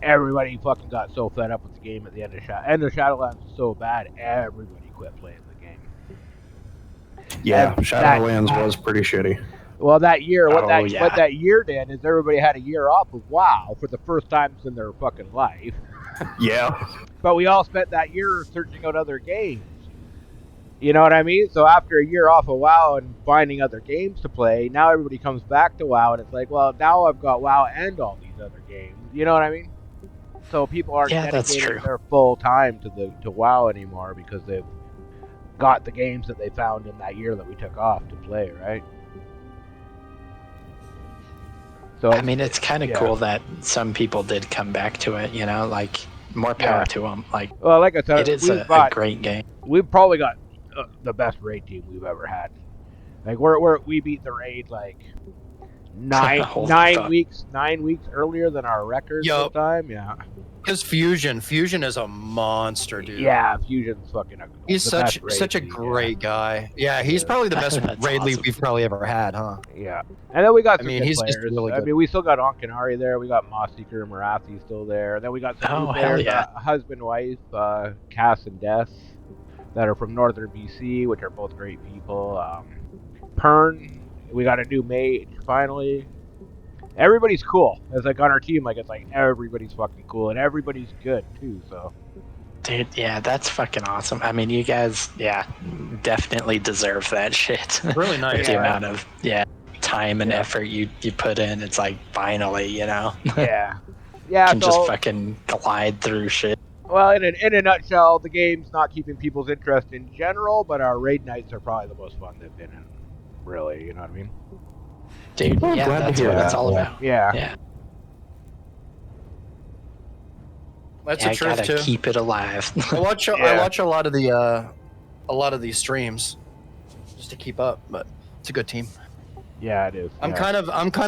everybody fucking got so fed up with the game at the end of Shadowlands was so bad, everybody quit playing the game. Yeah, Shadowlands was pretty shitty. Well, that year, what that year did is everybody had a year off of WoW for the first times in their fucking life. Yeah. But we all spent that year searching out other games. You know what I mean? So after a year off of WoW and finding other games to play, now everybody comes back to WoW and it's like, well, now I've got WoW and all these other games. You know what I mean? So people aren't dedicating their full time to WoW anymore because they've got the games that they found in that year that we took off to play, right? So I mean, it's kind of cool that some people did come back to it, you know, like, more power to them. Like, well, like I said, it is a great game. We've probably got the best raid team we've ever had. Like, we beat the raid, like, 9 weeks earlier than our record this time, yeah. Because Fusion is a monster, dude. Yeah, Fusion's fucking he's such a great guy. Yeah, he's probably the best raid lead we've probably ever had, huh? Yeah. And then we got some good he's players. Just really good. I mean, we still got Onkanari there. We got Mossseeker, Marathi still there. And then we got some new players, husband, wife, Cass and Des, that are from northern BC, which are both great people. Pern, we got a new mage, finally. Everybody's cool. It's like on our team, like, it's like everybody's fucking cool and everybody's good too, so. Dude, yeah, that's fucking awesome. I mean, you guys, definitely deserve that shit. Really nice. The amount of time and effort you put in, it's like, finally, you know. Yeah. Can just fucking glide through shit. Well, in a nutshell, the game's not keeping people's interest in general, but our raid nights are probably the most fun they've been in. Really, you know what I mean? Dude, that's what it's all about. Yeah. That's the truth too. Keep it alive. I watch a lot of these streams just to keep up, but it's a good team. Yeah, it is. I'm kind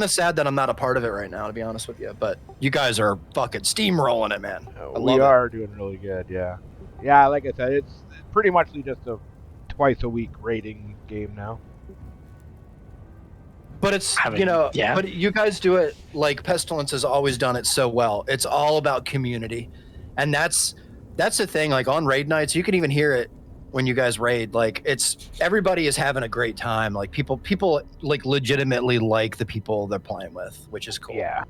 of sad that I'm not a part of it right now, to be honest with you. But you guys are fucking steamrolling it, man. We are doing really good. Yeah. Yeah, like I said, it's pretty much just a twice a week raiding game now. But it's, but you guys do it like Pestilence has always done it so well. It's all about community. And that's the thing, like on raid nights, you can even hear it when you guys raid. Like, it's, everybody is having a great time. Like, people like legitimately like the people they're playing with, which is cool. Yeah.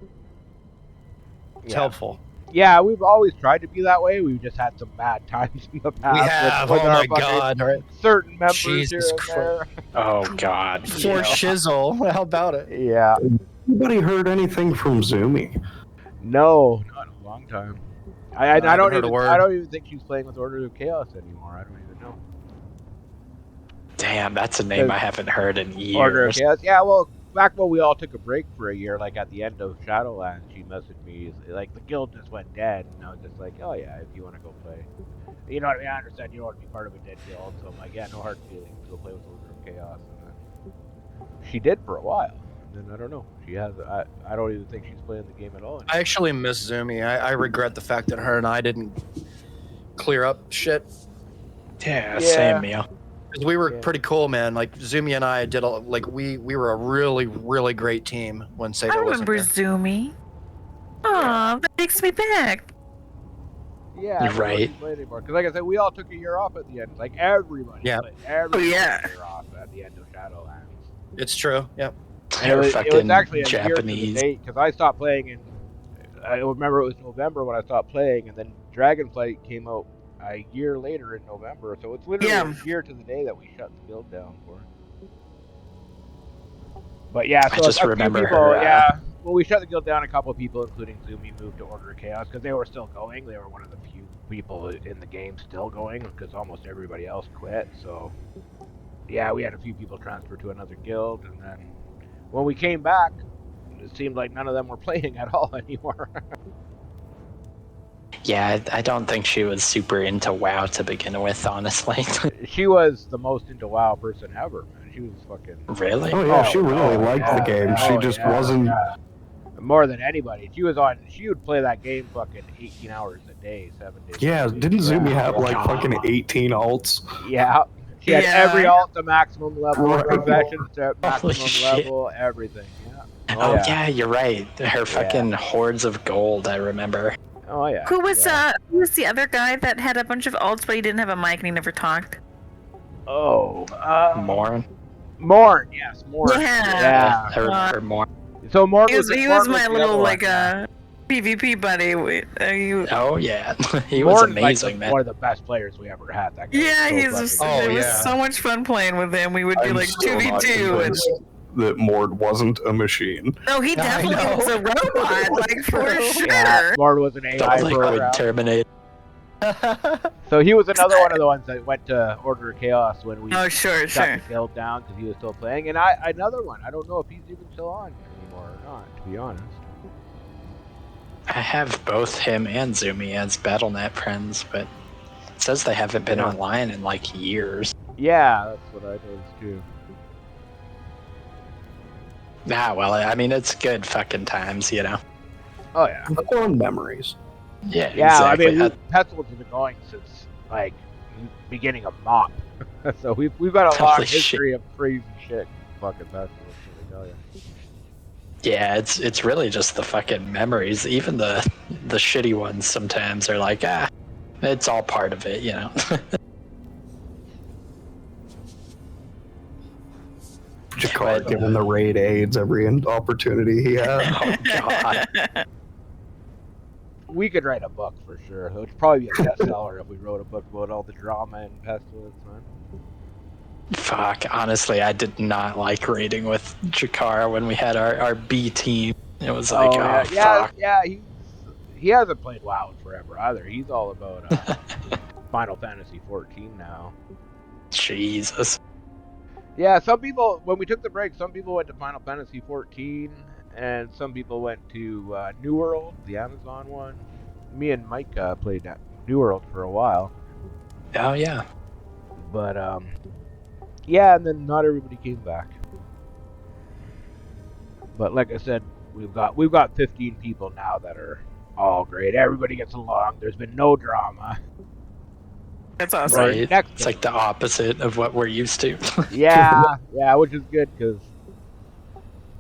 It's helpful. Yeah, we've always tried to be that way. We've just had some bad times in the past. We have. With oh my god! Certain members Jesus here and there. Oh god! For shizzle, how about it? Yeah. Anybody heard anything from Zumi? No, not in a long time. I don't even think she's playing with Orders of Chaos anymore. I don't even know. Damn, that's a name I haven't heard in years. Order of Chaos. Yeah, well, back when we all took a break for a year, like at the end of Shadowlands, she messaged me like the guild just went dead, and I was just like, oh yeah, if you want to go play, you know what I mean? I understand you don't want to be part of a dead guild, so I'm like, yeah, no hard feelings. Go play with Order of Chaos, and then she did for a while. And then I don't know. She has. I don't even think she's playing the game at all anymore. I actually miss Zumi. I regret the fact that her and I didn't clear up shit. Yeah. Same, Mio. Because we were pretty cool, man. Like Zumi and I did we were a really, really great team when Seda wasn't there. I remember Zumi. Oh, that takes me back. Yeah, you're right. Because like I said, we all took a year off at the end. Like everybody. Yeah. Everybody took a year off at the end of Shadowlands. It's true. Yep. It was actually a Japanese because I stopped playing in. I remember it was November when I stopped playing, and then Dragonflight came out a year later in November, so it's literally a year to the day that we shut the guild down for. But yeah, so I just remember people, her. Well, we shut the guild down. A couple of people, including Zumi, moved to Order of Chaos because they were still going. They were one of the few people in the game still going because almost everybody else quit. So yeah, we had a few people transfer to another guild, and then when we came back, it seemed like none of them were playing at all anymore. Yeah, I don't think she was super into WoW to begin with, honestly. She was the most into WoW person ever, man. She was fucking... Really? Oh yeah, she really liked the game. She just wasn't... Yeah. More than anybody. She would play that game fucking 18 hours a day, 7 days. Yeah, didn't Zumi have like fucking 18 alts? Yeah. She had every alt to maximum level, professions to maximum level, everything. Yeah. Yeah, you're right. Her fucking hordes of gold, I remember. Oh yeah. Who was the other guy that had a bunch of alts but he didn't have a mic and he never talked? Oh, Morn. Morn, yes, Morn. Yeah. Or Morn. So Morn he was my little PvP buddy. Oh yeah, he was amazing, man. One of the best players we ever had. That guy. Yeah, it was so much fun playing with him. We would do like 2v2 and. That Mord wasn't a machine. No, he definitely was a robot, like for sure. Yeah, Mord was an AI program. Terminate. So he was another one of the ones that went to Order of Chaos when we shut the guild down because he was still playing. And another one, I don't know if he's even still on anymore or not, to be honest. I have both him and Zumi as BattleNet friends, but it says they haven't been online in like years. Yeah, that's what I noticed too. Nah, well, I mean, it's good fucking times, you know? Oh, yeah. Fond memories. Yeah, exactly. I mean, Pestilence has been going since, like, beginning of MOP. So we've got a long history of crazy shit fucking Pestilence, let me tell you. Yeah, it's really just the fucking memories. Even the shitty ones sometimes are like, it's all part of it, you know? Jakar giving the raid aids every opportunity he had. Oh, God. We could write a book for sure. It would probably be a bestseller if we wrote a book about all the drama and Pestilence, man. Fuck, honestly, I did not like raiding with Jakar when we had our B team. It was like, fuck. Yeah, he hasn't played WoW in forever either. He's all about Final Fantasy 14 now. Jesus. Yeah, some people, when we took the break, some people went to Final Fantasy 14, and some people went to New World, the Amazon one. Me and Mike played at New World for a while. Oh, yeah. But, yeah, and then not everybody came back. But like I said, we've got 15 people now that are all great. Everybody gets along. There's been no drama. That's awesome. Right. It's like the opposite of what we're used to. yeah, which is good because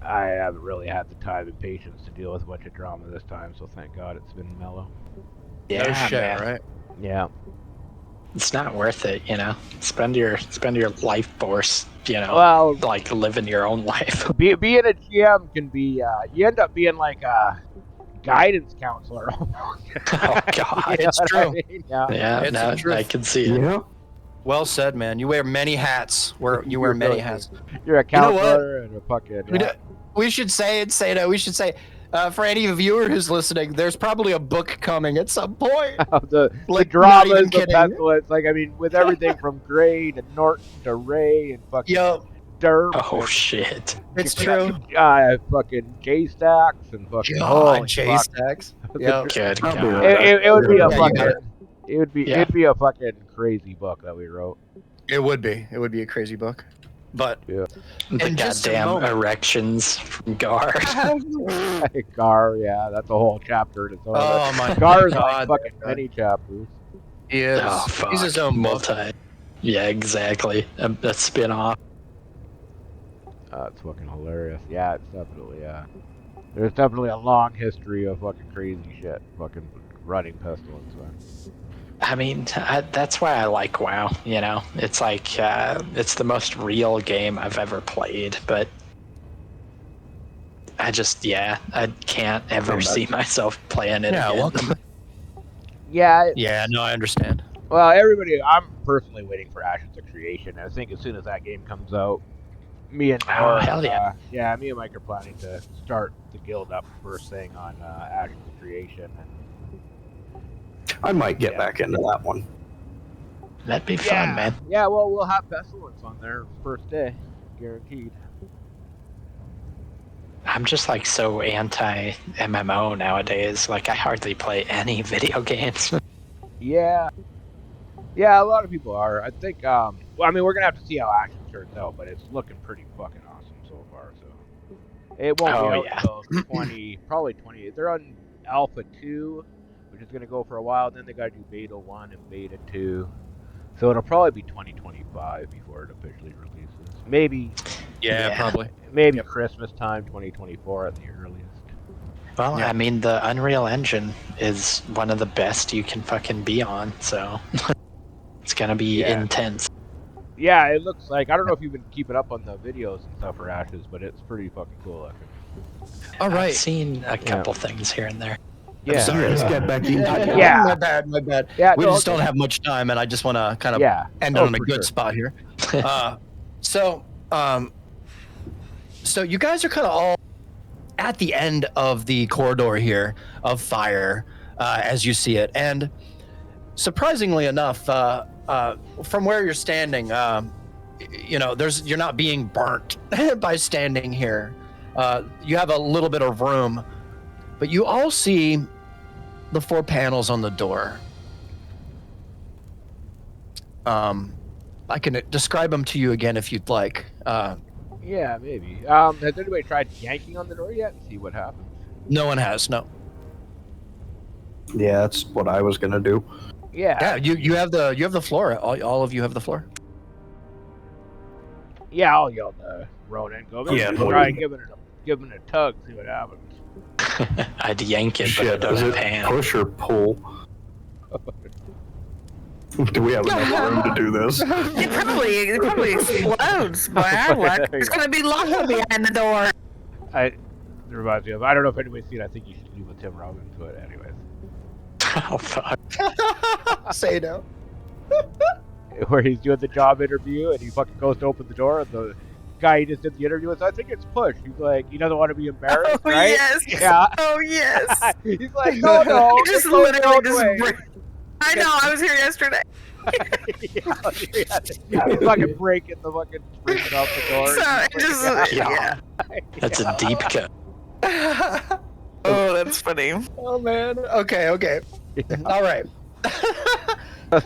I haven't really had the time and patience to deal with a bunch of drama this time. So thank God it's been mellow. Yeah, no shit, man. Right? Yeah. It's not worth it, you know. Spend your life force, you know, well, like living your own life. Being a GM can be you end up being like a guidance counselor. Oh God, it's true. I mean? Yeah, true. I can see it. Yeah. Well said, man. You wear many hats. You wear many hats. You're a counselor and a fucking. Yeah. We should say that. We should say. For any viewer who's listening, there's probably a book coming at some point. the dramas of Pestilence, like I mean, with everything from Gray to Norton to Ray and fucking derp. Oh shit! It's true. Fucking J stacks and fucking J stacks. Yeah. Good I'll be God. right It would be a Yeah, you fucking. got it. It'd be a fucking crazy book that we wrote. It would be. It would be a crazy book. But Yeah. The in just a goddamn moment- erections from Gar. Gar, yeah, that's a whole chapter in its own. Oh my Gar's God. like fucking many chapters. he is. Oh fuck! He's his own book. Yeah, exactly. A spin-off. It's fucking hilarious. Yeah, it's definitely There's definitely a long history of fucking crazy shit. Fucking running pestilence, man. I mean, that's why I like WoW. You know, it's like it's the most real game I've ever played, but I can't ever see myself playing it again. Welcome. Yeah. Yeah, no, I understand. Well, I'm personally waiting for Ashes of Creation. I think as soon as that game comes out, me and hell yeah. me and Mike are planning to start the guild up first thing on Ashes of Creation. I might get back into that one. That'd be fun, man. Yeah, well, we'll have Pestilence on there first day, guaranteed. I'm just like so anti MMO nowadays. Like I hardly play any video games. Yeah, a lot of people are. I think. Well, I mean, we're gonna have to see how Action turns out, but it's looking pretty fucking awesome so far. So it won't be out until 20. They're on Alpha 2, which is gonna go for a while. Then they gotta do Beta 1 and Beta 2. So it'll probably be 2025 before it officially releases. Maybe. Yeah, probably. Maybe Christmas time, 2024 at the earliest. Well, I mean, the Unreal Engine is one of the best you can fucking be on, so it's gonna be intense. Yeah, it looks like, I don't know if you've been keeping up on the videos and stuff for Ashes, but it's pretty fucking cool looking. All right. I've seen a couple things here and there. Yeah. I'm sorry, let's get back into Yeah. My bad. Yeah, We just don't have much time, and I just want to kind of end on a good spot here. So you guys are kind of all at the end of the corridor here of fire, as you see it, and surprisingly enough, from where you're standing, you're not being burnt by standing here. You have a little bit of room, but you all see the 4 panels on the door. I can describe them to you again if you'd like. Yeah, maybe. Has anybody tried yanking on the door yet and see what happens? No one has, no. Yeah, that's what I was gonna do. Yeah. Yeah, you have the floor. All of you have the floor. Yeah, I'll yell to Ronan. Go try and give it a tug, see what happens. I'd yank it, but I Shit, don't is have it hands. push or pull? Do we have enough room to do this? It probably explodes. By our luck, there's gonna be lava behind the door. It reminds me of, I don't know if anybody's seen, I think you should leave with Tim Robbins, but anyways. Oh fuck! Say no. Where he's doing the job interview and he fucking goes to open the door and the guy he just did the interview with, I think it's push. He's like, he doesn't want to be embarrassed, Oh right? yes. Yeah. Oh yes. He's like, no, He just literally way. just. I know. I was here yesterday. He's fucking breaking the fucking spring out the door. So it just yeah. That's a deep cut. Oh, that's funny. Oh man. Okay. All right.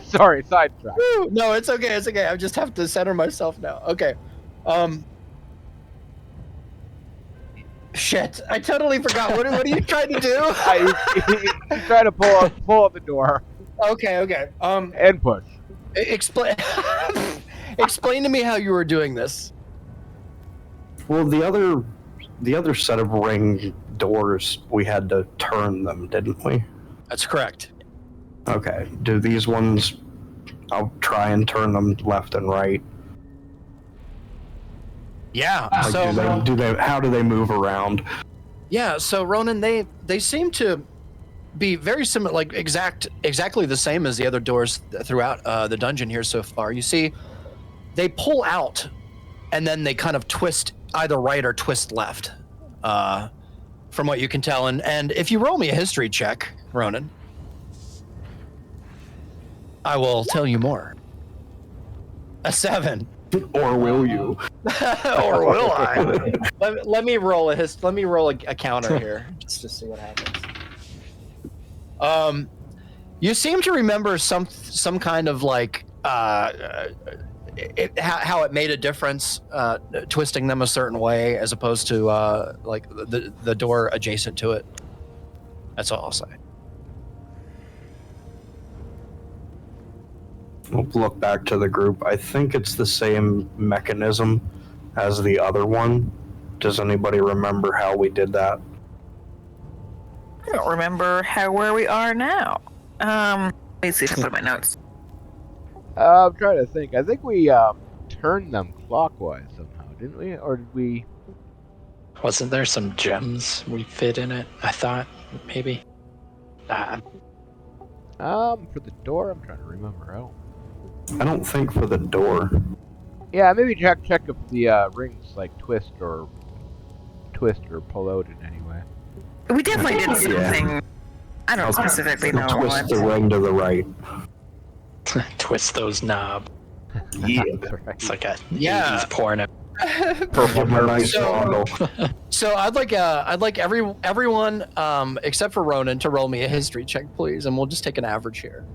Sorry, sidetrack. No, it's okay. It's okay. I just have to center myself now. Okay. Shit. I totally forgot. What are you trying to do? He's trying to pull up the door. Okay. And push. Explain. Explain to me how you were doing this. Well, the other set of ring doors, we had to turn them, didn't we? That's correct. Okay. Do these ones? I'll try and turn them left and right. Yeah. Like, So do they? How do they move around? yeah. So Ronan, they seem to be very similar, like exactly the same as the other doors throughout the dungeon here so far. You see, they pull out, and then they kind of twist either right or twist left, from what you can tell. And if you roll me a history check, Ronan, I will tell you more. A 7. Or will you? Or will I? let me roll a counter here just to see what happens. You seem to remember some kind of like how it made a difference, twisting them a certain way as opposed to like the door adjacent to it. That's all I'll say. We'll look back to the group. I think it's the same mechanism as the other one. Does anybody remember how we did that? I don't remember where we are now. Let me see if I put my notes. I'm trying to think. I think we turned them clockwise somehow, didn't we? Or did we? Wasn't there some gems we fit in it? I thought maybe. For the door, I'm trying to remember. I don't think for the door. Yeah, maybe check if the rings like twist or pull out in any way. We definitely did something. I don't specifically know Twist what. the ring to the right. Twist those knobs. Yeah. Right. It's like a 80s porno. So I'd like everyone except for Ronan to roll me a history check, please, and we'll just take an average here.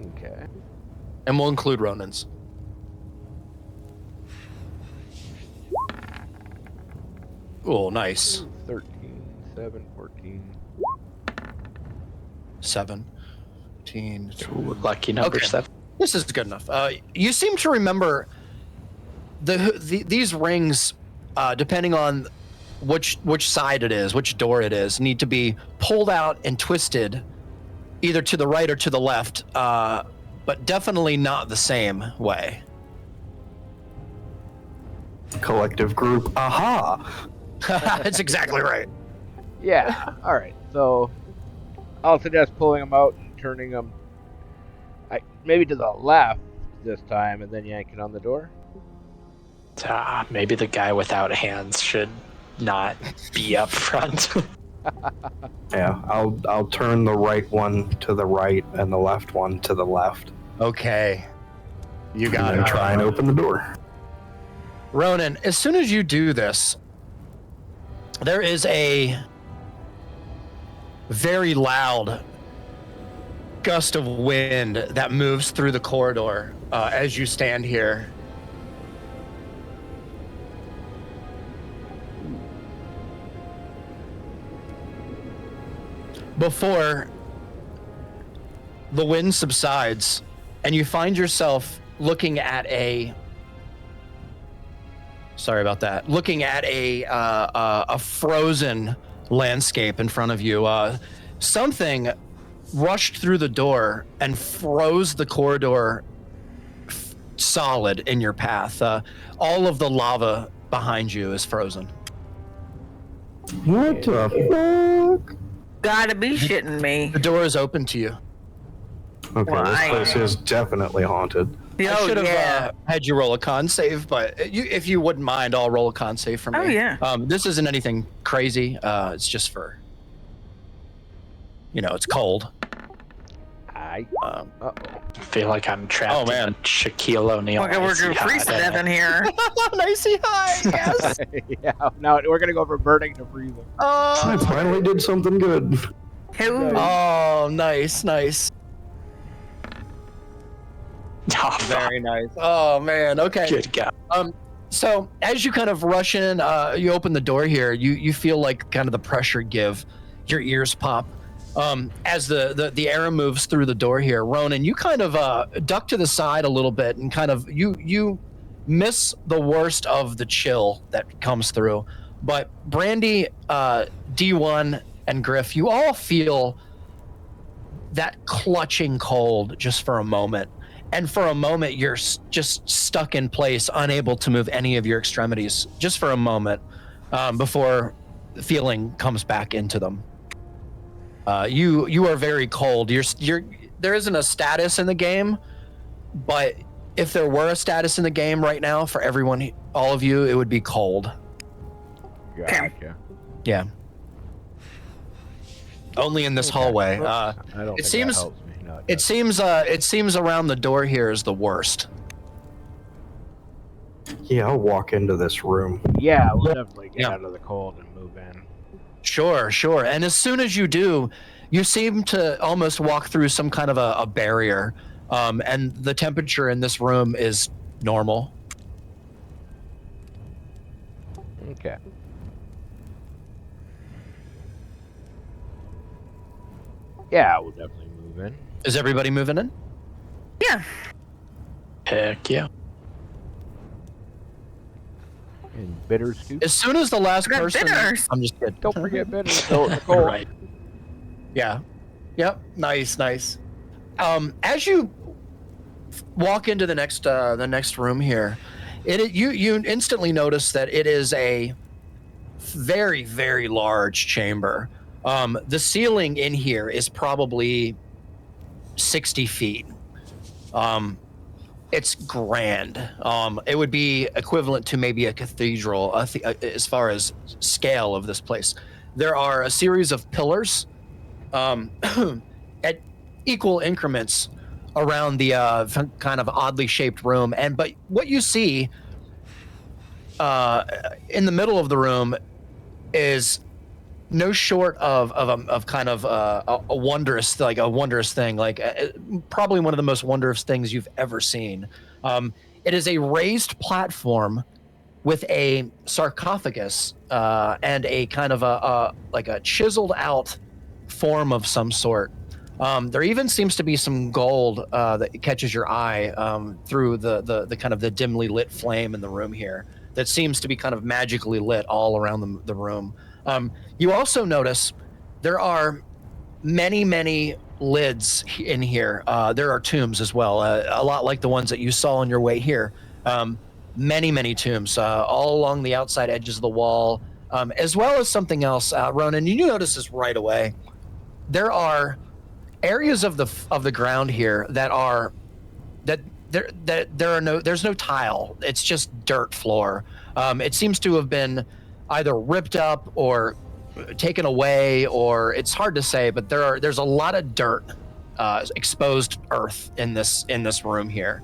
Okay. And we'll include Ronan's. Oh, nice. 13, 7, 14. 17. Ooh, lucky number 7. This is good enough. You seem to remember these rings, depending on which side it is, which door it is, need to be pulled out and twisted either to the right or to the left, but definitely not the same way. Collective group. Aha! That's exactly right. Yeah. All right. So I'll suggest pulling them out and turning them maybe to the left this time, and then yank it on the door. Maybe the guy without hands should not be up front. Yeah, I'll turn the right one to the right and the left one to the left. Okay. You got and it. Try and open the door. Ronan, as soon as you do this, there is a very loud gust of wind that moves through the corridor as you stand here. Before the wind subsides and you find yourself looking at a frozen landscape in front of you. Something rushed through the door and froze the corridor solid in your path. All of the lava behind you is frozen. What the fuck? Gotta be shitting me. The door is open to you. Okay, this place is definitely haunted. I should have had you roll a con save, but if you wouldn't mind, I'll roll a con save for me. Oh, yeah. This isn't anything crazy. It's just for, it's cold. I feel like I'm trapped in Shaquille O'Neal. Okay, we're gonna freeze to death in here. Nicey high, yes. Yeah, now we're gonna go from burning to freezing. I finally did something good. Oh, nice. Oh, very nice. Oh man, okay. Good God. So as you kind of rush in, you open the door here. You feel like kind of the pressure give. Your ears pop. As the air moves through the door here, Ronan, you kind of duck to the side a little bit and kind of you miss the worst of the chill that comes through. But Brandy, D1, and Griff, you all feel that clutching cold just for a moment. And for a moment, you're just stuck in place, unable to move any of your extremities, just for a moment, before the feeling comes back into them. You are very cold. There isn't a status in the game, but if there were a status in the game right now for everyone, all of you, it would be cold. Gotcha. Yeah. Only in this hallway. I don't think seems that helps me. No, it seems around the door here is the worst. Yeah, I'll walk into this room. Yeah, we'll definitely get out of the cold and move in. Sure. And as soon as you do, you seem to almost walk through some kind of a barrier, and the temperature in this room is normal. Okay. Yeah, we'll definitely move in. Is everybody moving in? Yeah. Heck yeah. And bitters too. As soon as the last person, bitters. I'm just kidding. Don't forget bitters. So Nicole. Right. Yeah. Yep. Nice. As you walk into the next room here, you instantly notice that it is a very, very large chamber. The ceiling in here is probably 60 feet. It's grand. It would be equivalent to maybe a cathedral as far as scale of this place. There are a series of pillars at equal increments around the kind of oddly shaped room. But what you see in the middle of the room is no short of kind of a wondrous thing, probably one of the most wondrous things you've ever seen. It is a raised platform with a sarcophagus and a kind of a chiseled out form of some sort. There even seems to be some gold that catches your eye through the kind of the dimly lit flame in the room here that seems to be kind of magically lit all around the room. You also notice there are many lids in here. There are tombs as well, a lot like the ones that you saw on your way here. Many tombs all along the outside edges of the wall, as well as something else. Ronan, you notice this right away. There are areas of the ground here there's no tile. It's just dirt floor. It seems to have been either ripped up or taken away, or it's hard to say, but there's a lot of dirt, exposed earth in this room here,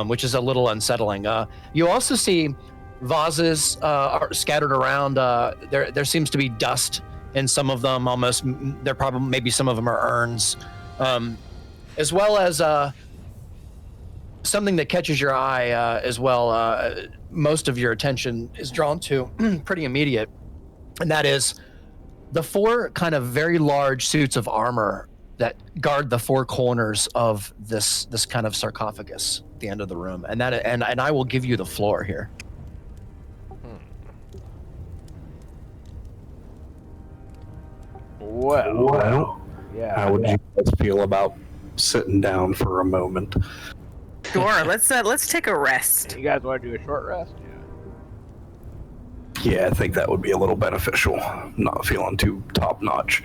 which is a little unsettling. You also see vases are scattered around. There seems to be dust in some of them. Almost, they're probably, maybe some of them are urns, as well as something that catches your eye as well. Most of your attention is drawn to pretty immediate, and that is the 4 kind of very large suits of armor that guard the 4 corners of this kind of sarcophagus at the end of the room. And I will give you the floor here. Well, yeah. How would you guys feel about sitting down for a moment? Sure. Let's take a rest. You guys want to do a short rest? Yeah, I think that would be a little beneficial. I'm not feeling too top notch.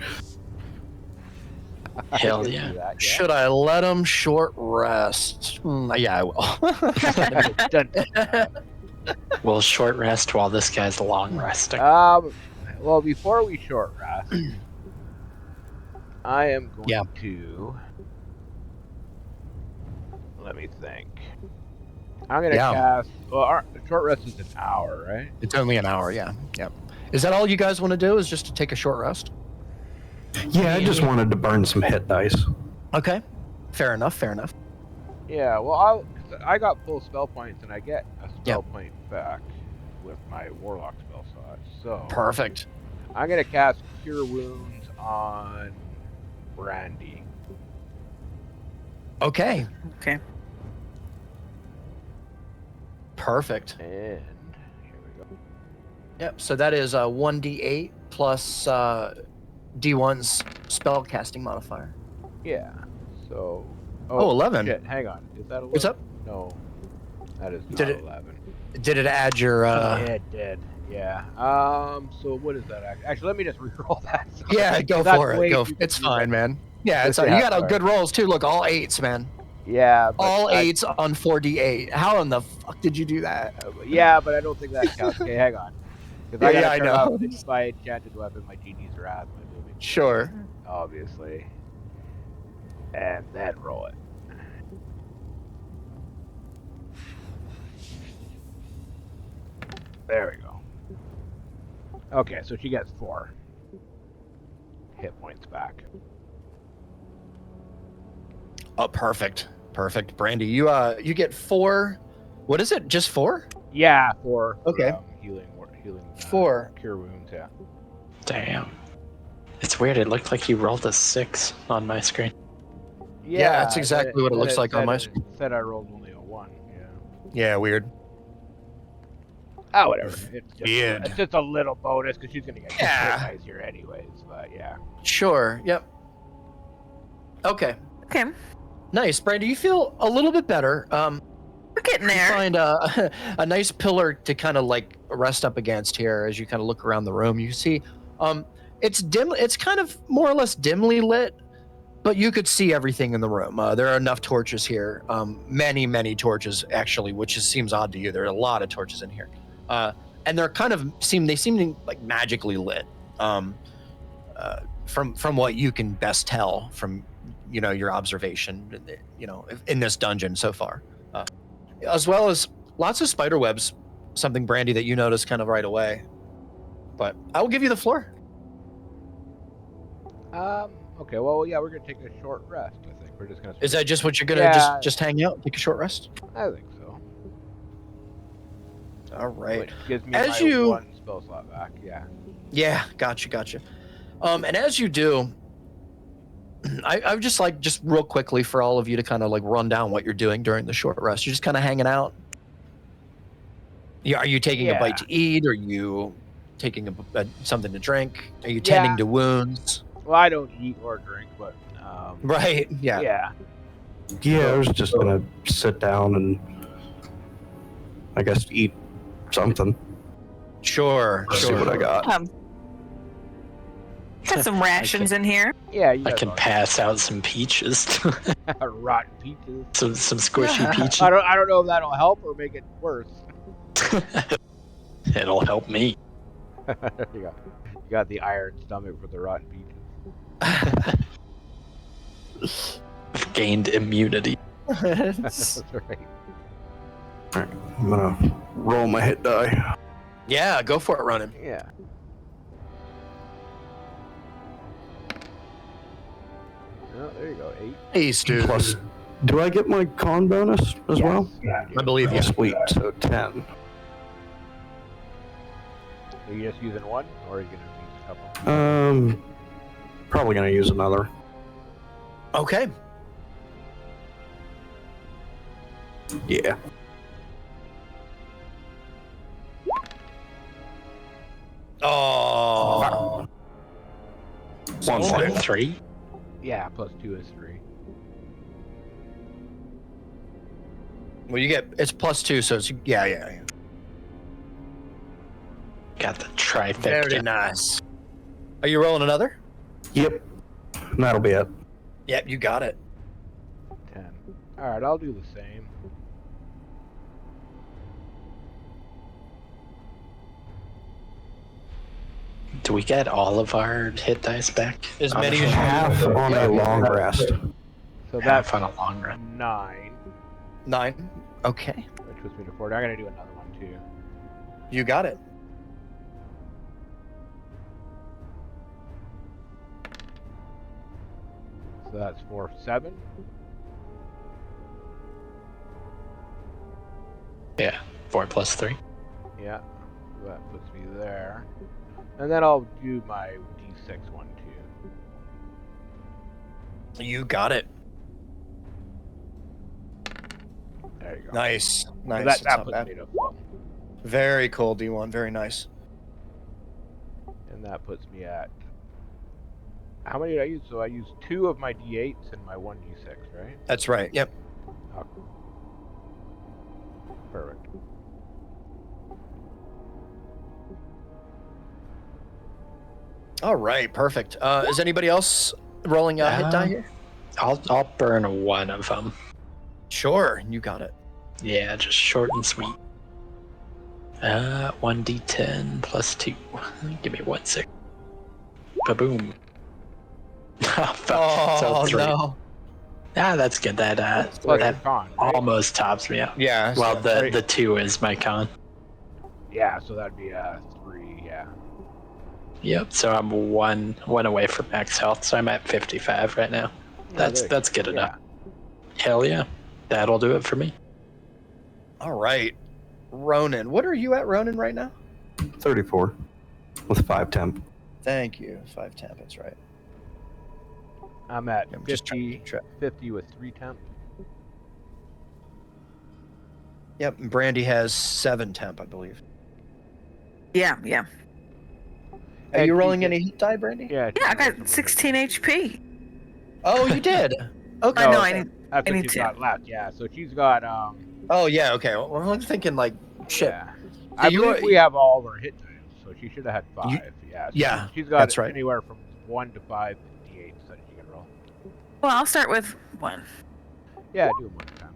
Hell yeah. That, yeah. Should I let him short rest? Yeah, I will. We'll short rest while this guy's long resting. Well, before we short rest, I am going to... Let me think. I'm going to cast... Well, our short rest is an hour, right? It's only an hour, yeah. Yep. Is that all you guys want to do, is just to take a short rest? Yeah, I just wanted to burn some hit dice. Okay. Fair enough. Yeah, well, I got full spell points, and I get a spell point back with my Warlock spell slot. So perfect. I'm going to cast Cure Wounds on Brandy. Okay. Perfect. And here we go. Yep, so that is 1d8 plus d1's spell casting modifier. Yeah, so... Oh, 11. Shit, hang on. Is that 11? What's up? No, that is not 11. Did it add your... Yeah, it did. Yeah. So what is that? Actually, let me just reroll that. Sorry. Yeah, go for it. It's fine, man. Yeah, it's you got good rolls, too. Look, all 8s, man. Yeah. All 8s on 4d8. How in the fuck did you do that? Yeah, but I don't think that counts. Okay, hang on. Because I know. By enchanted weapon, my genie's wrath, my moving. Sure. Obviously. And then roll it. There we go. Okay, so she gets 4 hit points back. Oh, perfect. Brandy, you get 4. What is it? Just 4? Yeah, 4. Okay. Healing. 4. Cure wounds. Yeah. Damn. It's weird. It looked like you rolled a 6 on my screen. Yeah, that's exactly what it looks like on my screen. It said I rolled only a 1. Yeah. Yeah, weird. Oh, whatever. Weird. It's just a little bonus because she's gonna get hit dice here anyways. But yeah. Sure. Yep. Okay. Nice, Brandy. You feel a little bit better. We're getting there. You find a nice pillar to kind of like rest up against here as you kind of look around the room. You see, it's dim. It's kind of more or less dimly lit, but you could see everything in the room. There are enough torches here. Many torches actually, which seems odd to you. There are a lot of torches in here, and they're kind of seem like magically lit. From what you can best tell from your observation, in this dungeon so far. As well as lots of spider webs, something, Brandy, that you noticed kind of right away. But I will give you the floor. Okay. Well, yeah, we're gonna take a short rest. I think we're just gonna. Is that just what you're gonna just hang out, take a short rest? I think so. All right. Which gives me my 1 spell slot back. Yeah. Yeah. Gotcha. And as you do, I would just real quickly for all of you to kind of like run down what you're doing during the short rest. You're just kind of hanging out. Are you taking a bite to eat? Are you taking something to drink? Are you tending to wounds? Well, I don't eat or drink, but right. Yeah. Yeah, I was just gonna sit down and I guess eat something. Sure. See what I got. Got some rations in here. Yeah, I can pass out some peaches. Rotten peaches. some squishy peaches. I don't know if that'll help or make it worse. It'll help me. You got the iron stomach for the rotten peaches. Gained immunity. That's right. Alright, I'm gonna roll my hit die. Yeah, go for it, Ronan. Yeah. Oh, there you go. 8. Ace, dude. Plus, do I get my con bonus as well? Yeah. I believe you. Sweet, so 10. Are you just using 1, or are you gonna use a couple? Probably gonna use another. Okay. Yeah. Oh. 3? Yeah, plus 2 is 3. Well, it's plus 2, so it's yeah. Got the trifecta. Very nice. Are you rolling another? Yep. That'll be it. Yep, you got it. 10. Alright, I'll do the same. Do we get all of our hit dice back? As many as half on a long rest. So Half that's on a long run. 9. 9. Okay. Which puts me to 40. I'm gonna do another one too. You got it. So that's 4, 7. Yeah. 4 plus 3. Yeah. So that puts me there. And then I'll do my D6 one too. You got it. There you go. Nice. So Nice. that puts me to 4. Very cool, D1. Very nice. And that puts me at... How many did I use? So I used 2 of my D8s and my 1 D6, right? That's right. Yep. Oh. Perfect. All right. Perfect. Is anybody else rolling a hit die here? I'll burn 1 of them. Sure. You got it. Yeah, just short and sweet. 1d10 plus 2. Give me 1 sec. Ba-boom. Oh, so 3. no. That's good. That Plus your con, right? almost tops me out. Yeah. Well, the 2 is my con. Yeah, so that'd be 3. Yeah. Yep. So I'm one away from max health. So I'm at 55 right now. That's good enough. Hell yeah, that'll do it for me. All right, Ronan. What are you at, Ronan, right now? 34 with 5 temp. Thank you. 5 temp. That's right. I'm at I'm 50 with 3 temp. Yep. And Brandy has 7 temp, I believe. Yeah. Are you rolling any hit die, Brandy? Yeah. Yeah, I got 16 HP. Oh, you did. Okay. I know. I need. That's I what need she's to. got left. Yeah. So she's got Oh yeah. Okay. Well, I'm thinking like shit. Yeah. I believe we have all of our hit dice, so she should have had 5. Yeah. So Yeah. She's got that's right. anywhere from 1 to 5 d8s that she can roll. Well, I'll start with 1. Yeah, do them one at a time.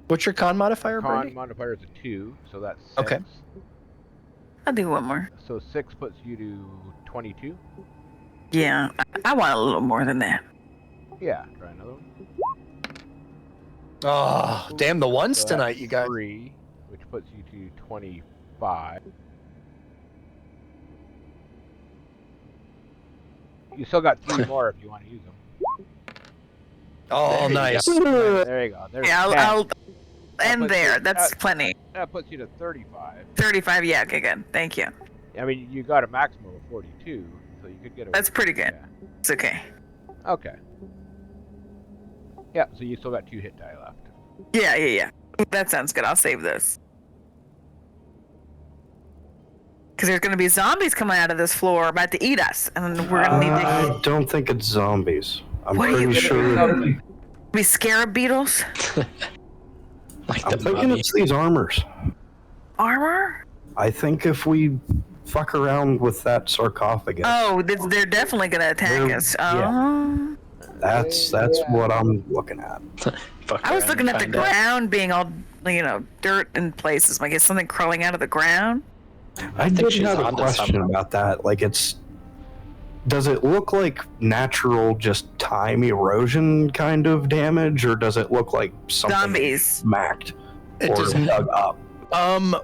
What's your con modifier, Con Brandy? modifier is a 2, so that's 6. Okay. I'll do 1 more. So 6 puts you to 22. Yeah, I want a little more than that. Yeah, try another one. Oh, damn the ones So tonight, that's you guys. 3, which puts you to 25. You still got 3 more if you want to use them. Oh, There you nice. go. There you go. There's Yeah, 10. I'll end puts there. you- That's plenty. That puts you to 35. 35. Yeah. Okay. Good. Thank you. I mean, you got a maximum of 42, so you could get away. That's pretty good. Yeah. It's okay. Okay. Yeah, so you still got 2 hit die left. Yeah. That sounds good. I'll save this. Because there's going to be zombies coming out of this floor about to eat us, and we're going to need to. I don't think it's zombies. I'm What are you pretty gonna sure. be scarab beetles. Like I'm the thinking mummy. it's these armors. Armor? I think if we fuck around with that sarcophagus, Oh, they're definitely going to attack They're- us. yeah. Oh. that's Yeah. what I'm looking at. Fuck I was around looking and at the find out. ground being all, dirt in places. Like, is something crawling out of the ground? I think did she's have a onto question something. about that. Like, does it look like natural, just time erosion kind of damage, or does it look like something Zombies. smacked It or does dug up?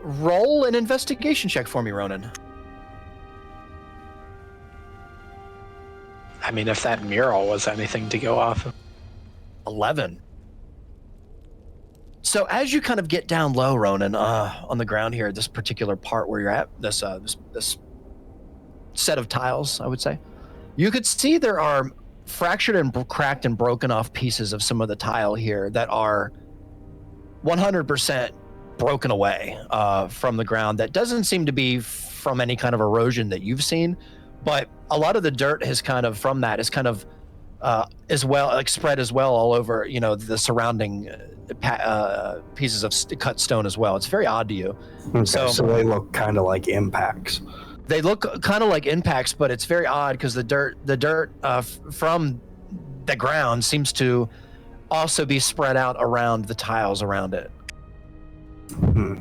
Roll an investigation check for me, Ronan. I mean, if that mural was anything to go off of. 11. So as you kind of get down low, Ronan, on the ground here, this particular part where you're at, this set of tiles, I would say, you could see there are fractured and cracked and broken off pieces of some of the tile here that are 100% broken away from the ground. That doesn't seem to be from any kind of erosion that you've seen, but a lot of the dirt has kind of as well, like spread as well all over, the surrounding pieces of cut stone as well. It's very odd to you. Okay, So- so they look kind of like impacts. They look kind of like impacts, but it's very odd because the dirt from the ground seems to also be spread out around the tiles around it. Hmm.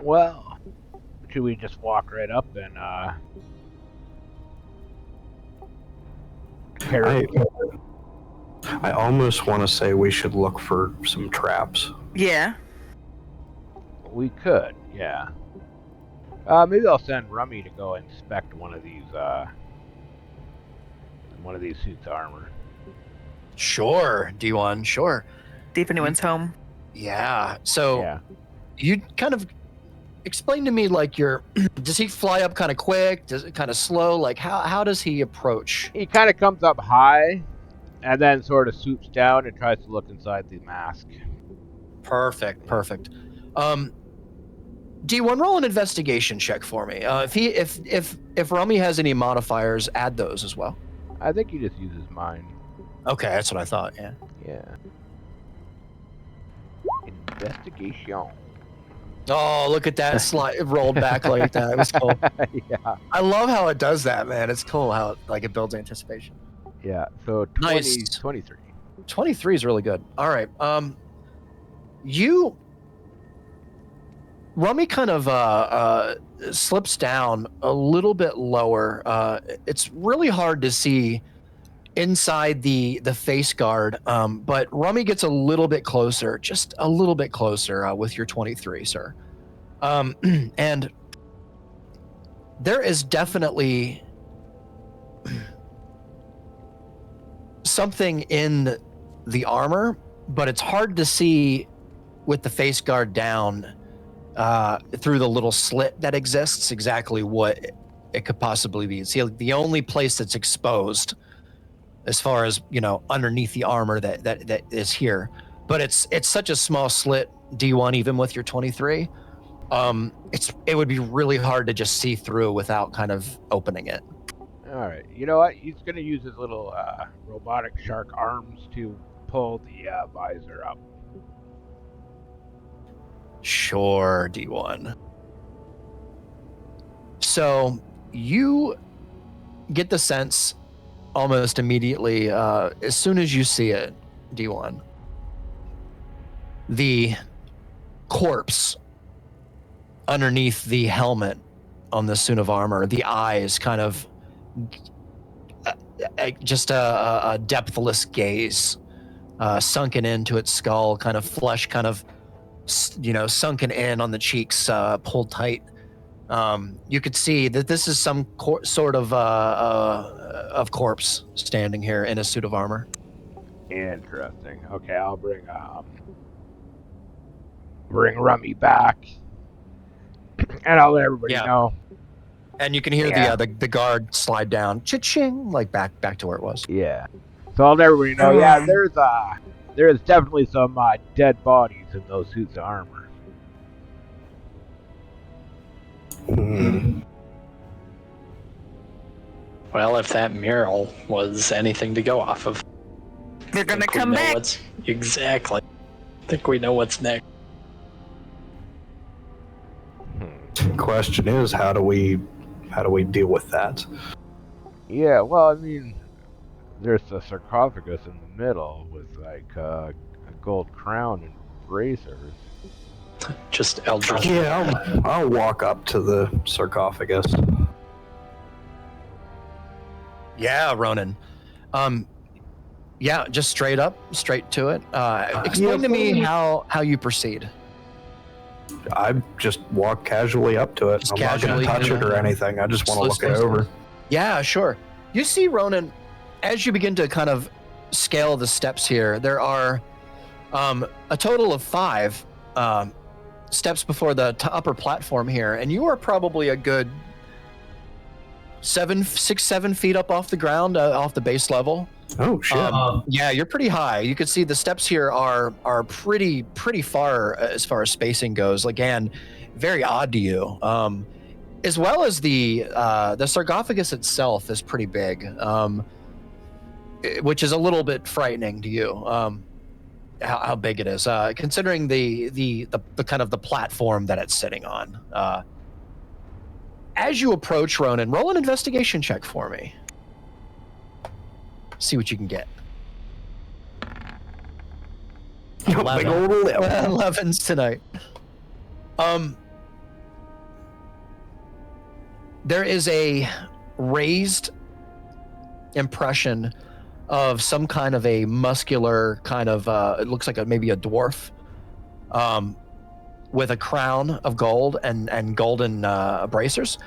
Well, should we just walk right up and I almost want to say we should look for some traps. Yeah. we could, yeah. Maybe I'll send Rummy to go inspect one of these suits of armor. Sure, D1, sure. See if anyone's home. Yeah. So Yeah. you kind of explain to me, like, does he fly up kind of quick? Does it kind of slow? Like, how does he approach? He kind of comes up high, and then sort of swoops down and tries to look inside the mask. Perfect. D1, roll an investigation check for me. If Rummy has any modifiers, add those as well. I think he just uses mine. Okay, that's what I thought. Yeah. Yeah. Investigation. Oh, look at that slide! It rolled back like that. It was cool. Yeah. I love how it does that, man. It's cool how it builds anticipation. Yeah. So 20, Nice. 23. 23 is really good. All right. Rummy kind of slips down a little bit lower. It's really hard to see inside the face guard, but Rummy gets a little bit closer, just a little bit closer with your 23, sir. And there is definitely something in the armor, but it's hard to see with the face guard down through the little slit that exists exactly what it could possibly be. See, the only place that's exposed as far as, underneath the armor that is here, but it's such a small slit, D1, even with your 23. It would be really hard to just see through without kind of opening it. All right, you know what? He's gonna use his little robotic shark arms to pull the visor up. Sure, D1. So you get the sense almost immediately, as soon as you see it, D1, the corpse underneath the helmet on the suit of armor, the eyes kind of just a depthless gaze, sunken into its skull, kind of flesh kind of sunken in on the cheeks, pulled tight. You could see that this is some sort of corpse standing here in a suit of armor. Interesting. Okay, I'll bring Rummy back, and I'll let everybody know. And you can hear the guard slide down, cha-ching, like back to where it was. Yeah. So I'll let everybody know. Yeah, there's definitely some dead bodies in those suits of armor. Well, if that mural was anything to go off of, they're gonna come back. Exactly. I think we know what's next. Question is, how do we deal with that? Yeah, well, I mean, there's a sarcophagus in the middle with like a gold crown and bracers. Just eldritch. Yeah, I'll walk up to the sarcophagus. Yeah, Ronan. Yeah, just straight to it. Explain to me how you proceed. I just walk casually up to it. I'm not going to touch it or anything. I just want to look it over. Yeah, sure. You see, Ronan, as you begin to kind of scale the steps here, there are a total of 5 steps before the upper platform here, and you are probably a good 7 feet up off the ground, off the base level. Oh shit! Yeah, you're pretty high. You can see the steps here are pretty far as spacing goes. Again, very odd to you. As well as the sarcophagus itself is pretty big, which is a little bit frightening to you. How big it is, considering the kind of the platform that it's sitting on. As you approach, Ronan, roll an investigation check for me. See what you can get. 11s tonight. There is a raised impression of some kind of a muscular kind of, it looks like maybe a dwarf, with a crown of gold and golden bracers,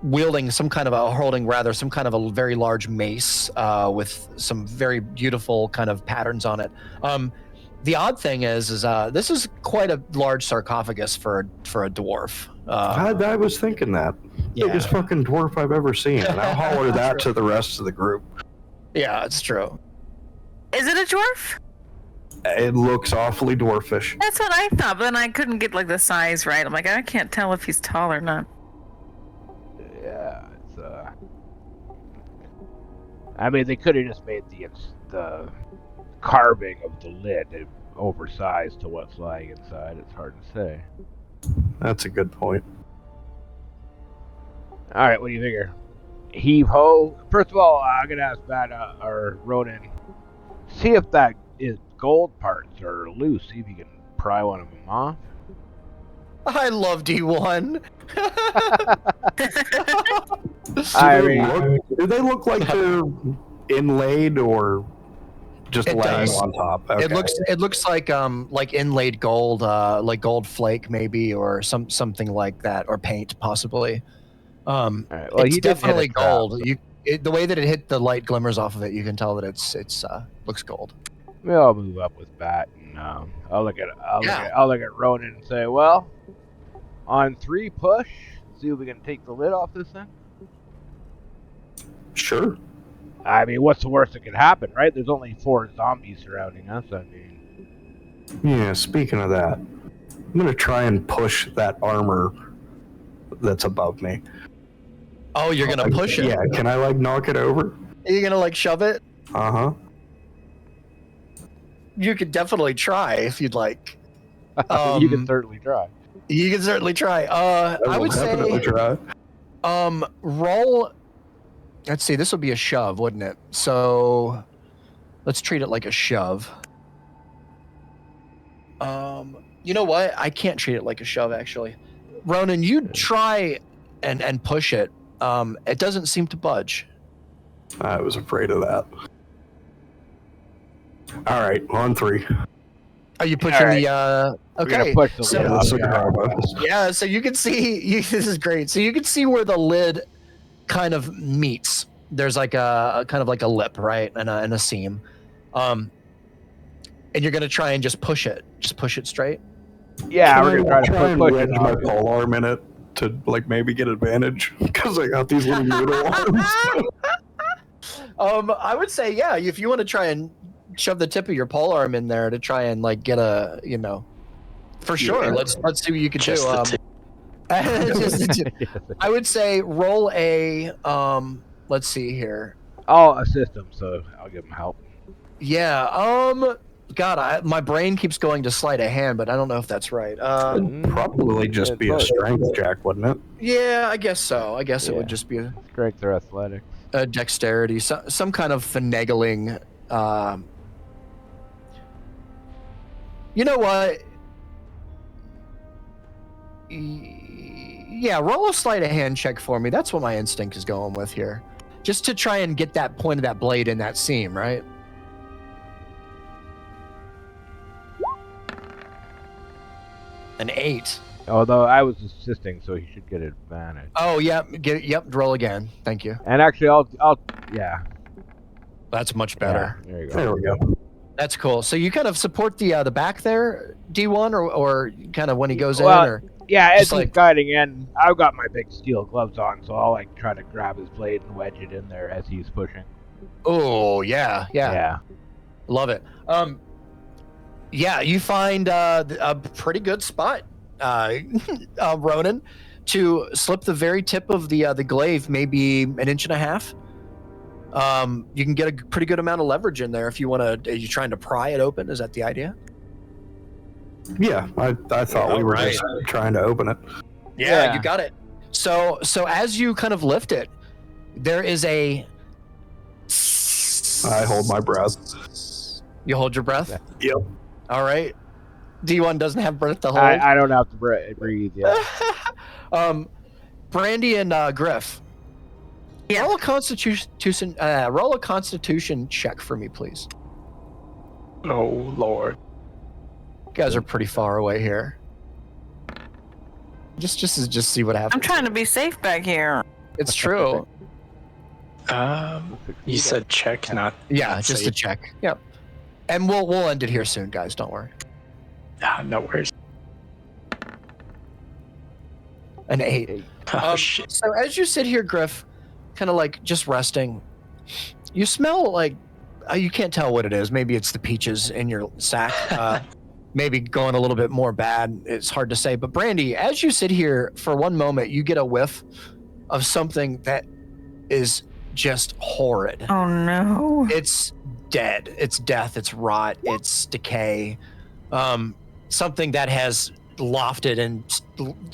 holding some kind of a very large mace with some very beautiful kind of patterns on it. The odd thing is this is quite a large sarcophagus for a dwarf. I was thinking that. Yeah. Biggest fucking dwarf I've ever seen. And I'll holler that to the rest of the group. Yeah, it's true. Is it a dwarf? It looks awfully dwarfish. That's what I thought, but then I couldn't get like the size right. I'm like, I can't tell if he's tall or not. Yeah, it's I mean, they could have just made the carving of the lid oversized to what's lying inside. It's hard to say. That's a good point. All right, what do you figure? Heave ho. First of all, I'm gonna ask Bada or Ronan. See if that is gold parts are loose. See if you can pry one of them off. I love D1. Do they look like they're inlaid or just laying on top? Okay. It looks like inlaid gold, like gold flake maybe, or something like that, or paint possibly. Right, well, it's definitely gold. So. The way that it hit the light glimmers off of it, you can tell that it's looks gold. Maybe I'll move up with Bat, and I'll look at Ronan and say, well, on 3 push, see if we can take the lid off this thing. Sure. I mean, what's the worst that could happen, right? There's only 4 zombies surrounding us. I mean, yeah. Speaking of that, I'm gonna try and push that armor that's above me. Oh, you're gonna push it? Yeah. Can I knock it over? Are you gonna shove it? Uh-huh. You could definitely try if you'd like. You can certainly try. You can certainly try. I would definitely say try. Roll. Let's see. This would be a shove, wouldn't it? So let's treat it like a shove. You know what? I can't treat it like a shove, actually. Ronan, you try and push it. It doesn't seem to budge. I was afraid of that. All right, on 3. Are you pushing the? Okay. Push the lid yeah. So you can see. This is great. So you can see where the lid kind of meets. There's like a kind of like a lip, right, and a seam. And you're gonna try and just push it. Just push it straight. Yeah, we're gonna try and wedge my pole arm in it to maybe get advantage because I got these little noodle arms. I would say if you want to try and shove the tip of your pole arm in there to try and get a for sure. Yeah. Let's see what you can do. I would say roll a let's see here. I'll assist him, so I'll give him help. Yeah. God, my brain keeps going to sleight of hand, but I don't know if that's right. It'd probably just be a strength check, wouldn't it? Yeah, I guess so. I guess it would just be a strength or athletics. Dexterity, some kind of finagling. You know what? Yeah, roll a sleight of hand check for me. That's what my instinct is going with here. Just to try and get that point of that blade in that seam, right? An 8. Although I was assisting, so he should get advantage. Oh, yep. Roll again. Thank you. And actually, I'll That's much better. Yeah, there you go. There we go. That's cool. So you kind of support the back there, D1, or kind of when he goes in, or as he's guiding in, I've got my big steel gloves on, so I'll try to grab his blade and wedge it in there as he's pushing. Oh yeah. Love it. You find a pretty good spot, Ronan, to slip the very tip of the glaive, maybe 1.5 inches. You can get a pretty good amount of leverage in there if you want to. Are you trying to pry it open? Is that the idea? Yeah, I thought we were just trying to open it. Yeah, you got it. So as you kind of lift it, there is a. I hold my breath. You hold your breath? Yep. All right. D1 doesn't have breath to hold. I don't have to breathe yet. Brandy and Griff. Yeah. Roll a constitution check for me, please. Oh Lord. You guys are pretty far away here. Just see what happens. I'm trying to be safe back here. It's true. You said check, not just a check. Yep. And we'll end it here soon, guys. Don't worry. No worries. An 8. Shit. So as you sit here, Griff, kind of just resting, you smell you can't tell what it is. Maybe it's the peaches in your sack. Maybe going a little bit more bad. It's hard to say. But Brandy, as you sit here for one moment, you get a whiff of something that is just horrid. Oh no. It's dead. It's death. It's rot. It's decay. Something that has lofted and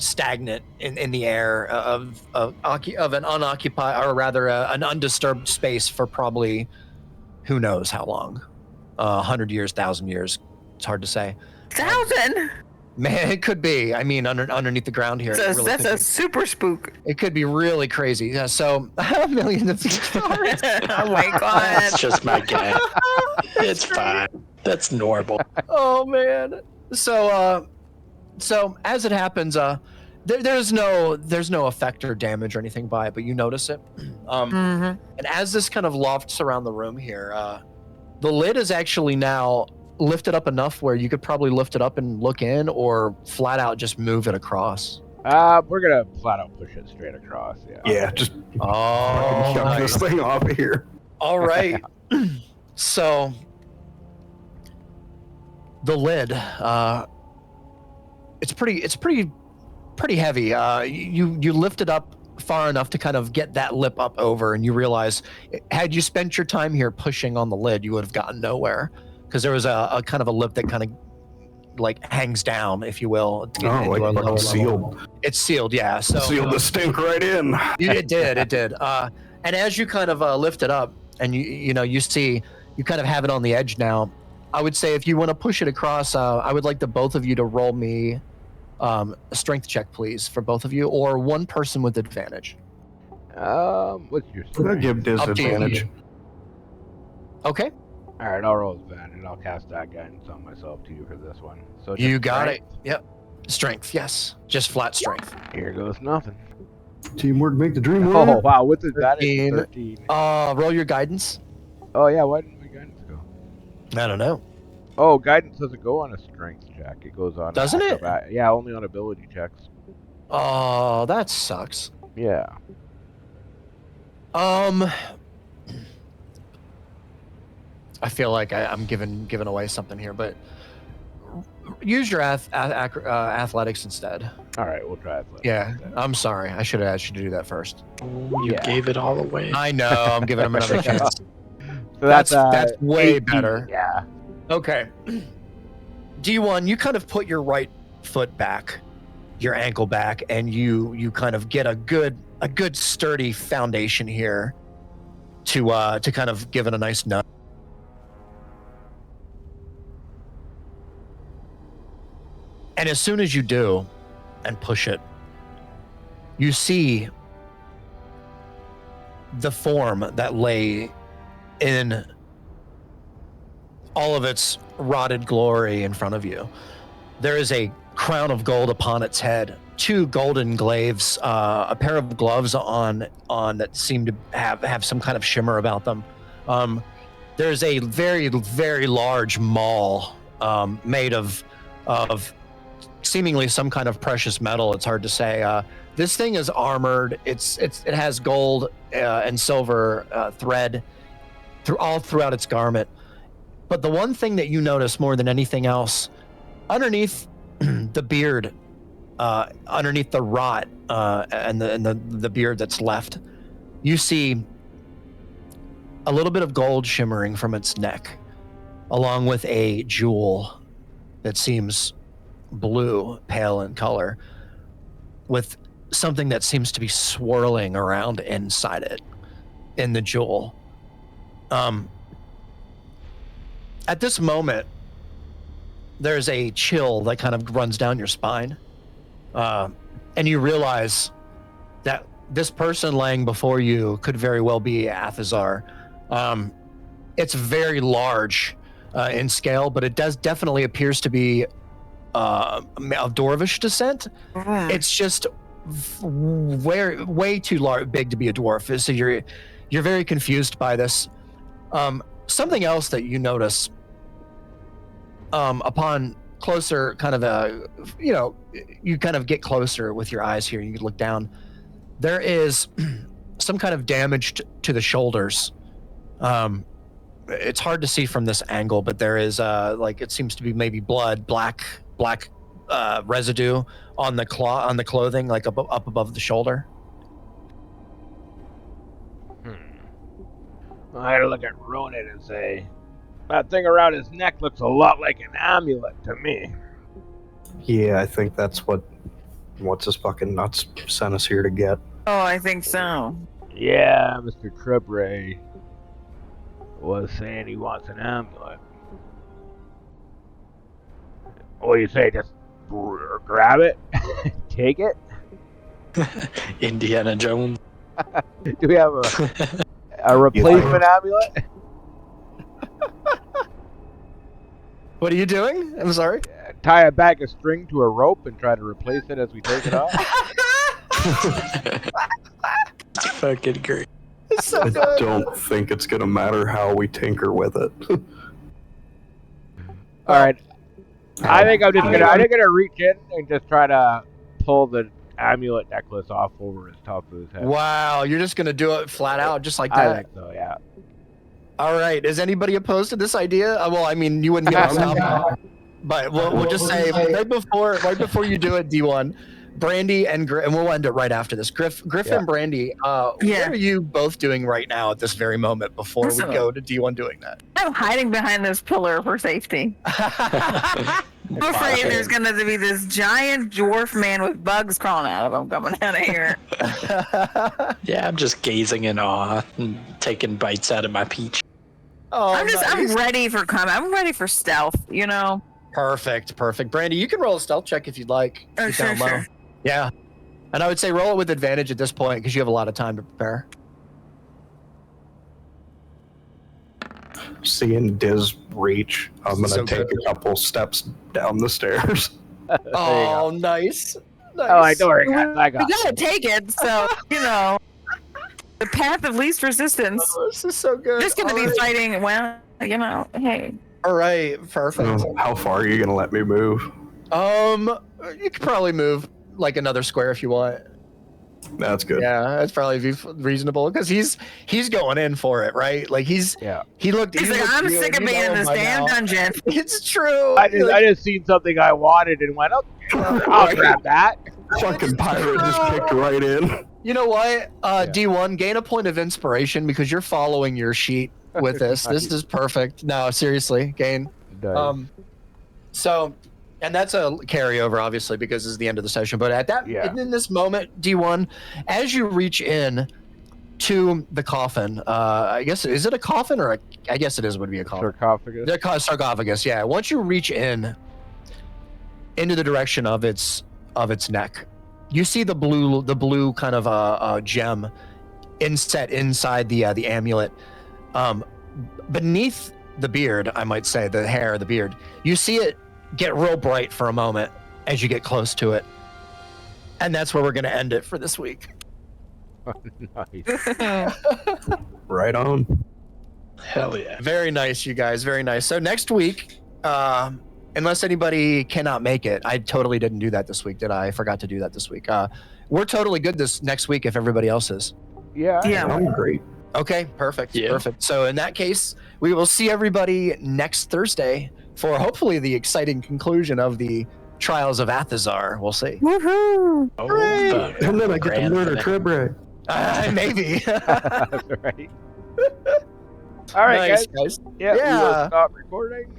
stagnant in the air of an unoccupied, or rather an undisturbed space for probably who knows how long. 100 years, 1,000 years. It's hard to say. 1,000? Man, it could be. I mean, underneath the ground here. That's a super spook. It could be really crazy. Yeah, so millions of people. Oh my god. That's just my guess. It's fine. That's normal. Oh man. So as it happens, there's no effect or damage or anything by it, but you notice it. And as this kind of lofts around the room here, the lid is actually now lifted up enough where you could probably lift it up and look in, or flat out just move it across. We're gonna flat out push it straight across. Yeah, just shove this thing off of here. All right. So the lid, it's pretty heavy. You lift it up far enough to kind of get that lip up over, and you realize, had you spent your time here pushing on the lid, you would have gotten nowhere, because there was a kind of a lip that kind of like hangs down, if you will. Like sealed. It's sealed, yeah. So sealed the stink right in. It did. And as you kind of lift it up, and you see, you kind of have it on the edge now. I would say if you want to push it across, I would like the both of you to roll me a strength check, please, for both of you, or one person with advantage. What's your strength? I'll give disadvantage. Okay. All right, I'll roll advantage. I'll cast that guidance on myself too for this one. So you got it. Yep. Strength, yes. Just flat strength. Here goes nothing. Teamwork make the dream work. Oh wow, what's that? 13. Roll your guidance. Oh yeah, why didn't my guidance go? I don't know. Oh, guidance doesn't go on a strength check. It goes on. Doesn't it? Yeah, only on ability checks. Oh, that sucks. Yeah. I feel like I'm giving away something here, but use your athletics instead. All right, we'll try athletics. Yeah, instead. I'm sorry. I should have asked you to do that first. You gave it all away. I know. I'm giving him another chance. So that's way 18, better. Yeah. Okay. D1, you kind of put your right foot back, your ankle back, and you kind of get a good sturdy foundation here to kind of give it a nice nut. And as soon as you do and push it, you see the form that lay in all of its rotted glory in front of you. There is a crown of gold upon its head, 2 golden glaives, a pair of gloves on that seem to have some kind of shimmer about them. There's a very, very large maul made of seemingly some kind of precious metal. It's hard to say. This thing is armored. It has gold and silver thread throughout its garment. But the one thing that you notice more than anything else, underneath the beard, underneath the rot and the beard that's left, you see a little bit of gold shimmering from its neck, along with a jewel that seems blue, pale in color, with something that seems to be swirling around inside it, in the jewel. At this moment, there's a chill that kind of runs down your spine, and you realize that this person laying before you could very well be Athazar. It's very large in scale, but it definitely appears to be of dwarvish descent. It's just way too big to be a dwarf. So you're very confused by this. Something else that you notice upon closer kind of you kind of get closer with your eyes here, you can look down. There is some kind of damage to the shoulders. It's hard to see from this angle, but there is it seems to be maybe blood, black residue on the clothing, like up above the shoulder. I had to look at Ronan and say, that thing around his neck looks a lot like an amulet to me. Yeah, I think that's what's his fucking nuts sent us here to get. Oh, I think so. Yeah, Mr. Trebre was saying he wants an amulet. What do you say, just grab it, take it. Indiana Jones. Do we have a replacement amulet? What are you doing? I'm sorry. Tie a bag of string to a rope and try to replace it as we take it off. It's fucking great. It's so I good. don't think it's gonna matter how we tinker with it. All right. I think I'm gonna reach in and just try to pull the amulet necklace off over his top of his head. Wow, you're just gonna do it flat out, just like that. I think so, yeah. All right. Is anybody opposed to this idea? Well, I mean, you wouldn't be able to stop it. But we'll just say right before you do it, D1, Brandy and we'll end it right after this. Griff and Brandy, what are you both doing right now at this very moment before we go to D1 doing that? I'm hiding behind this pillar for safety. I'm afraid there's going to be this giant dwarf man with bugs crawling out of him coming out of here. Yeah, I'm just gazing in awe and taking bites out of my peach. Oh, I'm ready for combat. I'm ready for stealth, you know? Perfect. Brandy, you can roll a stealth check if you'd like. Oh, sure. Yeah. And I would say roll it with advantage at this point because you have a lot of time to prepare. Seeing Diz reach, I'm gonna take a couple steps down the stairs. Oh, nice. Oh, I don't worry, I got We gotta take it, so, you know. The path of least resistance. Oh, this is so good. Just gonna be fighting, well, you know, hey. All right, perfect. How far are you gonna let me move? You could probably move like another square if you want. That's good. Yeah, that's probably reasonable because he's going in for it, right? Like he looked. He's like, I'm sick of being in this damn dungeon. It's true. I just seen something I wanted and went, okay, I'll grab that. Fucking pirate just kicked right in. You know what? D1, gain a point of inspiration because you're following your sheet with this. This is perfect. No, seriously, gain. Nice. So, and that's a carryover, obviously, because it's the end of the session. But at that, in this moment, D1, as you reach in to the coffin, I guess, is it a coffin or I guess it would be a coffin. Sarcophagus. The sarcophagus, yeah. Once you reach into the direction of its neck, you see the blue kind of gem inset inside the amulet. Beneath the beard, I might say, the hair, the beard, you see it get real bright for a moment as you get close to it. And that's where we're going to end it for this week. Nice. Right on. Hell yeah. Very nice, you guys. Very nice. So next week, unless anybody cannot make it, I totally didn't do that this week, did I? I forgot to do that this week. We're totally good this next week if everybody else is. Yeah. I'm great. Okay, perfect. Yeah. Perfect. So in that case, we will see everybody next Thursday for hopefully the exciting conclusion of the Trials of Athazar. We'll see. Woohoo! Oh, And then I get to murder Trebre. Maybe. That's right. All right, Nice, guys. guys. Yeah. We Yeah. will stop recording.